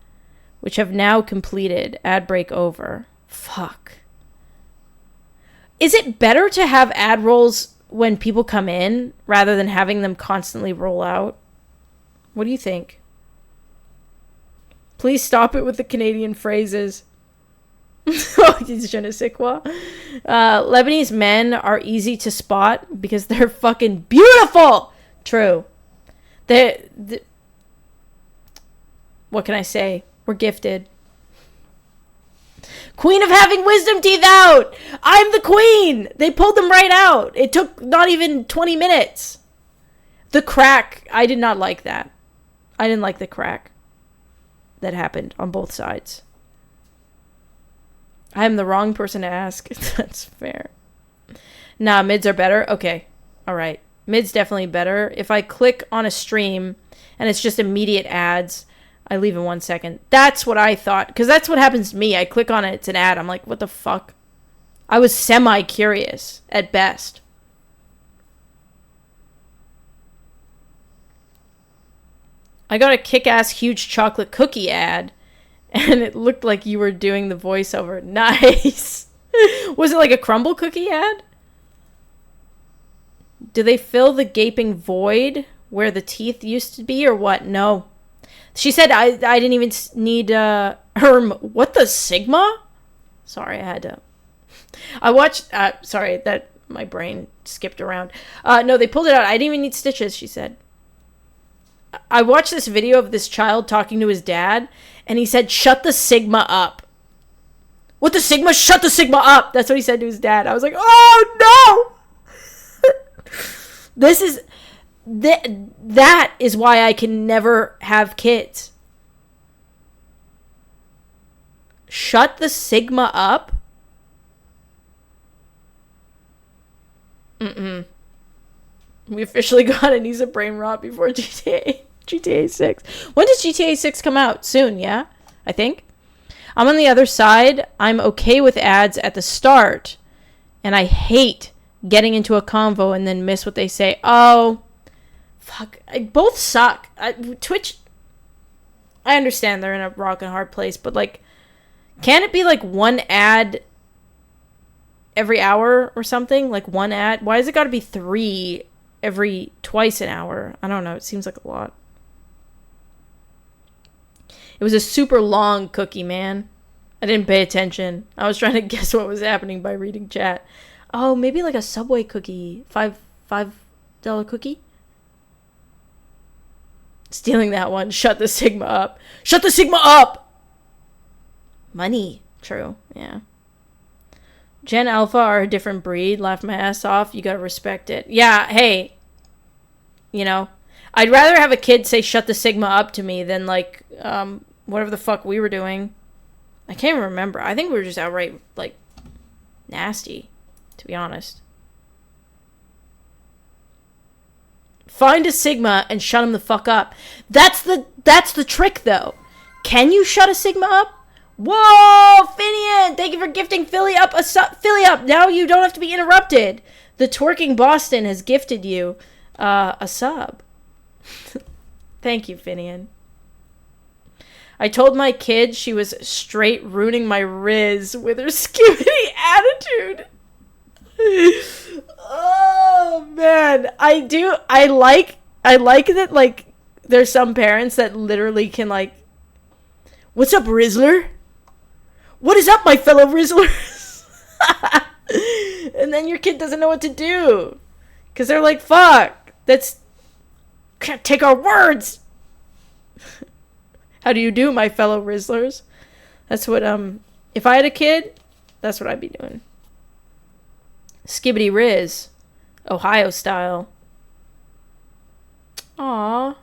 C: which have now completed. Ad break over. Fuck. Is it better to have ad rolls when people come in rather than having them constantly roll out? What do you think? Please stop it with the Canadian phrases. Je ne sais quoi. Lebanese men are easy to spot because they're fucking beautiful. True. What can I say? We're gifted. Queen of having wisdom teeth out. I'm the queen. They pulled them right out. It took not even 20 minutes. The crack. I did not like that. I didn't like the crack that happened on both sides. I am the wrong person to ask. That's fair. Nah, mids are better. Okay. All right. Mids definitely better. If I click on a stream and it's just immediate ads, I leave in 1 second. That's what I thought. Because that's what happens to me. I click on it. It's an ad. I'm like, what the fuck? I was semi-curious at best. I got a kick-ass huge chocolate cookie ad. And it looked like you were doing the voiceover. Nice. Was it like a crumble cookie ad? Do they fill the gaping void where the teeth used to be or what? No. She said I didn't even need what the Sigma? Sorry, I had to. I watched sorry, that my brain skipped around. No, they pulled it out. I didn't even need stitches, she said. I watched this video of this child talking to his dad, and he said, "Shut the Sigma up." What the Sigma? Shut the Sigma up. That's what he said to his dad. I was like, oh no. This is that is why I can never have kids. Shut the Sigma up. We officially got Anisa brain rot before GTA 6. When does GTA 6 come out? Soon, yeah? I think. I'm on the other side. I'm okay with ads at the start. And I hate getting into a convo and then miss what they say. Oh, fuck. Both suck. Twitch, I understand they're in a rock and hard place, but like, can it be like one ad every hour or something? Like one ad? Why has it got to be 3 every twice an hour? I don't know. It seems like a lot. It was a super long cookie, man. I didn't pay attention. I was trying to guess what was happening by reading chat. Oh, maybe like a Subway cookie. $5 cookie? Stealing that one. Shut the Sigma up. Shut the Sigma up! Money. True. Yeah. Gen Alpha are a different breed. Laugh my ass off. You gotta respect it. Yeah, hey. You know, I'd rather have a kid say shut the Sigma up to me than like whatever the fuck we were doing. I can't even remember. I think we were just outright like nasty, to be honest. Find a Sigma and shut him the fuck up. That's the trick though. Can you shut a Sigma up? Whoa, Finian! Thank you for gifting Philly up Philly up. Now you don't have to be interrupted. The twerking Boston has gifted you a sub. Thank you, Finian. I told my kid she was straight ruining my Riz with her skibbity attitude. Oh man, I like that. Like, there's some parents that literally can like, "What's up, Rizzler? What is up, my fellow Rizzlers?" And then your kid doesn't know what to do because they're like, "Fuck, can't take our words." How do you do, my fellow Rizzlers? That's what if I had a kid, that's what I'd be doing. Skibbity Riz, Ohio style. Aww.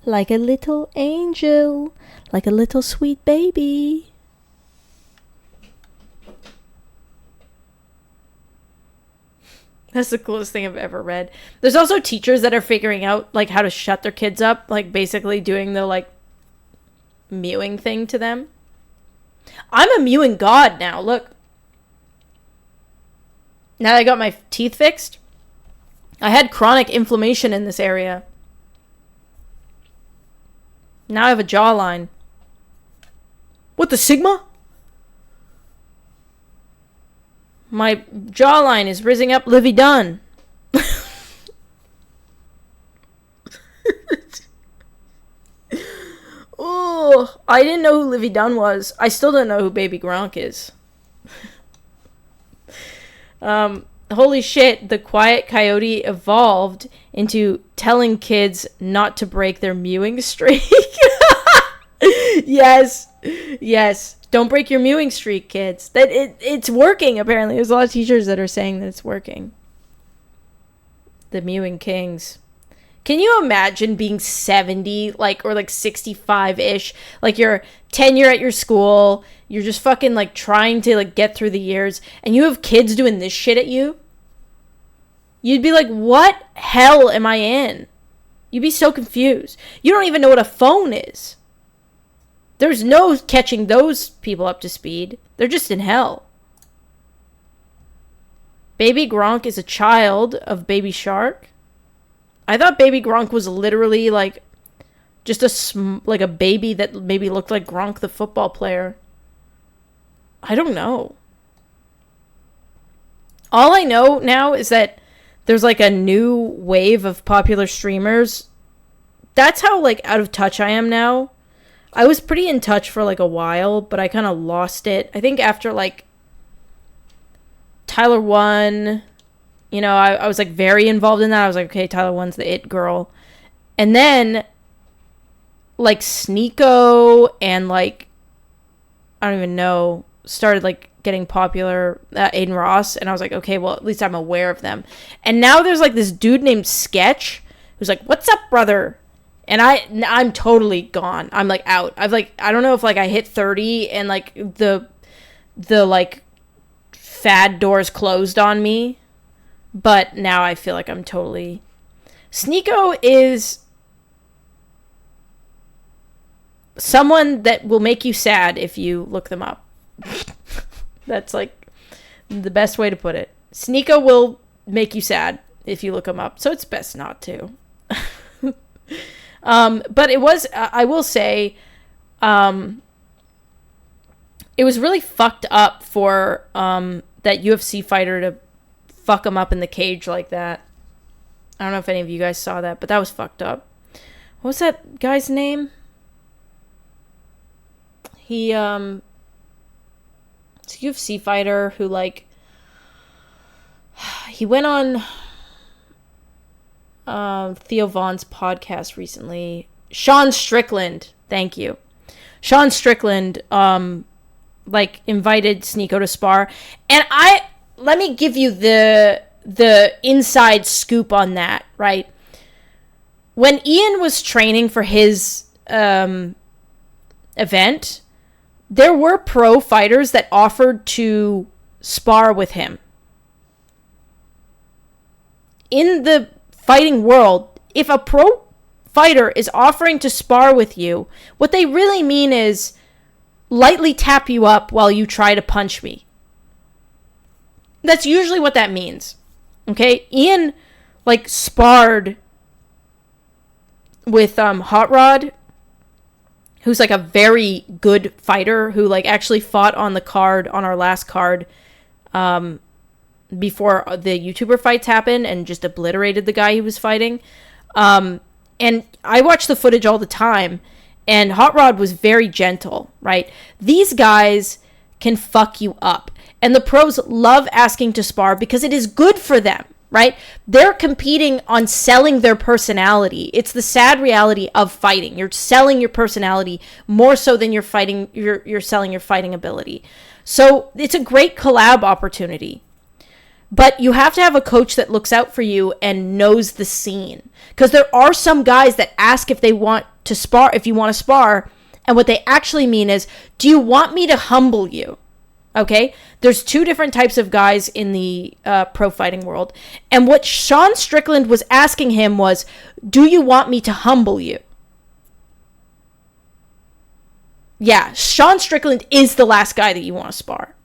C: Like a little angel, like a little sweet baby. That's the coolest thing I've ever read. There's also teachers that are figuring out like how to shut their kids up, like basically doing the like mewing thing to them. I'm a mewing god now. Look. Now that I got my teeth fixed, I had chronic inflammation in this area. Now I have a jawline. What the Sigma? My jawline is rizzing up Livy Dunn. Oh I didn't know who Livy Dunn was. I still don't know who Baby Gronk is. Holy shit, the Quiet Coyote evolved into telling kids not to break their mewing streak. Yes. Don't break your mewing streak, kids. It's working, apparently. There's a lot of teachers that are saying that it's working. The mewing kings. Can you imagine being 70, or 65-ish? Like, you're tenure at your school. You're just fucking, trying to, get through the years. And you have kids doing this shit at you? You'd be like, what hell am I in? You'd be so confused. You don't even know what a phone is. There's no catching those people up to speed. They're just in hell. Baby Gronk is a child of Baby Shark. I thought Baby Gronk was literally just a baby that maybe looked like Gronk the football player. I don't know. All I know now is that there's a new wave of popular streamers. That's how out of touch I am now. I was pretty in touch for a while, but I kind of lost it. I think after Tyler One, I was very involved in that. I was like, okay, Tyler One's the it girl. And then Sneeko and I don't even know, started getting popular, Aiden Ross, and I was like, okay, well, at least I'm aware of them. And now there's this dude named Sketch who's like, what's up, brother? And I'm totally gone. I'm out. I don't know if I hit 30 and the fad doors closed on me, but now I feel I'm totally... Sneeko is someone that will make you sad if you look them up. That's the best way to put it. Sneeko will make you sad if you look them up, so it's best not to. But it was, I will say, it was really fucked up for that UFC fighter to fuck him up in the cage like that. I don't know if any of you guys saw that, but that was fucked up. What was that guy's name? He, it's a UFC fighter who, he went on Theo Vaughn's podcast recently. Sean Strickland. Thank you. Sean Strickland, invited Sneeko to spar. And let me give you the inside scoop on that, right? When Ian was training for his event, there were pro fighters that offered to spar with him. In the fighting world, if a pro fighter is offering to spar with you, what they really mean is lightly tap you up while you try to punch me. That's usually what that means. Okay? Ian, sparred with Hot Rod, who's a very good fighter, who actually fought on the card, on our last card, before the YouTuber fights happened, and just obliterated the guy he was fighting. And I watch the footage all the time, and Hot Rod was very gentle, right? These guys can fuck you up. And the pros love asking to spar because it is good for them, right? They're competing on selling their personality. It's the sad reality of fighting. You're selling your personality more so than you're selling your fighting ability. So it's a great collab opportunity. But you have to have a coach that looks out for you and knows the scene. Because there are some guys that ask if they want to spar, if you want to spar, and what they actually mean is, do you want me to humble you? Okay? There's two different types of guys in the pro fighting world. And what Sean Strickland was asking him was, do you want me to humble you? Yeah, Sean Strickland is the last guy that you want to spar.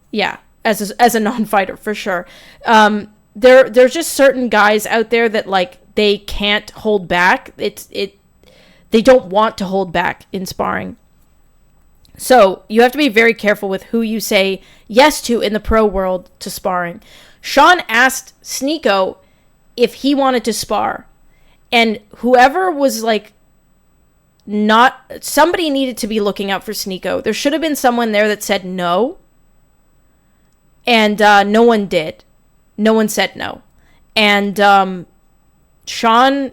C: Yeah, as a non-fighter, for sure. There's just certain guys out there that, they can't hold back. They don't want to hold back in sparring. So you have to be very careful with who you say yes to in the pro world to sparring. Sean asked Sneeko if he wanted to spar. And whoever was, somebody needed to be looking out for Sneeko. There should have been someone there that said no. And no one did. No one said no. And Sean,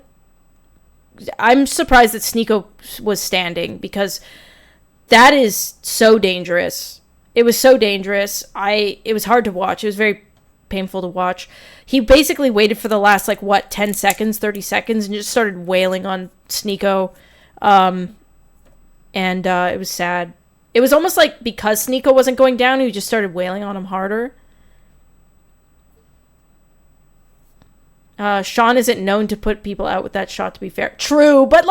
C: I'm surprised that Sneeko was standing, because that is so dangerous. It was so dangerous. It was hard to watch. It was very painful to watch. He basically waited for the last, 10 seconds, 30 seconds, and just started wailing on Sneeko. And it was sad. It was almost like because Sneeko wasn't going down, he just started wailing on him harder. Sean isn't known to put people out with that shot, to be fair. True, but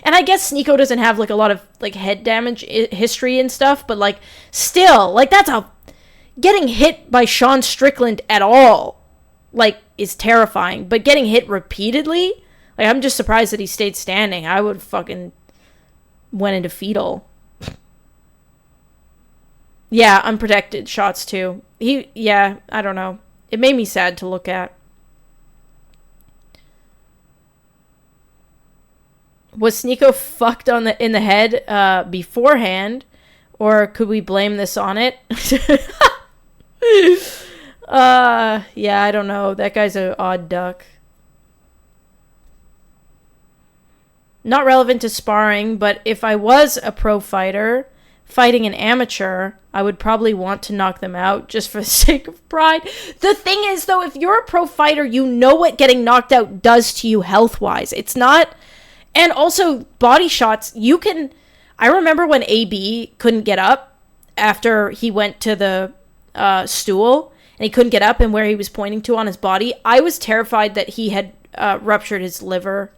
C: and I guess Sneeko doesn't have a lot of head damage history and stuff, but still, that's getting hit by Sean Strickland at all, is terrifying. But getting hit repeatedly, I'm just surprised that he stayed standing. I would fucking went into fetal. Yeah, unprotected shots too. I don't know. It made me sad to look at. Was Sneeko fucked in the head beforehand, or could we blame this on it? Yeah, I don't know. That guy's an odd duck. Not relevant to sparring, but if I was a pro fighter fighting an amateur, I would probably want to knock them out just for the sake of pride. The thing is, though, if you're a pro fighter, you know what getting knocked out does to you health-wise. It's not... And also, body shots, you can... I remember when AB couldn't get up after he went to the stool, and he couldn't get up, and where he was pointing to on his body, I was terrified that he had ruptured his liver.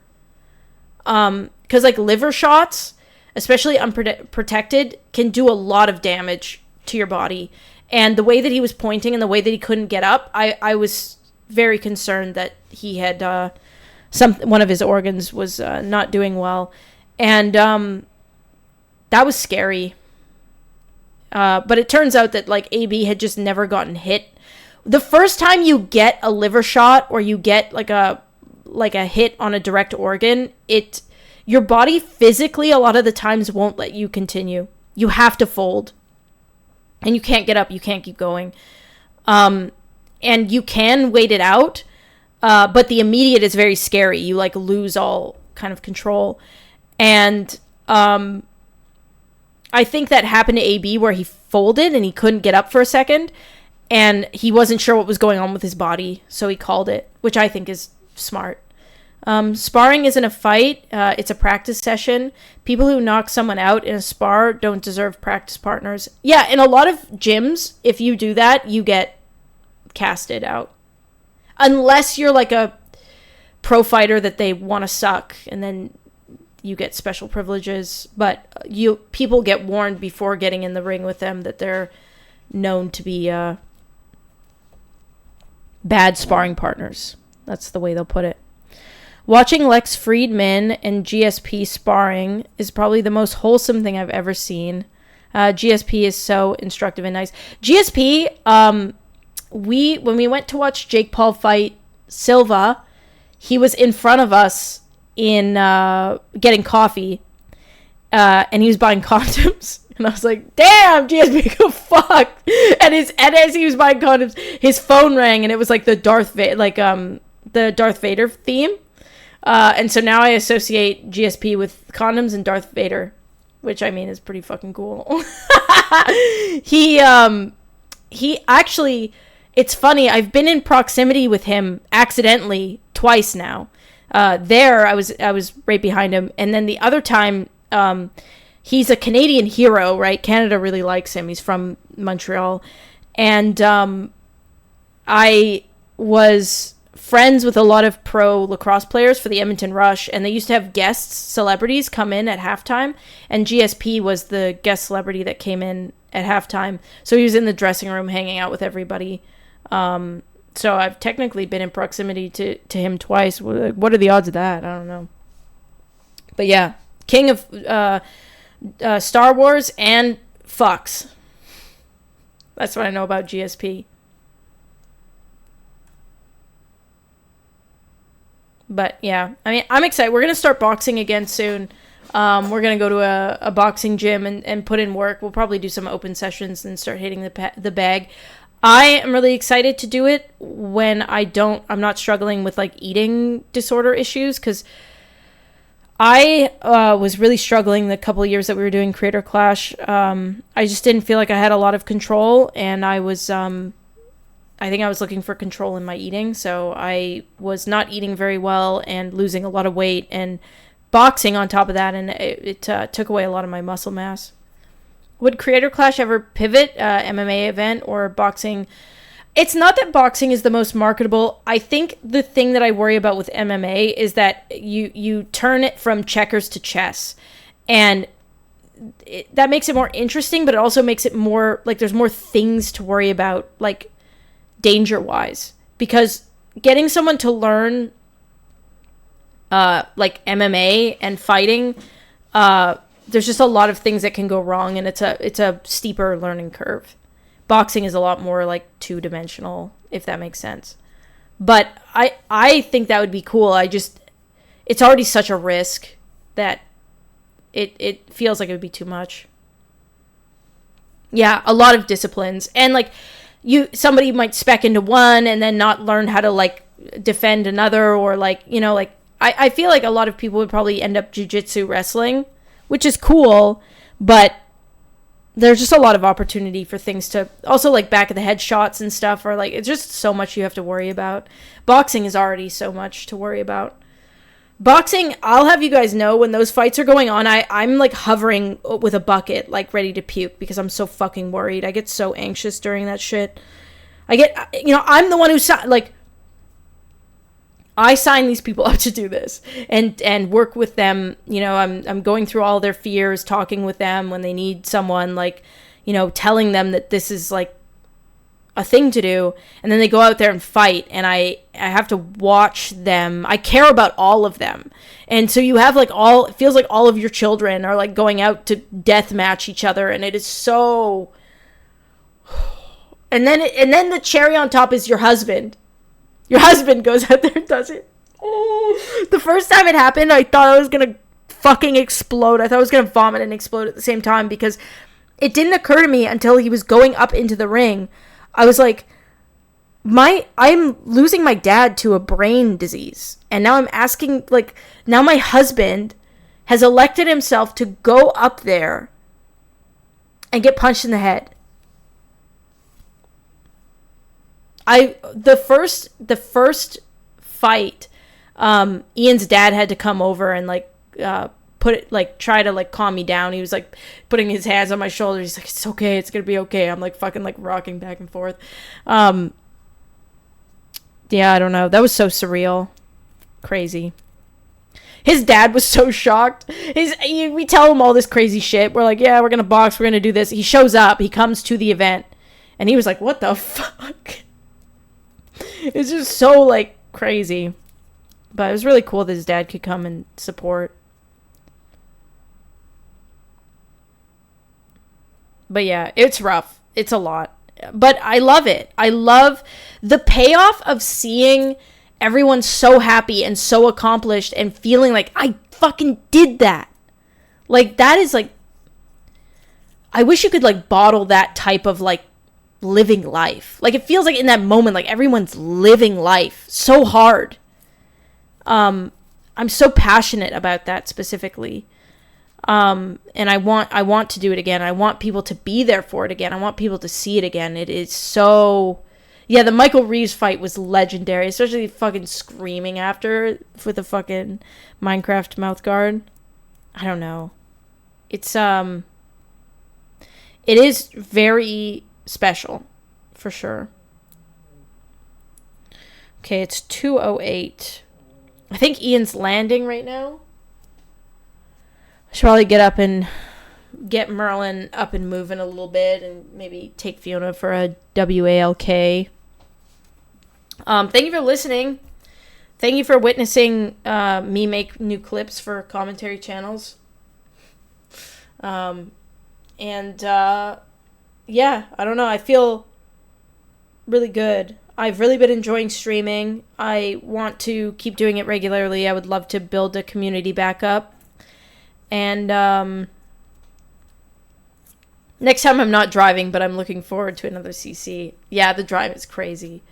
C: Because, liver shots, especially unprotected, can do a lot of damage to your body. And the way that he was pointing and the way that he couldn't get up, I was very concerned that he had... one of his organs was not doing well, and that was scary. But it turns out that AB had just never gotten hit. The first time you get a liver shot or you get a hit on a direct organ, your body physically a lot of the times won't let you continue. You have to fold, and you can't get up. You can't keep going, and you can wait it out. But the immediate is very scary. You lose all kind of control. And I think that happened to AB where he folded and he couldn't get up for a second. And he wasn't sure what was going on with his body. So he called it, which I think is smart. Sparring isn't a fight. It's a practice session. People who knock someone out in a spar don't deserve practice partners. Yeah, in a lot of gyms, if you do that, you get casted out. Unless you're a pro fighter that they want to suck, and then you get special privileges. But people get warned before getting in the ring with them that they're known to be bad sparring partners. That's the way they'll put it. Watching Lex Friedman and GSP sparring is probably the most wholesome thing I've ever seen. GSP is so instructive and nice. GSP, when we went to watch Jake Paul fight Silva, he was in front of us in getting coffee, and he was buying condoms. And I was like, "Damn, GSP, go fuck!" And as he was buying condoms, his phone rang, and it was the Darth Vader theme. And so now I associate GSP with condoms and Darth Vader, which I mean is pretty fucking cool. He actually. It's funny, I've been in proximity with him accidentally twice now. There, I was right behind him. And then the other time, he's a Canadian hero, right? Canada really likes him. He's from Montreal. And I was friends with a lot of pro lacrosse players for the Edmonton Rush. And they used to have guests, celebrities, come in at halftime. And GSP was the guest celebrity that came in at halftime. So he was in the dressing room hanging out with everybody. So I've technically been in proximity to him twice. What are the odds of that? I don't know. But yeah, king of Star Wars and fucks. That's what I know about GSP. But yeah, I mean, I'm excited. We're going to start boxing again soon. We're going to go to a boxing gym and put in work. We'll probably do some open sessions and start hitting the bag. I am really excited to do it when I'm not struggling with like eating disorder issues, because I was really struggling the couple of years that we were doing Creator Clash. I just didn't feel like I had a lot of control, and I think I was looking for control in my eating, so I was not eating very well and losing a lot of weight, and boxing on top of that, and it took away a lot of my muscle mass. Would Creator Clash ever pivot MMA event or boxing? It's not that boxing is the most marketable. I think the thing that I worry about with MMA is that you turn it from checkers to chess, and that makes it more interesting, but it also makes it more like there's more things to worry about, like danger-wise, because getting someone to learn like MMA and fighting, there's just a lot of things that can go wrong, and it's a steeper learning curve. Boxing is a lot more like two-dimensional, if that makes sense. But I think that would be cool. It's already such a risk that it feels like it would be too much. Yeah, a lot of disciplines, and like somebody might spec into one and then not learn how to like defend another, or like, you know, like I feel like a lot of people would probably end up jiu-jitsu wrestling, which is cool, but there's just a lot of opportunity for things to also like back of the head shots and stuff, or like it's just so much you have to worry about. Boxing is already so much to worry about. Boxing, I'll have you guys know, when those fights are going on, I'm like hovering with a bucket, like ready to puke, because I'm so fucking worried. I get so anxious during that shit. I'm the one who like, I sign these people up to do this and work with them. You know, I'm going through all their fears, talking with them when they need someone, like, you know, telling them that this is like a thing to do, and then they go out there and fight, and I have to watch them. I care about all of them. And so you have like it feels like all of your children are like going out to death match each other, and it is so, and then the cherry on top is your husband. Your husband goes out there and does it. Oh, the first time it happened, I thought I was going to fucking explode. I thought I was going to vomit and explode at the same time, because it didn't occur to me until he was going up into the ring. I was like, I'm losing my dad to a brain disease. And now I'm asking, like, now my husband has elected himself to go up there and get punched in the head. The first fight, Ian's dad had to come over and like try to like calm me down. He was like putting his hands on my shoulders. He's like, "It's okay, it's gonna be okay." I'm like fucking like rocking back and forth. Yeah, I don't know. That was so surreal, crazy. His dad was so shocked. We tell him all this crazy shit. We're like, "Yeah, we're gonna box. We're gonna do this." He shows up. He comes to the event, and he was like, "What the fuck?" It's just so, like, crazy. But it was really cool that his dad could come and support. But yeah, it's rough. It's a lot. But I love it. I love the payoff of seeing everyone so happy and so accomplished and feeling like, I fucking did that. Like, that is, like, I wish you could, like, bottle that type of, like, living life. Like, it feels like in that moment, like everyone's living life so hard. I'm so passionate about that specifically. And I want to do it again. I want people to be there for it again. I want people to see it again. It is so, yeah, the Michael Reeves fight was legendary, especially fucking screaming after with the fucking Minecraft mouth guard. I don't know. It is very special, for sure. Okay, it's 2:08. I think Ian's landing right now. I should probably get up and get Merlin up and moving a little bit, and maybe take Fiona for a WALK. Thank you for listening. Thank you for witnessing me make new clips for commentary channels. Yeah, I don't know. I feel really good. I've really been enjoying streaming. I want to keep doing it regularly. I would love to build a community back up. And next time I'm not driving, but I'm looking forward to another CC. Yeah, the drive is crazy.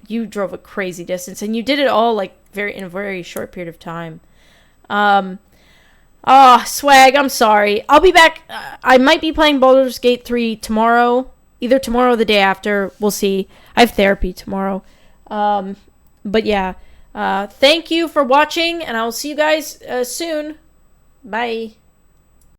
C: You drove a crazy distance, and you did it all like in a very short period of time. Swag, I'm sorry. I'll be back. I might be playing Baldur's Gate 3 tomorrow. Either tomorrow or the day after. We'll see. I have therapy tomorrow. But yeah. Thank you for watching, and I will see you guys soon. Bye.